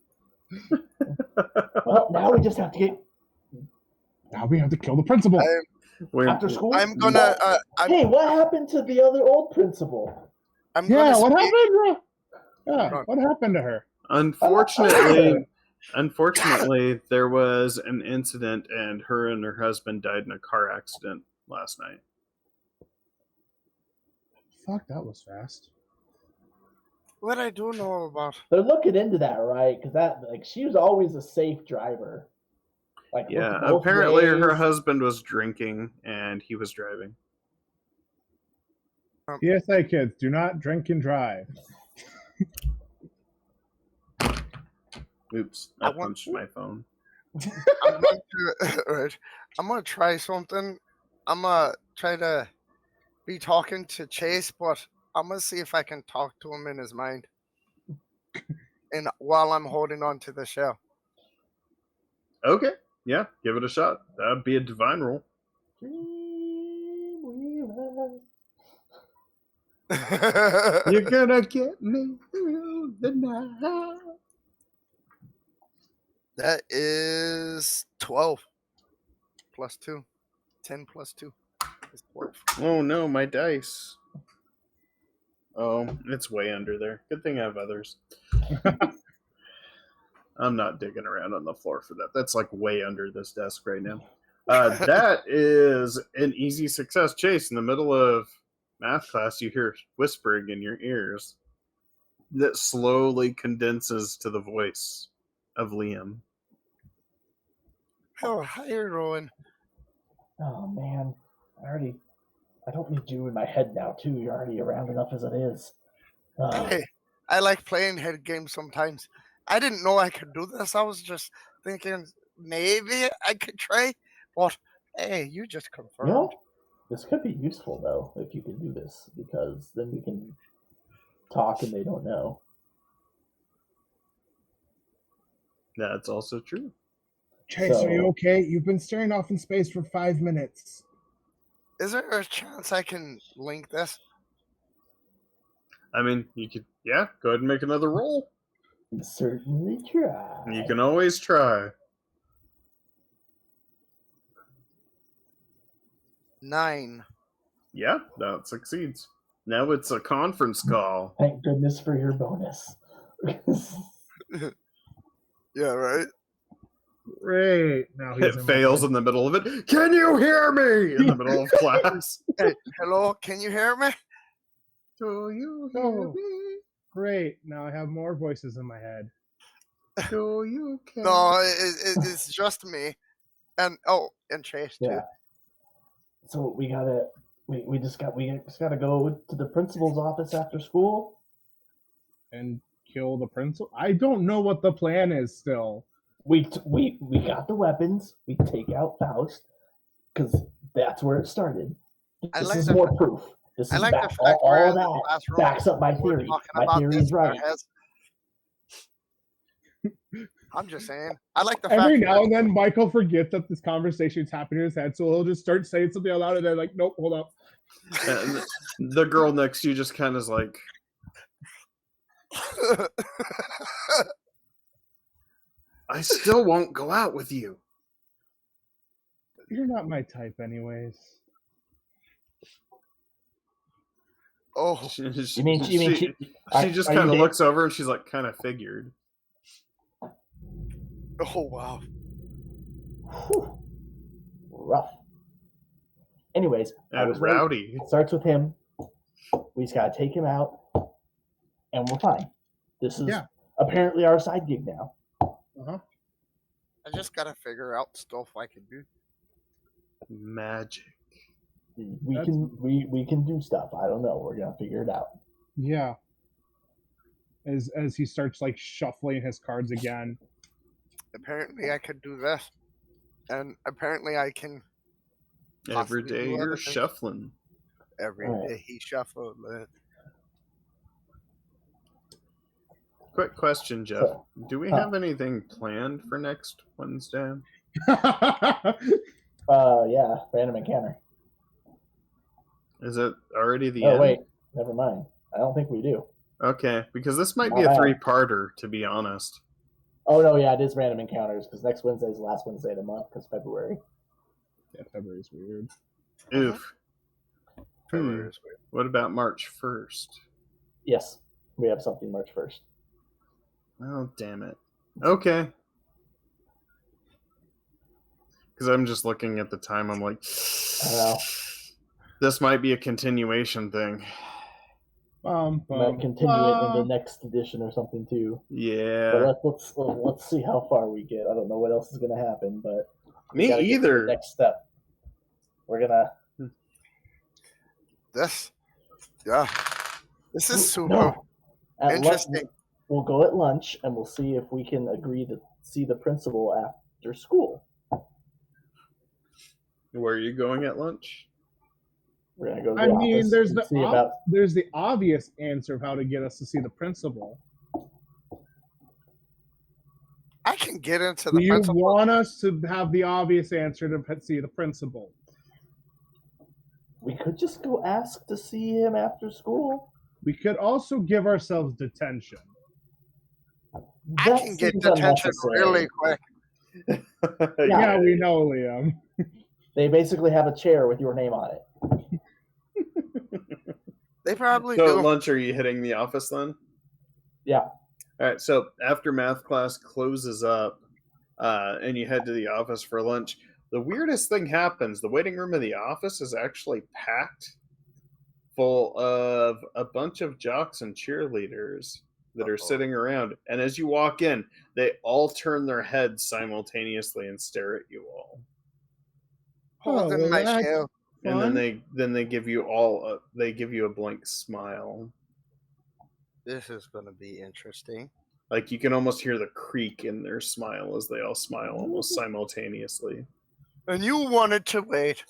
Speaker 2: Well, now we just have to get
Speaker 3: Now we have to kill the principal.
Speaker 2: after school.
Speaker 4: I'm gonna.
Speaker 2: Hey, what happened to the other old principal?
Speaker 4: I'm
Speaker 3: Yeah,
Speaker 4: gonna
Speaker 3: what
Speaker 4: speak-
Speaker 3: happened? Yeah, what happened to her?
Speaker 1: Unfortunately, there was an incident and her husband died in a car accident last night.
Speaker 3: Fuck, that was fast.
Speaker 4: What I do know about.
Speaker 2: They're looking into that, right? Because she was always a safe driver.
Speaker 1: Yeah,
Speaker 2: looked both
Speaker 1: apparently her
Speaker 2: ways.
Speaker 1: husband was drinking and he was driving.
Speaker 3: PSA kids, do not drink and drive.
Speaker 1: Oops,
Speaker 4: I
Speaker 1: I
Speaker 4: want-
Speaker 1: punched my phone.
Speaker 4: I'm going to. Right, I'm gonna try something. I'm gonna try to be talking to Chase, but I'm gonna see if I can talk to him in his mind. And while I'm holding on to the shell.
Speaker 1: Okay, yeah, give it a shot. That'd be a divine roll. You're gonna get me through the night.
Speaker 4: That is 12 plus 2. 10 plus 2 is 12.
Speaker 1: Oh no, my dice. Oh, it's way under there. Good thing I have others. I'm not digging around on the floor for that. That's like way under this desk right now. That is an easy success. Chase, in the middle of math class, you hear whispering in your ears that slowly condenses to the voice of Liam.
Speaker 4: Oh, hi, Rowan.
Speaker 2: Oh man, I don't need you in my head now too. You're already around enough as it is.
Speaker 4: Hey, I like playing head games sometimes. I didn't know I could do this. I was just thinking maybe I could try. But hey, you just confirmed.
Speaker 2: This could be useful though if you can do this, because then we can talk and they don't know.
Speaker 1: That's also true.
Speaker 3: Chase,
Speaker 2: So-
Speaker 3: are you okay? You've been staring off in space for 5 minutes.
Speaker 4: Is there a chance I can link this?
Speaker 1: I mean, you could, yeah, go ahead and make another roll.
Speaker 2: Certainly try.
Speaker 1: You can always try.
Speaker 4: 9.
Speaker 1: Yeah, that succeeds. Now it's a conference call.
Speaker 2: Thank goodness for your bonus.
Speaker 4: Yeah, right.
Speaker 3: Great. Now he's
Speaker 1: It fails in the middle of it. Can you hear me? In the middle of class.
Speaker 4: Hey, hello, can you hear me?
Speaker 1: Do you hear
Speaker 3: Oh.
Speaker 1: me?
Speaker 3: Great. Now I have more voices in my head.
Speaker 1: Do you care?
Speaker 4: No, it's just me, and Chase too.
Speaker 2: Yeah. So we just gotta go to the principal's office after school.
Speaker 3: And kill the principal. I don't know what the plan is still.
Speaker 2: We got the weapons. We take out Faust because that's where it started.
Speaker 4: I
Speaker 2: This
Speaker 4: like
Speaker 2: is
Speaker 4: the
Speaker 2: more
Speaker 4: fa-
Speaker 2: proof. This
Speaker 4: I
Speaker 2: is
Speaker 4: like the fact
Speaker 2: all
Speaker 4: we're in
Speaker 2: of
Speaker 4: the
Speaker 2: that
Speaker 4: classroom.
Speaker 2: backs up my
Speaker 4: We're
Speaker 2: theory.
Speaker 4: talking
Speaker 2: My
Speaker 4: about
Speaker 2: theory
Speaker 4: this
Speaker 2: is
Speaker 4: in our
Speaker 2: right.
Speaker 4: heads. I'm just saying. I like the
Speaker 3: Every
Speaker 4: fact
Speaker 3: now and then, Michael forgets that this conversation is happening in his head, so he'll just start saying something out loud, and then like, nope, hold up.
Speaker 1: And the girl next to you just kind of is like, I still won't go out with you.
Speaker 3: You're not my type, anyways.
Speaker 4: oh,
Speaker 1: She
Speaker 2: You
Speaker 1: just
Speaker 2: are
Speaker 1: kind
Speaker 2: you
Speaker 1: of looks over and she's like, kind of figured.
Speaker 4: oh wow.
Speaker 2: Whew. Rough. Anyways, I
Speaker 1: And
Speaker 2: was right.
Speaker 1: rowdy.
Speaker 2: It starts with him. We just gotta take him out, and we're fine. This is
Speaker 3: Yeah.
Speaker 2: apparently our side gig now.
Speaker 3: Uh-huh.
Speaker 4: I just gotta figure out stuff I can do.
Speaker 1: Magic.
Speaker 2: We
Speaker 3: That's-
Speaker 2: we can do stuff. I don't know. We're gonna figure it out.
Speaker 3: Yeah. As he starts like shuffling his cards again.
Speaker 4: Apparently, I could do this, and apparently, I can.
Speaker 1: Every
Speaker 4: Possibly
Speaker 1: day
Speaker 4: do other
Speaker 1: you're
Speaker 4: things.
Speaker 1: shuffling.
Speaker 4: Every
Speaker 2: Alright.
Speaker 4: day he shuffled it.
Speaker 1: Quick question, Jeff.
Speaker 2: So,
Speaker 1: Do we
Speaker 2: huh.
Speaker 1: have anything planned for next Wednesday?
Speaker 2: Yeah, random encounter.
Speaker 1: Is it already the
Speaker 2: Oh
Speaker 1: end?
Speaker 2: wait, never mind. I don't think we do.
Speaker 1: Okay, because this might
Speaker 2: My
Speaker 1: be a
Speaker 2: bad.
Speaker 1: three-parter, to be honest.
Speaker 2: Oh no, yeah, it is random encounters because next Wednesday is the last Wednesday of the month because February.
Speaker 3: Yeah, February's weird.
Speaker 1: Oof.
Speaker 4: February is weird.
Speaker 1: What about March 1st?
Speaker 2: Yes, we have something March 1st.
Speaker 1: Oh, damn it. Okay. Because I'm just looking at the time, I'm like,
Speaker 2: I know.
Speaker 1: this might be a continuation thing.
Speaker 3: Bum,
Speaker 2: We might
Speaker 3: bum,
Speaker 2: continue it in the
Speaker 3: bum.
Speaker 2: next edition or something too.
Speaker 1: Yeah.
Speaker 2: But let's see how far we get. I don't know what else is gonna happen, but we
Speaker 1: Me
Speaker 2: gotta get to the
Speaker 1: either.
Speaker 2: next step. We're gonna.
Speaker 4: This, yeah, this is super
Speaker 2: No. At
Speaker 4: interesting.
Speaker 2: lunch, we'll go at lunch and we'll see if we can agree to see the principal after school.
Speaker 1: Where are you going at lunch?
Speaker 2: We're gonna go to the
Speaker 3: I mean,
Speaker 2: office
Speaker 3: there's
Speaker 2: and
Speaker 3: the
Speaker 2: see about.
Speaker 3: there's the obvious answer of how to get us to see the principal.
Speaker 4: I can get into
Speaker 3: Do
Speaker 4: the
Speaker 3: you
Speaker 4: principal.
Speaker 3: want us to have the obvious answer to see the principal?
Speaker 2: We could just go ask to see him after school.
Speaker 3: We could also give ourselves detention.
Speaker 4: I
Speaker 2: That
Speaker 4: can get
Speaker 2: seems
Speaker 4: detention
Speaker 2: unnecessary.
Speaker 4: really quick.
Speaker 3: Yeah, we know, Liam.
Speaker 2: They basically have a chair with your name on it.
Speaker 4: They probably
Speaker 1: So
Speaker 4: do.
Speaker 1: at lunch, are you hitting the office then?
Speaker 2: Yeah.
Speaker 1: All right. So after math class closes up, and you head to the office for lunch, the weirdest thing happens. The waiting room of the office is actually packed full of a bunch of jocks and cheerleaders that are sitting around. And as you walk in, they all turn their heads simultaneously and stare at you all.
Speaker 4: Holding
Speaker 3: well,
Speaker 4: my
Speaker 3: that's
Speaker 4: shield.
Speaker 1: And
Speaker 3: fun.
Speaker 1: then they give you all they give you a blank smile.
Speaker 4: This is going to be interesting.
Speaker 1: Like you can almost hear the creak in their smile as they all smile almost simultaneously.
Speaker 4: And you wanted to wait.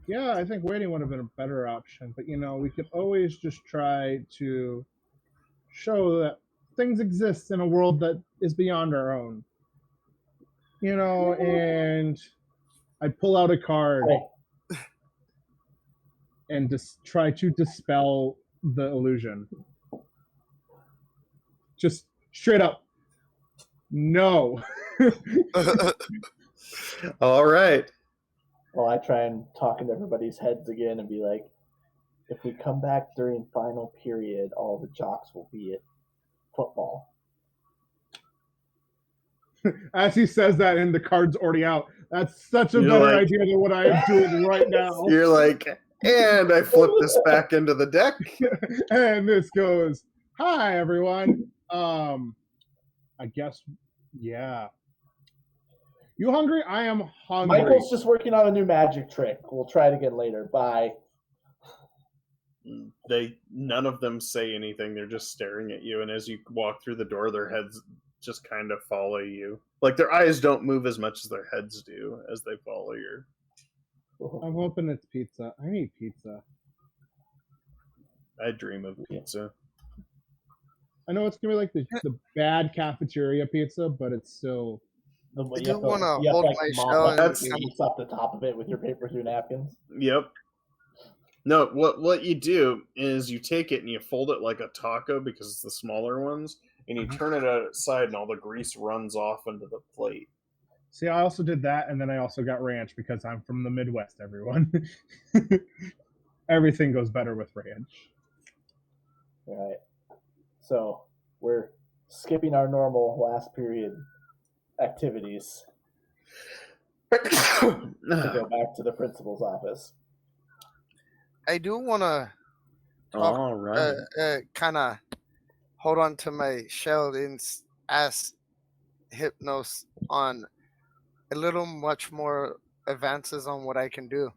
Speaker 3: Yeah, I think waiting would have been a better option. But, we could always just try to show that things exist in a world that is beyond our own. And I pull out a card
Speaker 2: Hey,
Speaker 3: and just try to dispel the illusion. Just straight up, no.
Speaker 1: All right.
Speaker 2: well, I try and talk into everybody's heads again and be like, if we come back during final period, all the jocks will be at football.
Speaker 3: As he says that, and the card's already out. That's such a
Speaker 1: You're
Speaker 3: better
Speaker 1: like-
Speaker 3: idea than what I am doing right now.
Speaker 1: You're like, and I flip this back into the deck.
Speaker 3: And this goes, hi everyone. I guess, yeah. You hungry? I am hungry.
Speaker 2: Michael's just working on a new magic trick. We'll try it again later. Bye.
Speaker 1: None of them say anything. They're just staring at you, and as you walk through the door, their heads just kind of follow you. Like their eyes don't move as much as their heads do as they follow you.
Speaker 3: I'm hoping it's pizza. I need pizza.
Speaker 1: I dream of pizza.
Speaker 3: I know it's gonna be like the bad cafeteria pizza, but it's still.
Speaker 2: You
Speaker 4: do
Speaker 2: have to-
Speaker 4: wanna
Speaker 2: you have to,
Speaker 4: hold
Speaker 2: like,
Speaker 4: my
Speaker 2: mop
Speaker 4: shell
Speaker 2: up
Speaker 1: and
Speaker 2: the grease off the top of it with your paper through napkins.
Speaker 1: Yep. No, what you do is you take it and you fold it like a taco because it's the smaller ones, and you turn it outside, and all the grease runs off into the plate.
Speaker 3: See, I also did that, and then I also got ranch because I'm from the Midwest. Everyone, everything goes better with ranch.
Speaker 2: All right. So we're skipping our normal last period activities to go back to the principal's office.
Speaker 4: I do want to
Speaker 1: All right.
Speaker 4: kind of hold on to my shell and ask Hypnos on a little much more advances on what I can do.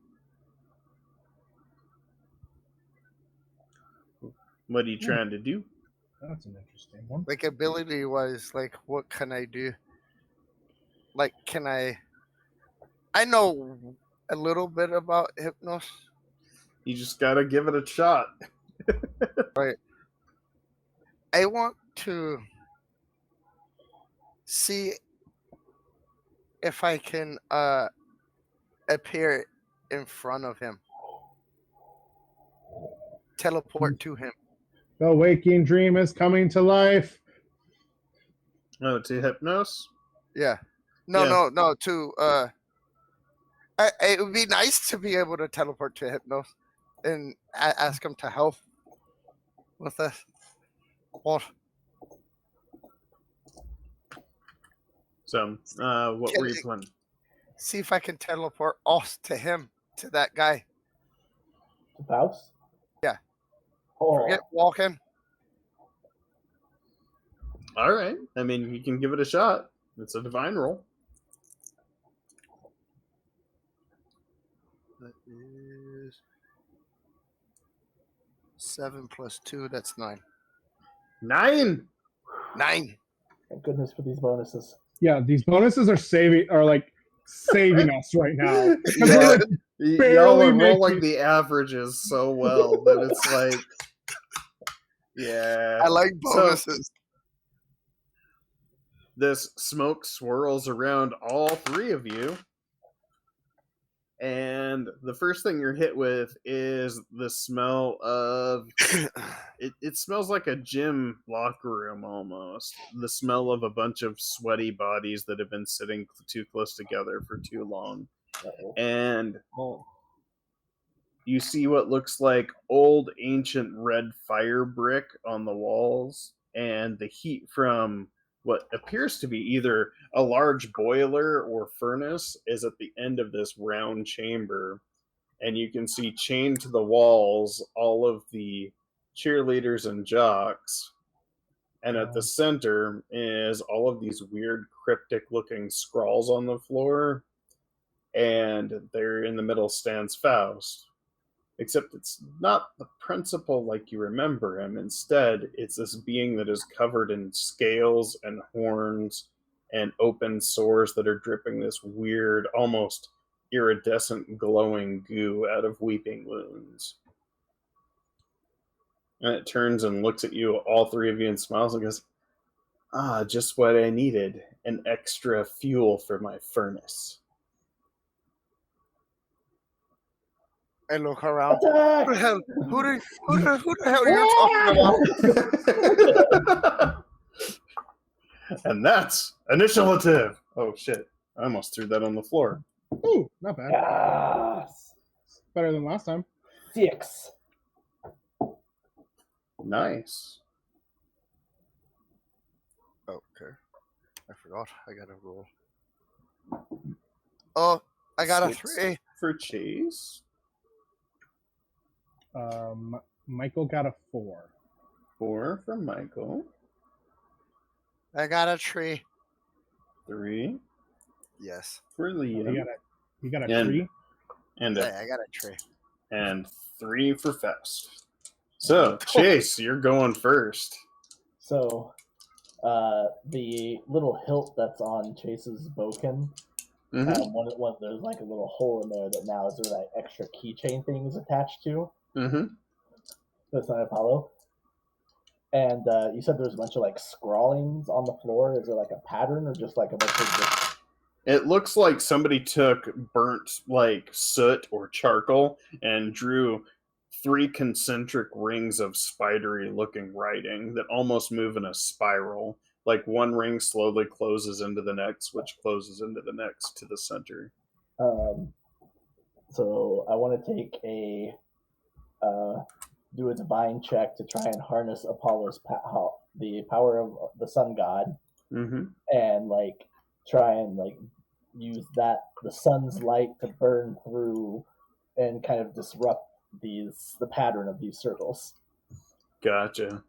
Speaker 1: What are you trying to do?
Speaker 3: That's an interesting one.
Speaker 4: Like ability wise, like what can I do? Like can I know a little bit about Hypnos.
Speaker 1: You just gotta give it a shot.
Speaker 4: Right. I want to see if I can appear in front of him. Teleport to him.
Speaker 3: The waking dream is coming to life.
Speaker 1: Oh, to Hypnos?
Speaker 4: Yeah. No,
Speaker 1: Yeah.
Speaker 4: no. To it would be nice to be able to teleport to Hypnos and ask him to help with this. What?
Speaker 1: So, what were you planning?
Speaker 4: See if I can teleport us to him, to that guy.
Speaker 2: To Faust?
Speaker 4: Yeah.
Speaker 2: Oh,
Speaker 4: Forget walking.
Speaker 1: All right. I mean, you can give it a shot. It's a divine roll.
Speaker 4: That is 7 + 2. That's 9.
Speaker 1: 9.
Speaker 4: 9.
Speaker 2: thank goodness for these bonuses.
Speaker 3: Yeah, these bonuses are saving us right now.
Speaker 1: Yeah. Y'all
Speaker 3: barely
Speaker 1: are rolling
Speaker 3: making-
Speaker 1: the averages so well that it's like, yeah.
Speaker 4: I like
Speaker 1: So-
Speaker 4: bonuses.
Speaker 1: This smoke swirls around all three of you. And the first thing you're hit with is the smell of it smells like a gym locker room almost. The smell of a bunch of sweaty bodies that have been sitting too close together for too long.
Speaker 2: Uh-oh.
Speaker 1: And you see what looks like old ancient red fire brick on the walls, and the heat from what appears to be either a large boiler or furnace is at the end of this round chamber. And you can see chained to the walls all of the cheerleaders and jocks. And at the center is all of these weird cryptic looking scrawls on the floor. And there in the middle stands Faust. except it's not the principal like you remember him. Instead, it's this being that is covered in scales and horns and open sores that are dripping this weird, almost iridescent glowing goo out of weeping wounds. And it turns and looks at you, all three of you, and smiles and goes, "Ah, just what I needed. An extra fuel for my furnace."
Speaker 4: I look around.
Speaker 2: Attack!
Speaker 4: Who the hell are you talking about?
Speaker 1: And that's initiative. Oh shit! I almost threw that on the floor.
Speaker 3: Ooh, not bad.
Speaker 2: Yes.
Speaker 3: Better than last time.
Speaker 2: 6.
Speaker 1: Nice.
Speaker 4: Okay. I forgot. I got to roll. Oh, I got a
Speaker 1: 6
Speaker 4: 3.
Speaker 1: for Chase.
Speaker 3: Michael got a 4.
Speaker 1: 4 for Michael.
Speaker 4: I got a 3.
Speaker 1: 3
Speaker 4: Yes.
Speaker 1: for Liam.
Speaker 3: You got a
Speaker 1: And-
Speaker 3: 3?
Speaker 1: And
Speaker 4: Yeah, I got a 3.
Speaker 1: and 3 for Faust. So, Chase, you're going first.
Speaker 2: So, the little hilt that's on Chase's boken,
Speaker 1: Mm-hmm.
Speaker 2: there's like a little hole in there that now is there like extra keychain things attached to.
Speaker 1: Mm-hmm.
Speaker 2: That's not Apollo. And you said there's a bunch of like scrawlings on the floor. Is there like a pattern or just like a bunch of just...
Speaker 1: It looks like somebody took burnt like soot or charcoal and drew 3 concentric rings of spidery looking writing that almost move in a spiral. Like one ring slowly closes into the next, which closes into the next to the center.
Speaker 2: So I want to take do a divine check to try and harness Apollo's the power of the sun god,
Speaker 1: Mm-hmm.
Speaker 2: and like try and like use the sun's light to burn through and kind of disrupt the pattern of these circles.
Speaker 1: Gotcha.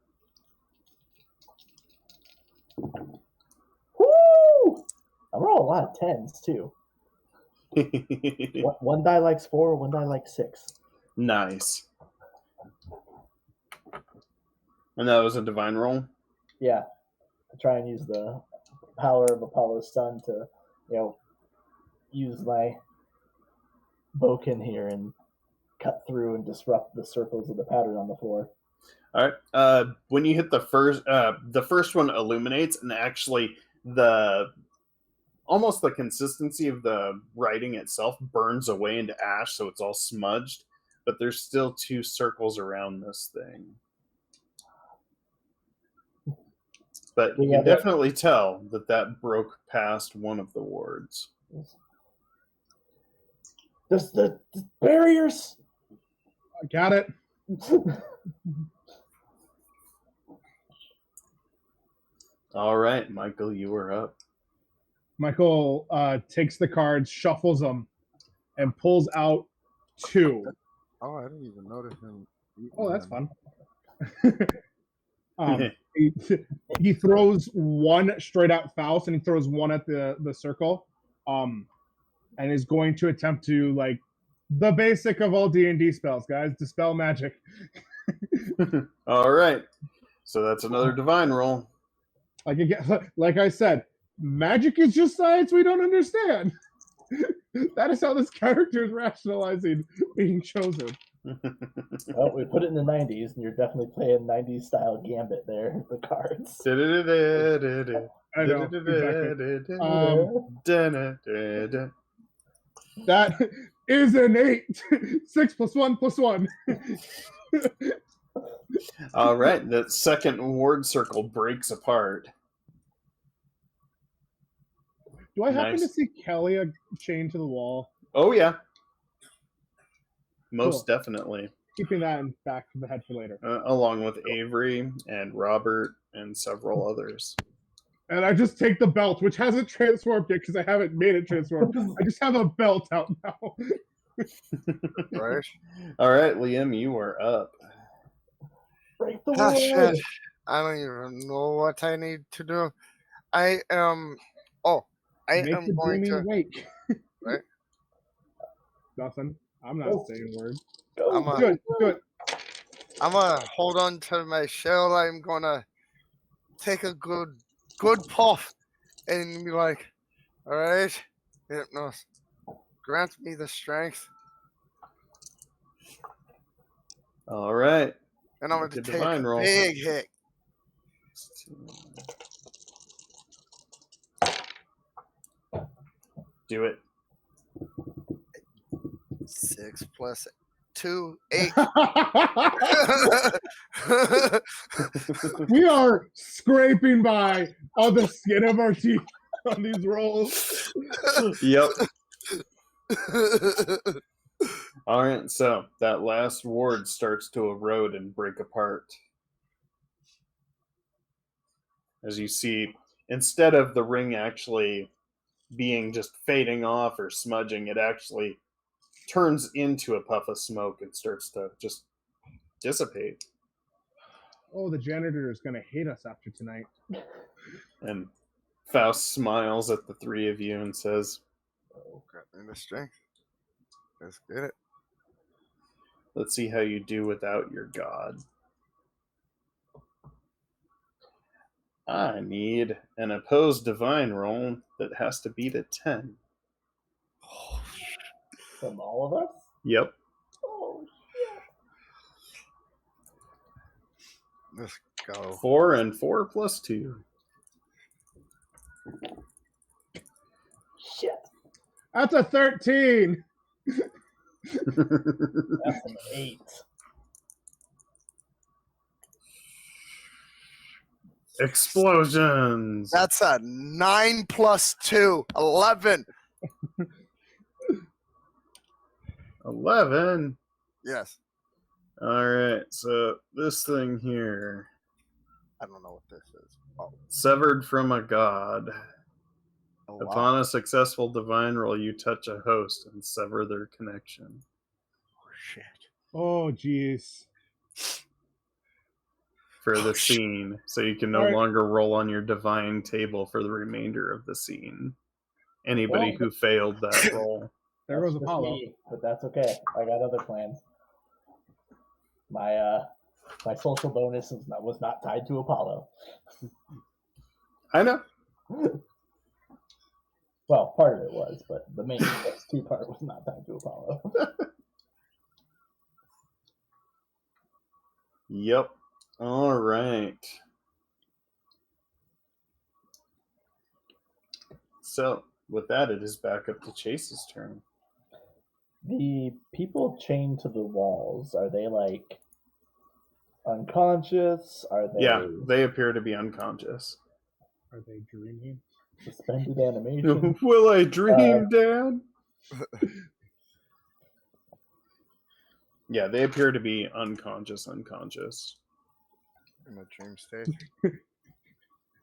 Speaker 2: Woo! I'm rolling a lot of 10s too. One die likes 4, one die likes 6.
Speaker 1: Nice. And that was a divine roll?
Speaker 2: Yeah, I try and use the power of Apollo's sun to, use my boken here and cut through and disrupt the circles of the pattern on the floor.
Speaker 1: All right. When you hit the first one illuminates, and actually almost the consistency of the writing itself burns away into ash, so it's all smudged. But there's still 2 circles around this thing. But you can definitely tell that broke past one of the wards.
Speaker 2: There's the barriers.
Speaker 3: I got it.
Speaker 1: All right, Michael, you are up.
Speaker 3: Michael takes the cards, shuffles them, and pulls out 2.
Speaker 4: Oh, I didn't even notice him.
Speaker 3: Oh, that's fun. He throws one straight at Faust, and he throws one at the circle, and is going to attempt to, like, the basic of all D&D spells, guys, dispel magic.
Speaker 1: All right, so that's another divine roll.
Speaker 3: Like I said, magic is just science we don't understand. That is how this character is rationalizing being chosen.
Speaker 2: Well, we put it in the 90s, and you're definitely playing 90s style Gambit there, the cards.
Speaker 3: I know, exactly. That is an 8. 6 + 1 + 1.
Speaker 1: All right, the second ward circle breaks apart.
Speaker 3: Do I happen
Speaker 1: Nice.
Speaker 3: to see Kelly chained to the wall?
Speaker 1: Oh, yeah. Most
Speaker 3: Cool.
Speaker 1: definitely.
Speaker 3: Keeping that in back of the head for later.
Speaker 1: Along with Avery and Robert and several others.
Speaker 3: And I just take the belt, which hasn't transformed yet because I haven't made it transform. I just have a belt out now.
Speaker 4: Right.
Speaker 1: All right, Liam, you are up.
Speaker 2: Break the
Speaker 4: Ah,
Speaker 2: wall.
Speaker 4: shit. I don't even know what I need to do. I am. Oh, I
Speaker 3: Make
Speaker 4: am
Speaker 3: the
Speaker 4: going
Speaker 3: dreaming
Speaker 4: to.
Speaker 3: wake.
Speaker 4: Right.
Speaker 3: Nothing. I'm not saying a word.
Speaker 4: I'm a-
Speaker 3: Do it. Do it.
Speaker 4: I'm gonna hold on to my shell. I'm gonna take a good puff and be like, all right, Hypnos, grant me the strength.
Speaker 1: All right.
Speaker 4: And I'm going
Speaker 1: Make
Speaker 4: to
Speaker 1: a
Speaker 4: take
Speaker 1: divine
Speaker 4: a
Speaker 1: roll.
Speaker 4: big hit.
Speaker 1: Do it.
Speaker 4: 6 plus 2, 8.
Speaker 3: We are scraping by on the skin of our teeth on these rolls.
Speaker 1: Yep. All right, so that last ward starts to erode and break apart. As you see, instead of the ring actually being just fading off or smudging, it actually turns into a puff of smoke and starts to just dissipate.
Speaker 3: Oh, the janitor is going to hate us after tonight.
Speaker 1: And Faust smiles at the three of you and says,
Speaker 4: Grant me the strength. Let's get it.
Speaker 1: let's see how you do without your god. I need an opposed divine roll that has to beat a 10.
Speaker 2: From all of us?
Speaker 1: Yep.
Speaker 2: Oh,
Speaker 4: Let's go.
Speaker 1: 4 and 4 plus 2.
Speaker 2: shit.
Speaker 3: That's a 13.
Speaker 2: That's an 8.
Speaker 1: Explosions.
Speaker 4: That's a 9 plus 2, 11.
Speaker 1: 11.
Speaker 4: Yes.
Speaker 1: All right, so this thing here,
Speaker 4: I don't know what this is. Oh,
Speaker 1: severed from a god.
Speaker 4: wow.
Speaker 1: Upon a successful divine roll, you touch a host and sever their connection.
Speaker 4: Oh, shit.
Speaker 3: Oh, jeez.
Speaker 1: For the
Speaker 4: Oh, shit.
Speaker 1: scene, so you can no
Speaker 3: Alright.
Speaker 1: longer roll on your divine table for the remainder of the scene. Anybody
Speaker 3: Well,
Speaker 1: who failed that roll.
Speaker 3: There goes
Speaker 2: That's just
Speaker 3: Apollo.
Speaker 2: me, but that's okay. I got other plans. My social bonus was not tied to Apollo.
Speaker 1: I know.
Speaker 2: Well, part of it was, but the main +2 part was not tied to Apollo.
Speaker 1: Yep. All right. So, with that, it is back up to Chase's turn.
Speaker 2: The people chained to the walls, are they like unconscious? Are they
Speaker 1: Yeah, they appear to be unconscious.
Speaker 3: Are they dreaming?
Speaker 2: suspended animation?
Speaker 1: Will I dream, Dad? Yeah, they appear to be unconscious.
Speaker 4: In a dream state.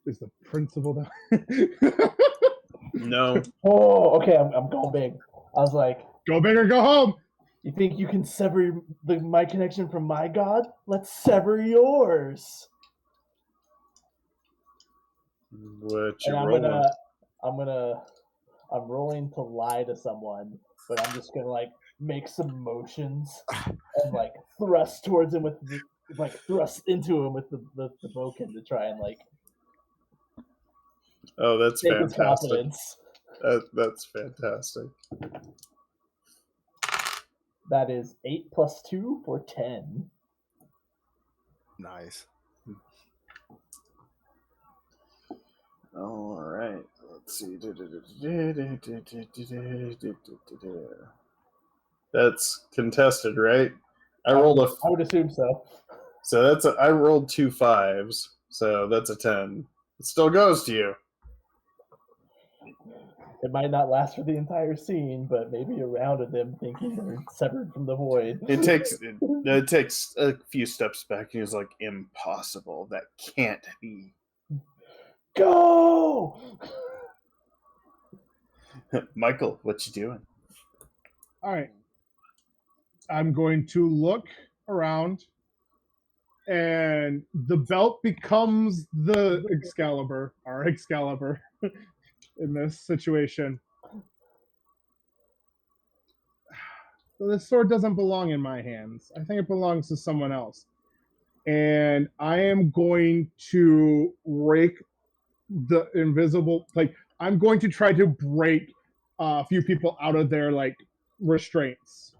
Speaker 3: Is the principal down?
Speaker 1: No.
Speaker 2: Oh, okay, I'm going big. I was like,
Speaker 3: Go big or go home.
Speaker 2: you think you can sever my connection from my god? Let's sever yours.
Speaker 1: What you
Speaker 2: And
Speaker 1: rolling?
Speaker 2: I'm rolling to lie to someone, but I'm just gonna like make some motions and like thrust towards him with thrust into him with the boken to try and like
Speaker 1: Oh, that's
Speaker 2: take his
Speaker 1: fantastic.
Speaker 2: confidence.
Speaker 1: That's fantastic.
Speaker 2: That is 8 plus 2 for 10.
Speaker 4: Nice.
Speaker 1: All right. Let's see. That's contested, right? I rolled a.
Speaker 2: I would assume so.
Speaker 1: So that's a. I rolled 2 5s, so that's a 10. It still goes to you.
Speaker 2: It might not last for the entire scene, but maybe a round of them thinking they're severed from the void.
Speaker 1: It takes a few steps back, and he's like, "Impossible. That can't be."
Speaker 2: Go!
Speaker 1: Michael, what you doing?
Speaker 3: All right. I'm going to look around, and the belt becomes the Excalibur, our Excalibur, in this situation. this sword doesn't belong in my hands. I think it belongs to someone else. And I am going to rake the invisible, like, I'm going to try to break a few people out of their, like, restraints.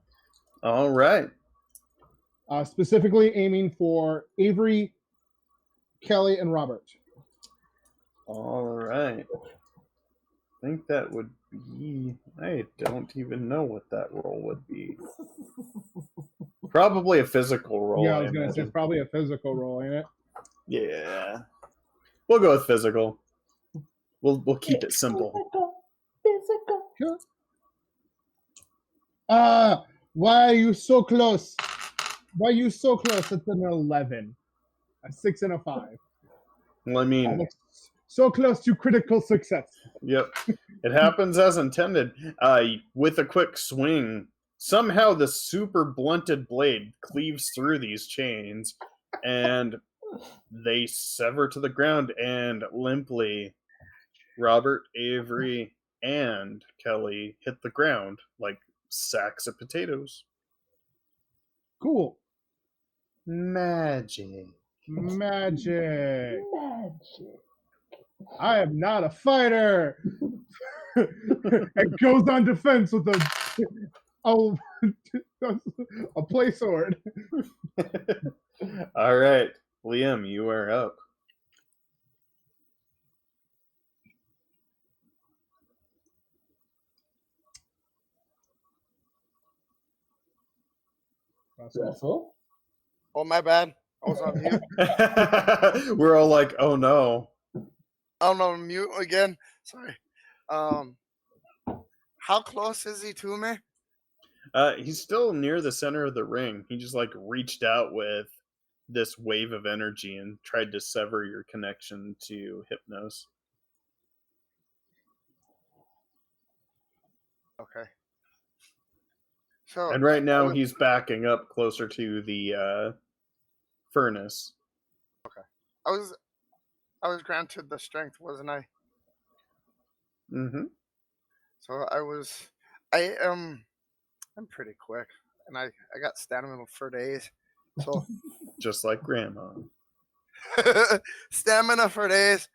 Speaker 1: All right.
Speaker 3: Specifically aiming for Avery, Kelly, and Robert.
Speaker 1: All right. I think that would be. I don't even know what that roll would be. Probably a physical roll.
Speaker 3: Yeah, I was going to say probably a physical roll, ain't it?
Speaker 1: Yeah. We'll go with physical. We'll keep it simple.
Speaker 2: Physical.
Speaker 3: Why are you so close? Why are you so close? It's an 11. A 6 and a 5.
Speaker 1: Well, I mean,
Speaker 3: so close to critical success.
Speaker 1: Yep. It happens as intended. With a quick swing, somehow the super blunted blade cleaves through these chains, and they sever to the ground, and limply, Robert, Avery, and Kelly hit the ground like sacks of potatoes.
Speaker 3: Cool.
Speaker 1: Magic.
Speaker 3: Magic. I am not a fighter. It goes on defense with a play sword.
Speaker 1: All right, Liam, you are up.
Speaker 2: Russell.
Speaker 4: Oh, my bad. I was on mute.
Speaker 1: We're all like, oh no.
Speaker 4: I'm on mute again. Sorry. How close is he to me?
Speaker 1: He's still near the center of the ring. He just like reached out with this wave of energy and tried to sever your connection to Hypnos.
Speaker 4: Okay. So
Speaker 1: And right now he's backing up closer to the furnace.
Speaker 4: I was granted the strength, wasn't I?
Speaker 1: Mm-hmm.
Speaker 4: So I'm pretty quick, and I got stamina for days. So
Speaker 1: Just like Grandma.
Speaker 4: stamina for days.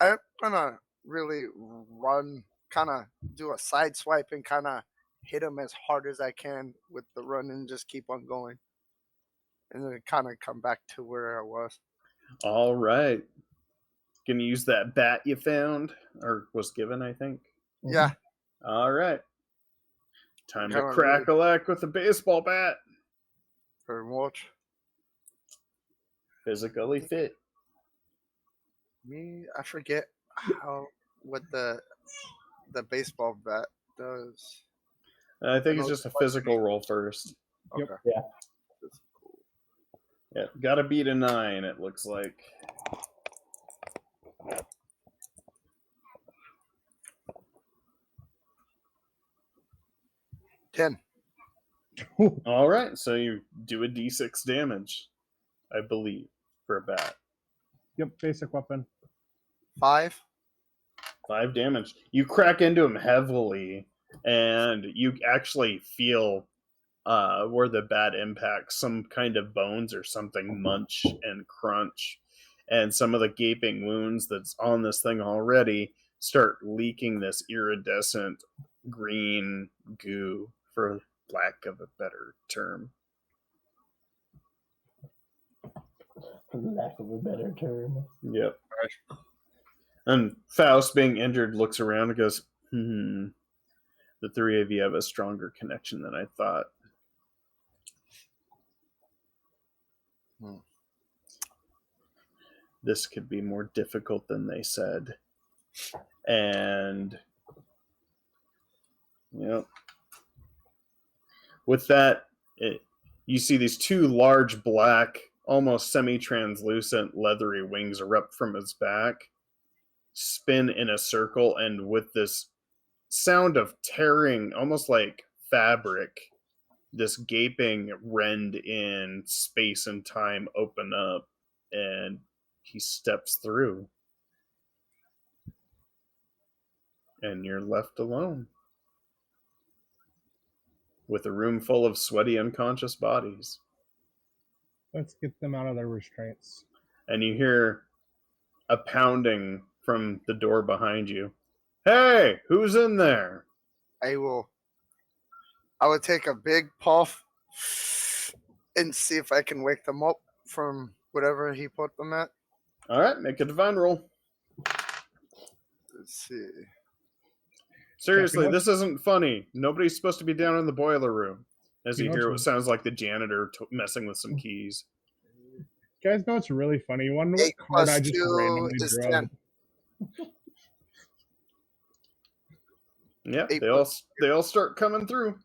Speaker 4: I'm gonna really run, kind of do a side swipe, and kind of hit him as hard as I can with the run, and just keep on going, and then kind of come back to where I was.
Speaker 1: All right. Gonna use that bat you found, or was given, I think.
Speaker 4: Yeah.
Speaker 1: All right. Time to
Speaker 4: Kinda
Speaker 1: crack a lack with a baseball bat.
Speaker 4: Very much.
Speaker 1: Physically fit.
Speaker 4: Me, I forget what the baseball bat does.
Speaker 1: I think it's
Speaker 4: know
Speaker 1: just a
Speaker 4: it's like
Speaker 1: physical roll first.
Speaker 3: Yep.
Speaker 4: Okay.
Speaker 2: Yeah.
Speaker 1: Yeah, gotta beat a 9, it looks like.
Speaker 4: $10.
Speaker 1: All right, so you do a d6 damage, I believe, for a bat.
Speaker 3: Yep, basic weapon.
Speaker 4: 5.
Speaker 1: 5 damage. You crack into him heavily, and you actually feel where the bat impacts some kind of bones or something munch and crunch. And some of the gaping wounds that's on this thing already start leaking this iridescent green goo, for lack of a better term.
Speaker 2: For lack of a better term.
Speaker 1: Yep. And Faust, being injured, looks around and goes, the 3 of you have a stronger connection than I thought. This could be more difficult than they said. And, with that, you see these 2 large black, almost semi-translucent, leathery wings erupt from his back, spin in a circle, and with this sound of tearing, almost like fabric, this gaping rend in space and time open up, and he steps through. And you're left alone. with a room full of sweaty, unconscious bodies.
Speaker 3: Let's get them out of their restraints.
Speaker 1: And you hear a pounding from the door behind you. Hey, who's in there?
Speaker 4: I will take a big puff and see if I can wake them up from whatever he put them at.
Speaker 1: All right, make a divine roll.
Speaker 4: Let's see.
Speaker 1: Seriously, this isn't funny. Nobody's supposed to be down in the boiler room. As you hear what sounds like the janitor messing with some keys.
Speaker 3: You guys know what's really funny? You wonder what
Speaker 4: 8
Speaker 3: card
Speaker 4: plus
Speaker 3: I just
Speaker 4: 2
Speaker 3: randomly
Speaker 4: is
Speaker 3: drew?
Speaker 4: 10.
Speaker 1: Yeah,
Speaker 4: 8
Speaker 1: they all start coming through.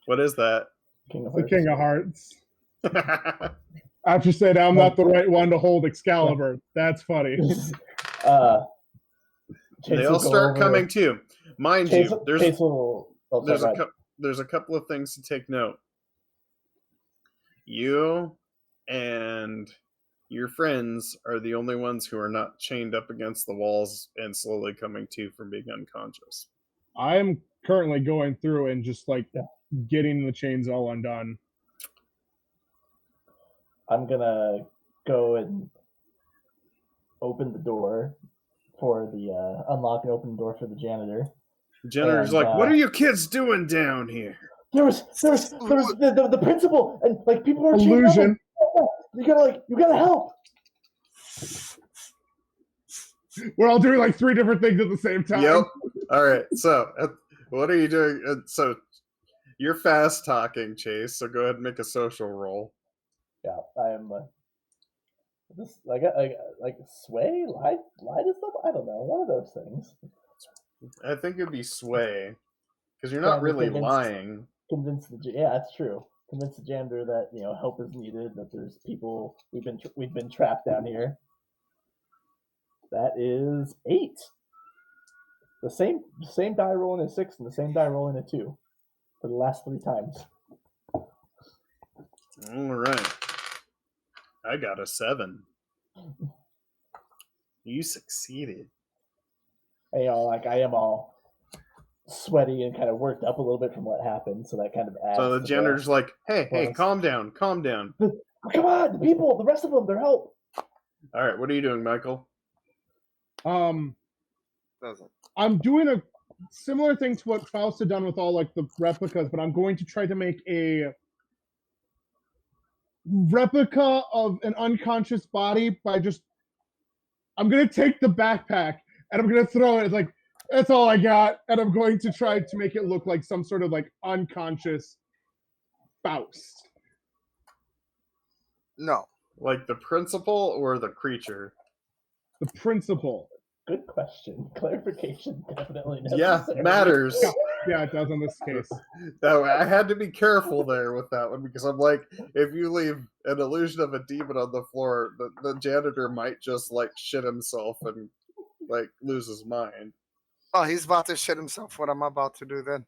Speaker 1: What is that?
Speaker 3: The King of Hearts. After saying I'm not the right one to hold Excalibur. That's funny.
Speaker 1: They all start coming too. Mind you, there's a couple of things to take note. You and your friends are the only ones who are not chained up against the walls and slowly coming to from being unconscious.
Speaker 3: I am currently going through and just like getting the chains all undone.
Speaker 2: I'm gonna go and open the door for the unlock and open the door for the janitor.
Speaker 1: The janitor's like, "What are you kids doing down here?"
Speaker 2: There was the principal and like people were
Speaker 3: illusion.
Speaker 2: You gotta help.
Speaker 3: We're all doing like 3 different things at the same time.
Speaker 1: Yep. All right. So, what are you doing? So, you're fast talking, Chase. So go ahead and make a social roll.
Speaker 2: Yeah, I am. I got like sway, lie to stuff. I don't know. One of those things.
Speaker 1: I think it'd be sway, because you're not really lying.
Speaker 2: Yeah, that's true. Convince the janitor that help is needed. That there's people we've been trapped down here. That is 8. The same die rolling a 6 and the same die rolling a 2 for the last 3 times.
Speaker 1: All right. I got a 7. You succeeded.
Speaker 2: I am all sweaty and kind of worked up a little bit from what happened, so that kind of adds.
Speaker 1: So the janitor's like, hey, calm down. Come on,
Speaker 2: the people, the rest of them, their help.
Speaker 1: All right, what are you doing, Michael?
Speaker 3: I'm doing a similar thing to what Faust had done with all like the replicas, but I'm going to try to make a replica of an unconscious body by I'm going to take the backpack and I'm going to throw it. It's like, that's all I got. And I'm going to try to make it look like some sort of like unconscious Faust.
Speaker 4: No.
Speaker 1: Like the principal or the creature?
Speaker 3: The principal.
Speaker 2: Good question. Clarification definitely necessary.
Speaker 1: Yeah, matters.
Speaker 3: Yeah, it does in this case.
Speaker 1: No, I had to be careful there with that one because I'm like, if you leave an illusion of a demon on the floor, the janitor might just like shit himself and like lose his mind.
Speaker 4: Oh, he's about to shit himself. What I'm about to do then?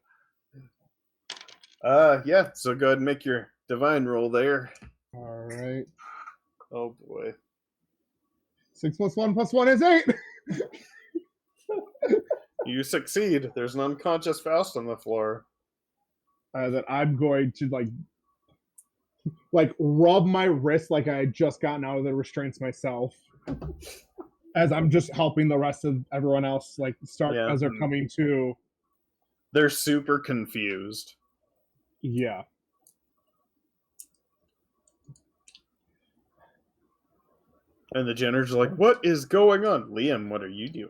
Speaker 1: Yeah. So go ahead and make your divine roll there.
Speaker 3: All right.
Speaker 1: Oh boy.
Speaker 3: 6 + 1 + 1 is 8.
Speaker 1: You succeed. There's an unconscious Faust on the floor.
Speaker 3: That I'm going to like rub my wrist like I had just gotten out of the restraints myself, as I'm just helping the rest of everyone else start as they're coming to.
Speaker 1: They're super confused.
Speaker 3: Yeah.
Speaker 1: And the janitor's like, "What is going on, Liam? What are you doing?"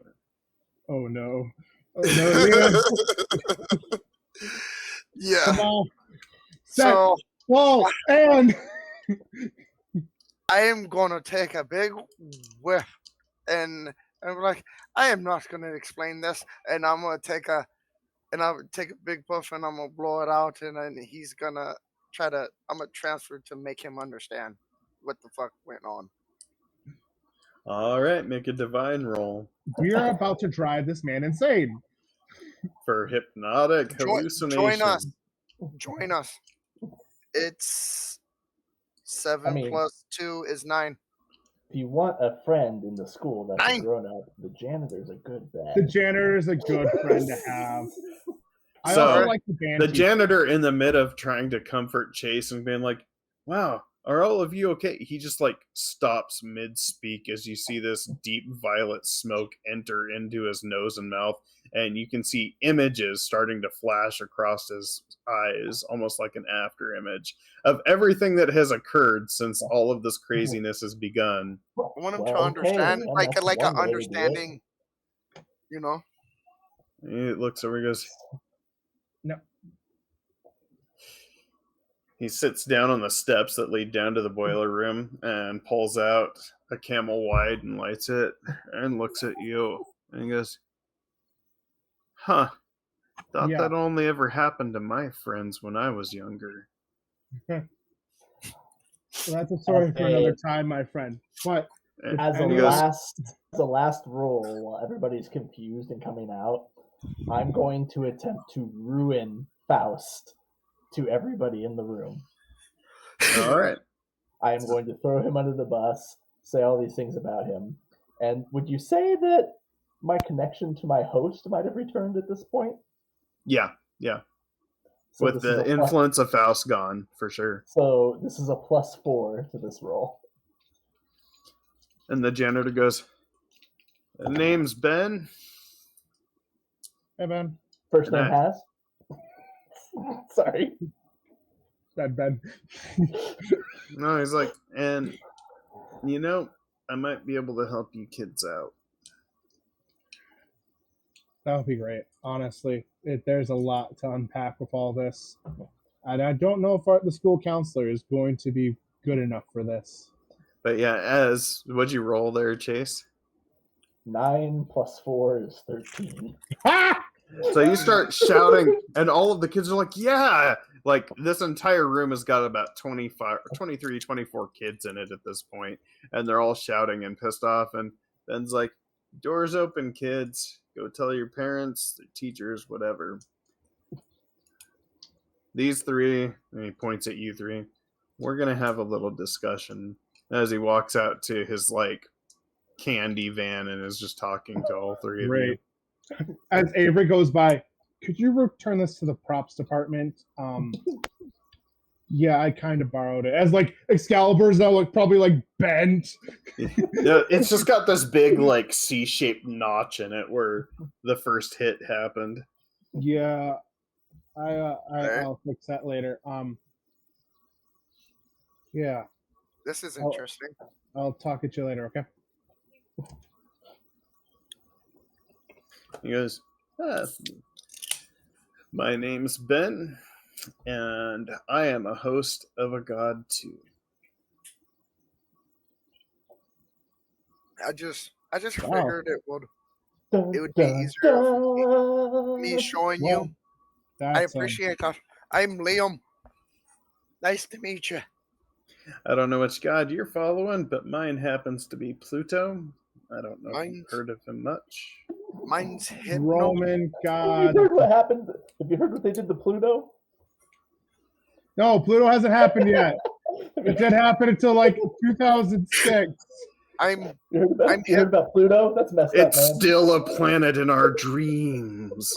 Speaker 3: Oh no! Oh no, Liam!
Speaker 4: Yeah.
Speaker 3: Come on. Wall and
Speaker 4: I am gonna take a big whiff, and I'm like, I am not gonna explain this, and I'm gonna take a big puff, and I'm gonna blow it out, and then he's gonna I'm gonna transfer to make him understand what the fuck went on.
Speaker 1: All right, make a divine roll.
Speaker 3: We are about to drive this man insane.
Speaker 1: For hypnotic hallucination.
Speaker 4: Join us. It's 7 plus 2 is 9.
Speaker 2: If you want a friend in the school that's
Speaker 4: 9.
Speaker 2: grown up, the janitor's a good bet.
Speaker 3: The janitor is a good friend to have. I
Speaker 1: So,
Speaker 3: also like the band.
Speaker 1: the janitor, in the mid of trying to comfort Chase and being like, wow, are all of you okay? He just like stops mid-speak as you see this deep violet smoke enter into his nose and mouth, and you can see images starting to flash across his eyes, almost like an after image of everything that has occurred since all of this craziness has begun.
Speaker 4: I want him to
Speaker 2: Well,
Speaker 4: understand,
Speaker 2: okay,
Speaker 4: like
Speaker 2: that's
Speaker 4: like an
Speaker 2: one way to do it.
Speaker 4: understanding, you know.
Speaker 1: He looks over, he goes,
Speaker 3: No.
Speaker 1: He sits down on the steps that lead down to the boiler room and pulls out a Camel Wide and lights it and looks at you and he goes, huh, thought
Speaker 3: Yeah.
Speaker 1: that only ever happened to my friends when I was younger.
Speaker 3: So that's a story for another time, my friend. But
Speaker 2: As a
Speaker 1: And he goes,
Speaker 2: last roll, while everybody's confused and coming out, I'm going to attempt to ruin Faust to everybody in the room.
Speaker 1: all right.
Speaker 2: I am going to throw him under the bus, say all these things about him. And would you say that my connection to my host might have returned at this point?
Speaker 1: Yeah.
Speaker 2: So
Speaker 1: With
Speaker 2: this is
Speaker 1: the
Speaker 2: a plus-
Speaker 1: influence of Faust gone, for sure.
Speaker 2: So this is a +4 to this roll.
Speaker 1: And the janitor goes, the name's Ben.
Speaker 3: hey, man,
Speaker 2: First
Speaker 1: And
Speaker 2: name has? Sorry.
Speaker 3: Ben.
Speaker 1: No, he's like, and, you know, I might be able to help you kids out.
Speaker 3: That would be great. Honestly, there's a lot to unpack with all this, and I don't know if the school counselor is going to be good enough for this.
Speaker 1: But yeah, what'd you roll there, Chase?
Speaker 2: 9 + 4 is 13.
Speaker 1: So you start shouting, and all of the kids are like, yeah! Like, this entire room has got about 23, 24 kids in it at this point, and they're all shouting and pissed off, and Ben's like, doors open, kids. Go tell your parents, their teachers, whatever. These three, and he points at you three, we're going to have a little discussion as he walks out to his, like, candy van and is just talking to all three of you.
Speaker 3: Great. As Avery goes by, could you return this to the props department? Yeah, I kind of borrowed it. As like Excalibur's now like probably like bent.
Speaker 1: Yeah, it's just got this big like C-shaped notch in it where the first hit happened.
Speaker 3: Yeah, I'll fix that later. Yeah,
Speaker 4: This is
Speaker 3: Oh.
Speaker 4: interesting.
Speaker 3: I'll talk at you later. Okay.
Speaker 1: He goes, my name's Ben, and I am a host of a god too.
Speaker 4: I just
Speaker 3: Wow.
Speaker 4: figured it would be easier for me showing
Speaker 3: Well,
Speaker 4: you.
Speaker 3: that's,
Speaker 4: I appreciate that. I'm Liam. Nice to meet you.
Speaker 1: I don't know which god you're following, but mine happens to be Pluto. I don't know if you've heard of him much.
Speaker 4: Mine's Hypno.
Speaker 3: Roman
Speaker 2: Have
Speaker 3: god.
Speaker 2: you heard what happened? Have you heard what they did to Pluto?
Speaker 3: No, Pluto hasn't happened yet. It did happen until like 2006.
Speaker 4: I'm
Speaker 2: You
Speaker 4: I'm
Speaker 2: heard about Pluto? That's messed up,
Speaker 1: It's
Speaker 2: man.
Speaker 1: still a planet in our dreams.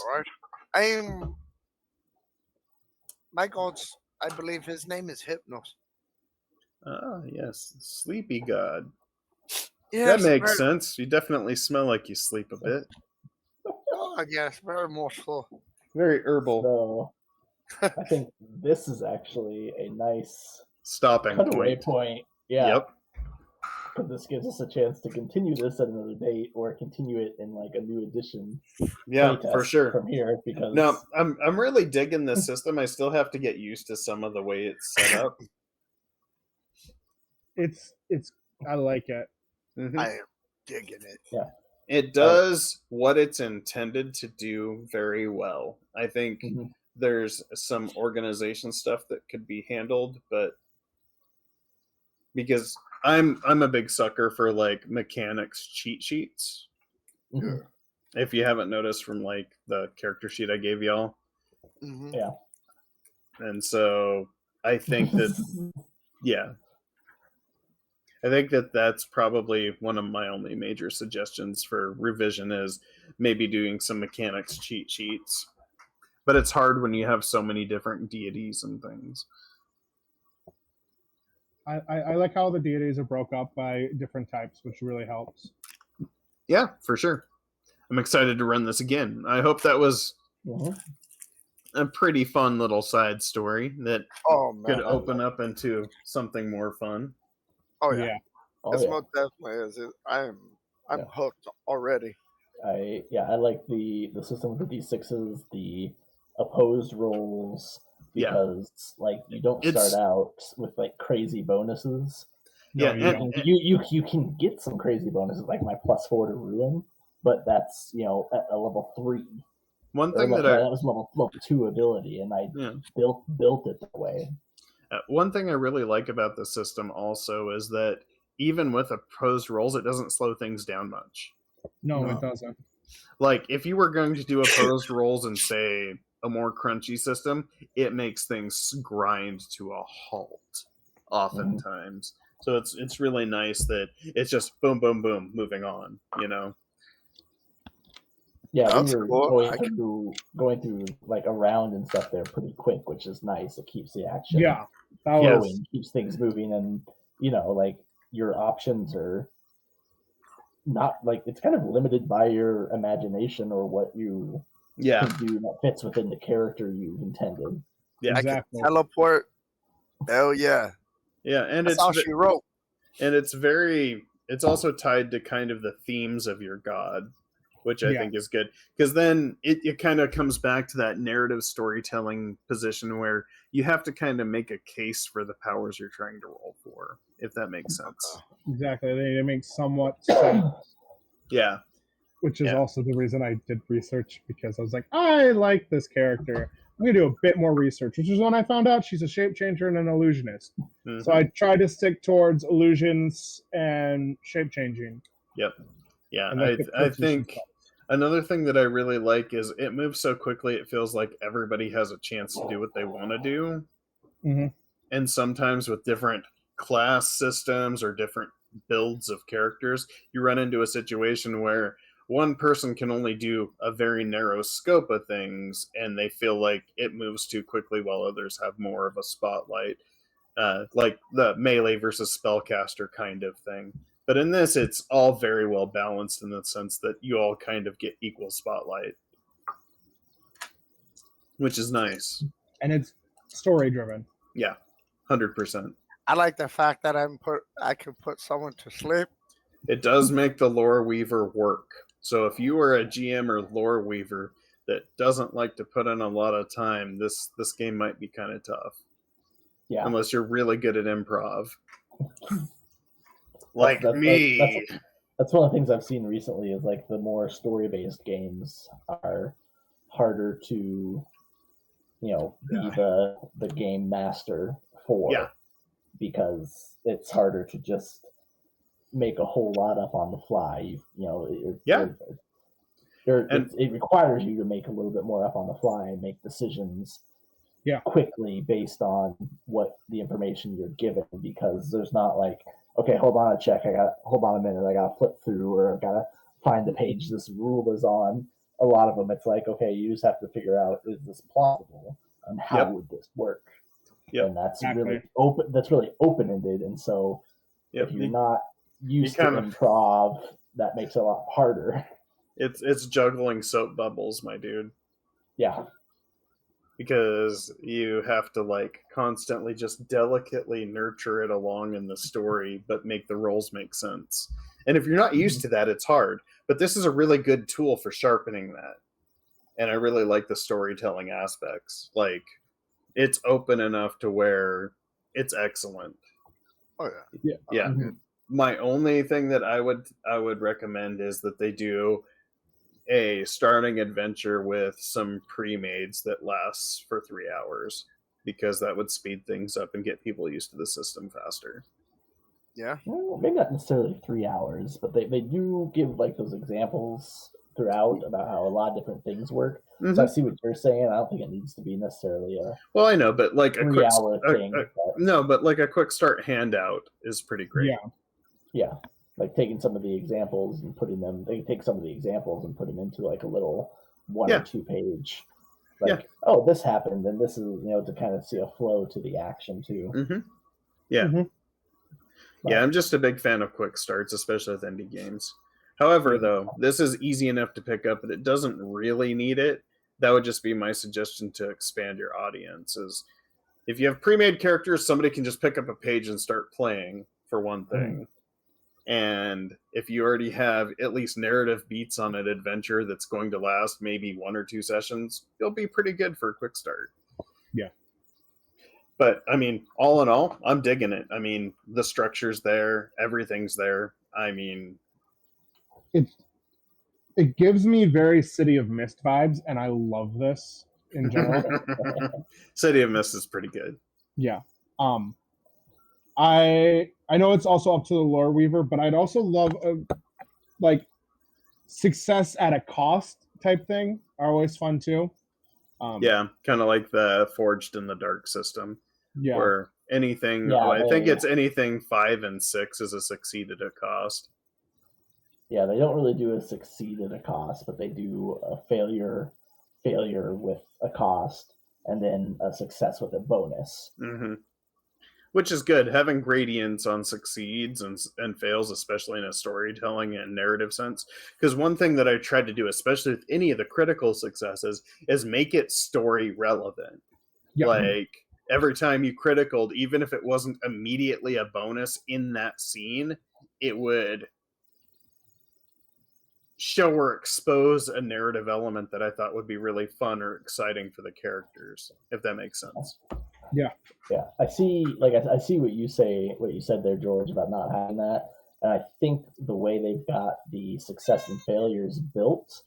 Speaker 4: alright. My god's. I believe his name is Hypnos.
Speaker 1: Ah, yes, sleepy god.
Speaker 4: Yes,
Speaker 1: That makes sense. You definitely smell like you sleep a bit.
Speaker 4: Oh, yes, very much so.
Speaker 1: Very herbal.
Speaker 2: So I think this is actually a nice
Speaker 1: Stopping
Speaker 2: cutaway
Speaker 1: point.
Speaker 2: point. Yeah.
Speaker 1: Yep.
Speaker 2: Because this gives us a chance to continue this at another date or continue it in like a new edition.
Speaker 1: Yeah,
Speaker 2: playtest
Speaker 1: for sure.
Speaker 2: From here, because
Speaker 1: No, I'm really digging this system. I still have to get used to some of the way it's set up.
Speaker 3: It's I like it.
Speaker 1: Mhm.
Speaker 4: I am digging it.
Speaker 2: Yeah.
Speaker 1: It does what it's intended to do very well. I think
Speaker 2: Mhm.
Speaker 1: there's some organization stuff that could be handled, but because I'm a big sucker for like mechanics cheat sheets.
Speaker 2: Mhm.
Speaker 1: If you haven't noticed from like the character sheet I gave y'all.
Speaker 4: Mm-hmm.
Speaker 2: Yeah.
Speaker 1: And so I think that yeah. I think that that's probably one of my only major suggestions for revision is maybe doing some mechanics cheat sheets. But it's hard when you have so many different deities and things.
Speaker 3: I like how the deities are broke up by different types, which really helps.
Speaker 1: Yeah, for sure. I'm excited to run this again. I hope that was a pretty fun little side story that could open up into something more fun.
Speaker 4: Oh yeah,
Speaker 3: Yeah.
Speaker 4: it's most definitely is. I'm hooked already.
Speaker 2: I like the system with the D6s, the opposed rolls, because like you don't start out with like crazy bonuses.
Speaker 3: No,
Speaker 1: Yeah,
Speaker 2: you can get some crazy bonuses like my +4 to ruin, but that's at a level 3.
Speaker 1: One thing that
Speaker 2: was level 2 ability, and I built it that way.
Speaker 1: One thing I really like about the system also is that even with opposed rolls, it doesn't slow things down much.
Speaker 3: No, it doesn't.
Speaker 1: Like, if you were going to do opposed rolls in, say, a more crunchy system, it makes things grind to a halt, oftentimes. So it's really nice that it's just boom, boom, boom, moving on,
Speaker 2: Yeah, we were going through like a round and stuff there pretty quick, which is nice. It keeps the action flowing, keeps things moving, and like your options are not like it's kind of limited by your imagination or what you can do that fits within the character you've intended.
Speaker 1: Yeah,
Speaker 3: exactly.
Speaker 4: I can teleport. Hell yeah.
Speaker 1: Yeah, and
Speaker 4: that's how she wrote.
Speaker 1: And it's also tied to kind of the themes of your god, which I think is good, because then it kind of comes back to that narrative storytelling position where you have to kind of make a case for the powers you're trying to roll for, if that makes sense.
Speaker 3: Exactly. They make somewhat sense.
Speaker 1: Yeah.
Speaker 3: Which is also the reason I did research, because I was like, I like this character. I'm going to do a bit more research, which is when I found out she's a shape changer and an illusionist. Mm-hmm. So I tried to stick towards illusions and shape changing.
Speaker 1: Yep. Yeah, I think another thing that I really like is it moves so quickly it feels like everybody has a chance to do what they want to do.
Speaker 3: Mm-hmm.
Speaker 1: And sometimes with different class systems or different builds of characters, you run into a situation where one person can only do a very narrow scope of things, and they feel like it moves too quickly while others have more of a spotlight, like the melee versus spellcaster kind of thing. But in this, it's all very well balanced in the sense that you all kind of get equal spotlight, which is nice.
Speaker 3: And it's story driven.
Speaker 1: Yeah, 100%.
Speaker 4: I like the fact that I can put someone to sleep.
Speaker 1: It does make the lore weaver work. So if you are a GM or lore weaver that doesn't like to put in a lot of time, this game might be kind of tough.
Speaker 2: Yeah.
Speaker 1: Unless you're really good at improv. Like me.
Speaker 2: That's one of the things I've seen recently is like the more story-based games are harder to, be the game master for. Yeah. Because it's harder to just make a whole lot up on the fly. It requires you to make a little bit more up on the fly and make decisions quickly based on what the information you're given, because there's not like, okay, hold on a minute, I gotta flip through, or I gotta find the page this rule is on. A lot of them, it's like, okay, you just have to figure out, is this plausible and how would this work? And that's really open-ended, and so if you're not used to improv, that makes it a lot harder.
Speaker 1: It's juggling soap bubbles, my dude.
Speaker 2: Yeah.
Speaker 1: Because you have to like constantly just delicately nurture it along in the story, but make the roles make sense. And if you're not used to that, it's hard. But this is a really good tool for sharpening that. And I really like the storytelling aspects. Like, it's open enough to where it's excellent.
Speaker 4: Oh
Speaker 1: yeah. Yeah. Mm-hmm. My only thing that I would recommend is that they do a starting adventure with some pre-mades that lasts for 3 hours, because that would speed things up and get people used to the system faster.
Speaker 4: Yeah.
Speaker 2: Well, maybe not necessarily 3 hours, but they do give like those examples throughout about how a lot of different things work. Mm-hmm. So I see what you're saying. I don't think it needs to be necessarily a
Speaker 1: I know, but like a
Speaker 2: 3 hour thing.
Speaker 1: But like a quick start handout is pretty great.
Speaker 2: Yeah. Like taking some of the examples and they take some of the examples and put them into like a little 1 or 2 page like, oh, this happened, and this is, to kind of see a flow to the action too.
Speaker 1: Mm-hmm. Yeah.
Speaker 3: Mm-hmm.
Speaker 1: Yeah, I'm just a big fan of quick starts, especially with indie games. However, though, this is easy enough to pick up, but it doesn't really need it. That would just be my suggestion to expand your audience. Is if you have pre-made characters, somebody can just pick up a page and start playing, for one thing. And if you already have at least narrative beats on an adventure that's going to last maybe 1 or 2 sessions, you'll be pretty good for a quick start.
Speaker 3: Yeah.
Speaker 1: But, I mean, all in all, I'm digging it. I mean, the structure's there. Everything's there. I mean...
Speaker 3: It gives me very City of Mist vibes, and I love this in general.
Speaker 1: City of Mist is pretty good.
Speaker 3: Yeah. I know it's also up to the lore weaver, but I'd also love like success at a cost type thing are always fun too.
Speaker 1: Yeah, kind of like the Forged in the Dark system.
Speaker 3: Yeah.
Speaker 1: Where anything,
Speaker 2: Yeah,
Speaker 1: I think it's anything 5 and 6 is a succeed at a cost.
Speaker 2: Yeah, they don't really do a succeed at a cost, but they do a failure with a cost, and then a success with a bonus.
Speaker 1: Mm-hmm. Which is good. Having gradients on succeeds and fails, especially in a storytelling and narrative sense. Because one thing that I tried to do, especially with any of the critical successes, is make it story relevant.
Speaker 3: Yeah.
Speaker 1: Like, every time you criticaled, even if it wasn't immediately a bonus in that scene, it would show or expose a narrative element that I thought would be really fun or exciting for the characters, if that makes sense.
Speaker 3: Yeah.
Speaker 2: I see. I see what you said there, George, about not having that, and I think the way they've got the success and failures built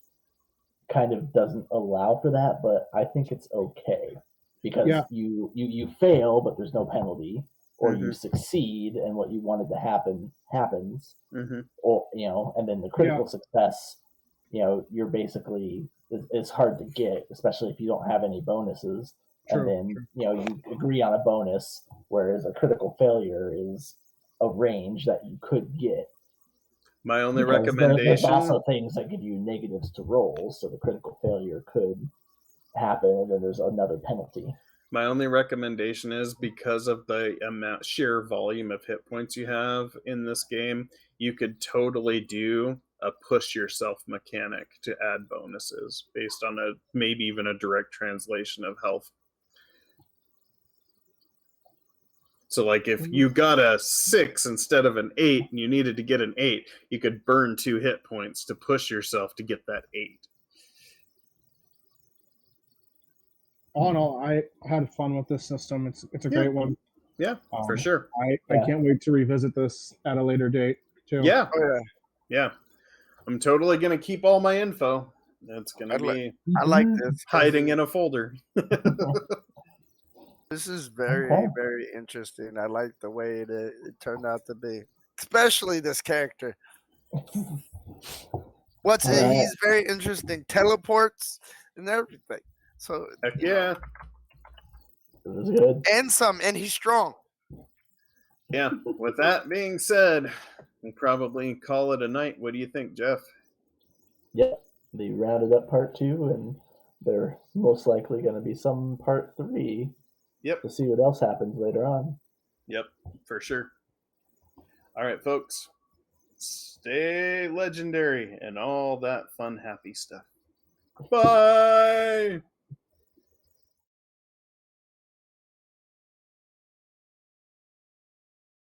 Speaker 2: kind of doesn't allow for that. But I think it's okay because you fail, but there's no penalty, or you succeed, and what you wanted to happen happens, or and then the critical success, you're basically it's hard to get, especially if you don't have any bonuses. And then you agree on a bonus, whereas a critical failure is a range that you could get.
Speaker 1: My only recommendation...
Speaker 2: There's also things that give you negatives to rolls, so the critical failure could happen, and then there's another penalty.
Speaker 1: My only recommendation is, because of the sheer volume of hit points you have in this game, you could totally do a push yourself mechanic to add bonuses based on maybe even a direct translation of health. So, like, if you got a 6 instead of an 8 and you needed to get an 8, you could burn 2 hit points to push yourself to get that 8.
Speaker 3: All in all, I had fun with this system. It's a great one.
Speaker 1: Yeah, for sure.
Speaker 3: I can't wait to revisit this at a later date, too.
Speaker 1: Yeah. Yeah. I'm totally going to keep all my info. It's going to be
Speaker 4: I like this.
Speaker 1: hiding in a folder.
Speaker 4: This is very, very interesting. I like the way it turned out to be, especially this character. He's very interesting. Teleports and everything. So
Speaker 1: heck yeah.
Speaker 2: It was good.
Speaker 4: And he's strong.
Speaker 1: Yeah. With that being said, we'll probably call it a night. What do you think, Jeff?
Speaker 2: Yep. They rounded up part 2, and there's most likely going to be some part 3.
Speaker 1: Yep.
Speaker 2: To see what else happens later on.
Speaker 1: Yep, for sure. All right, folks. Stay legendary and all that fun, happy stuff. Bye!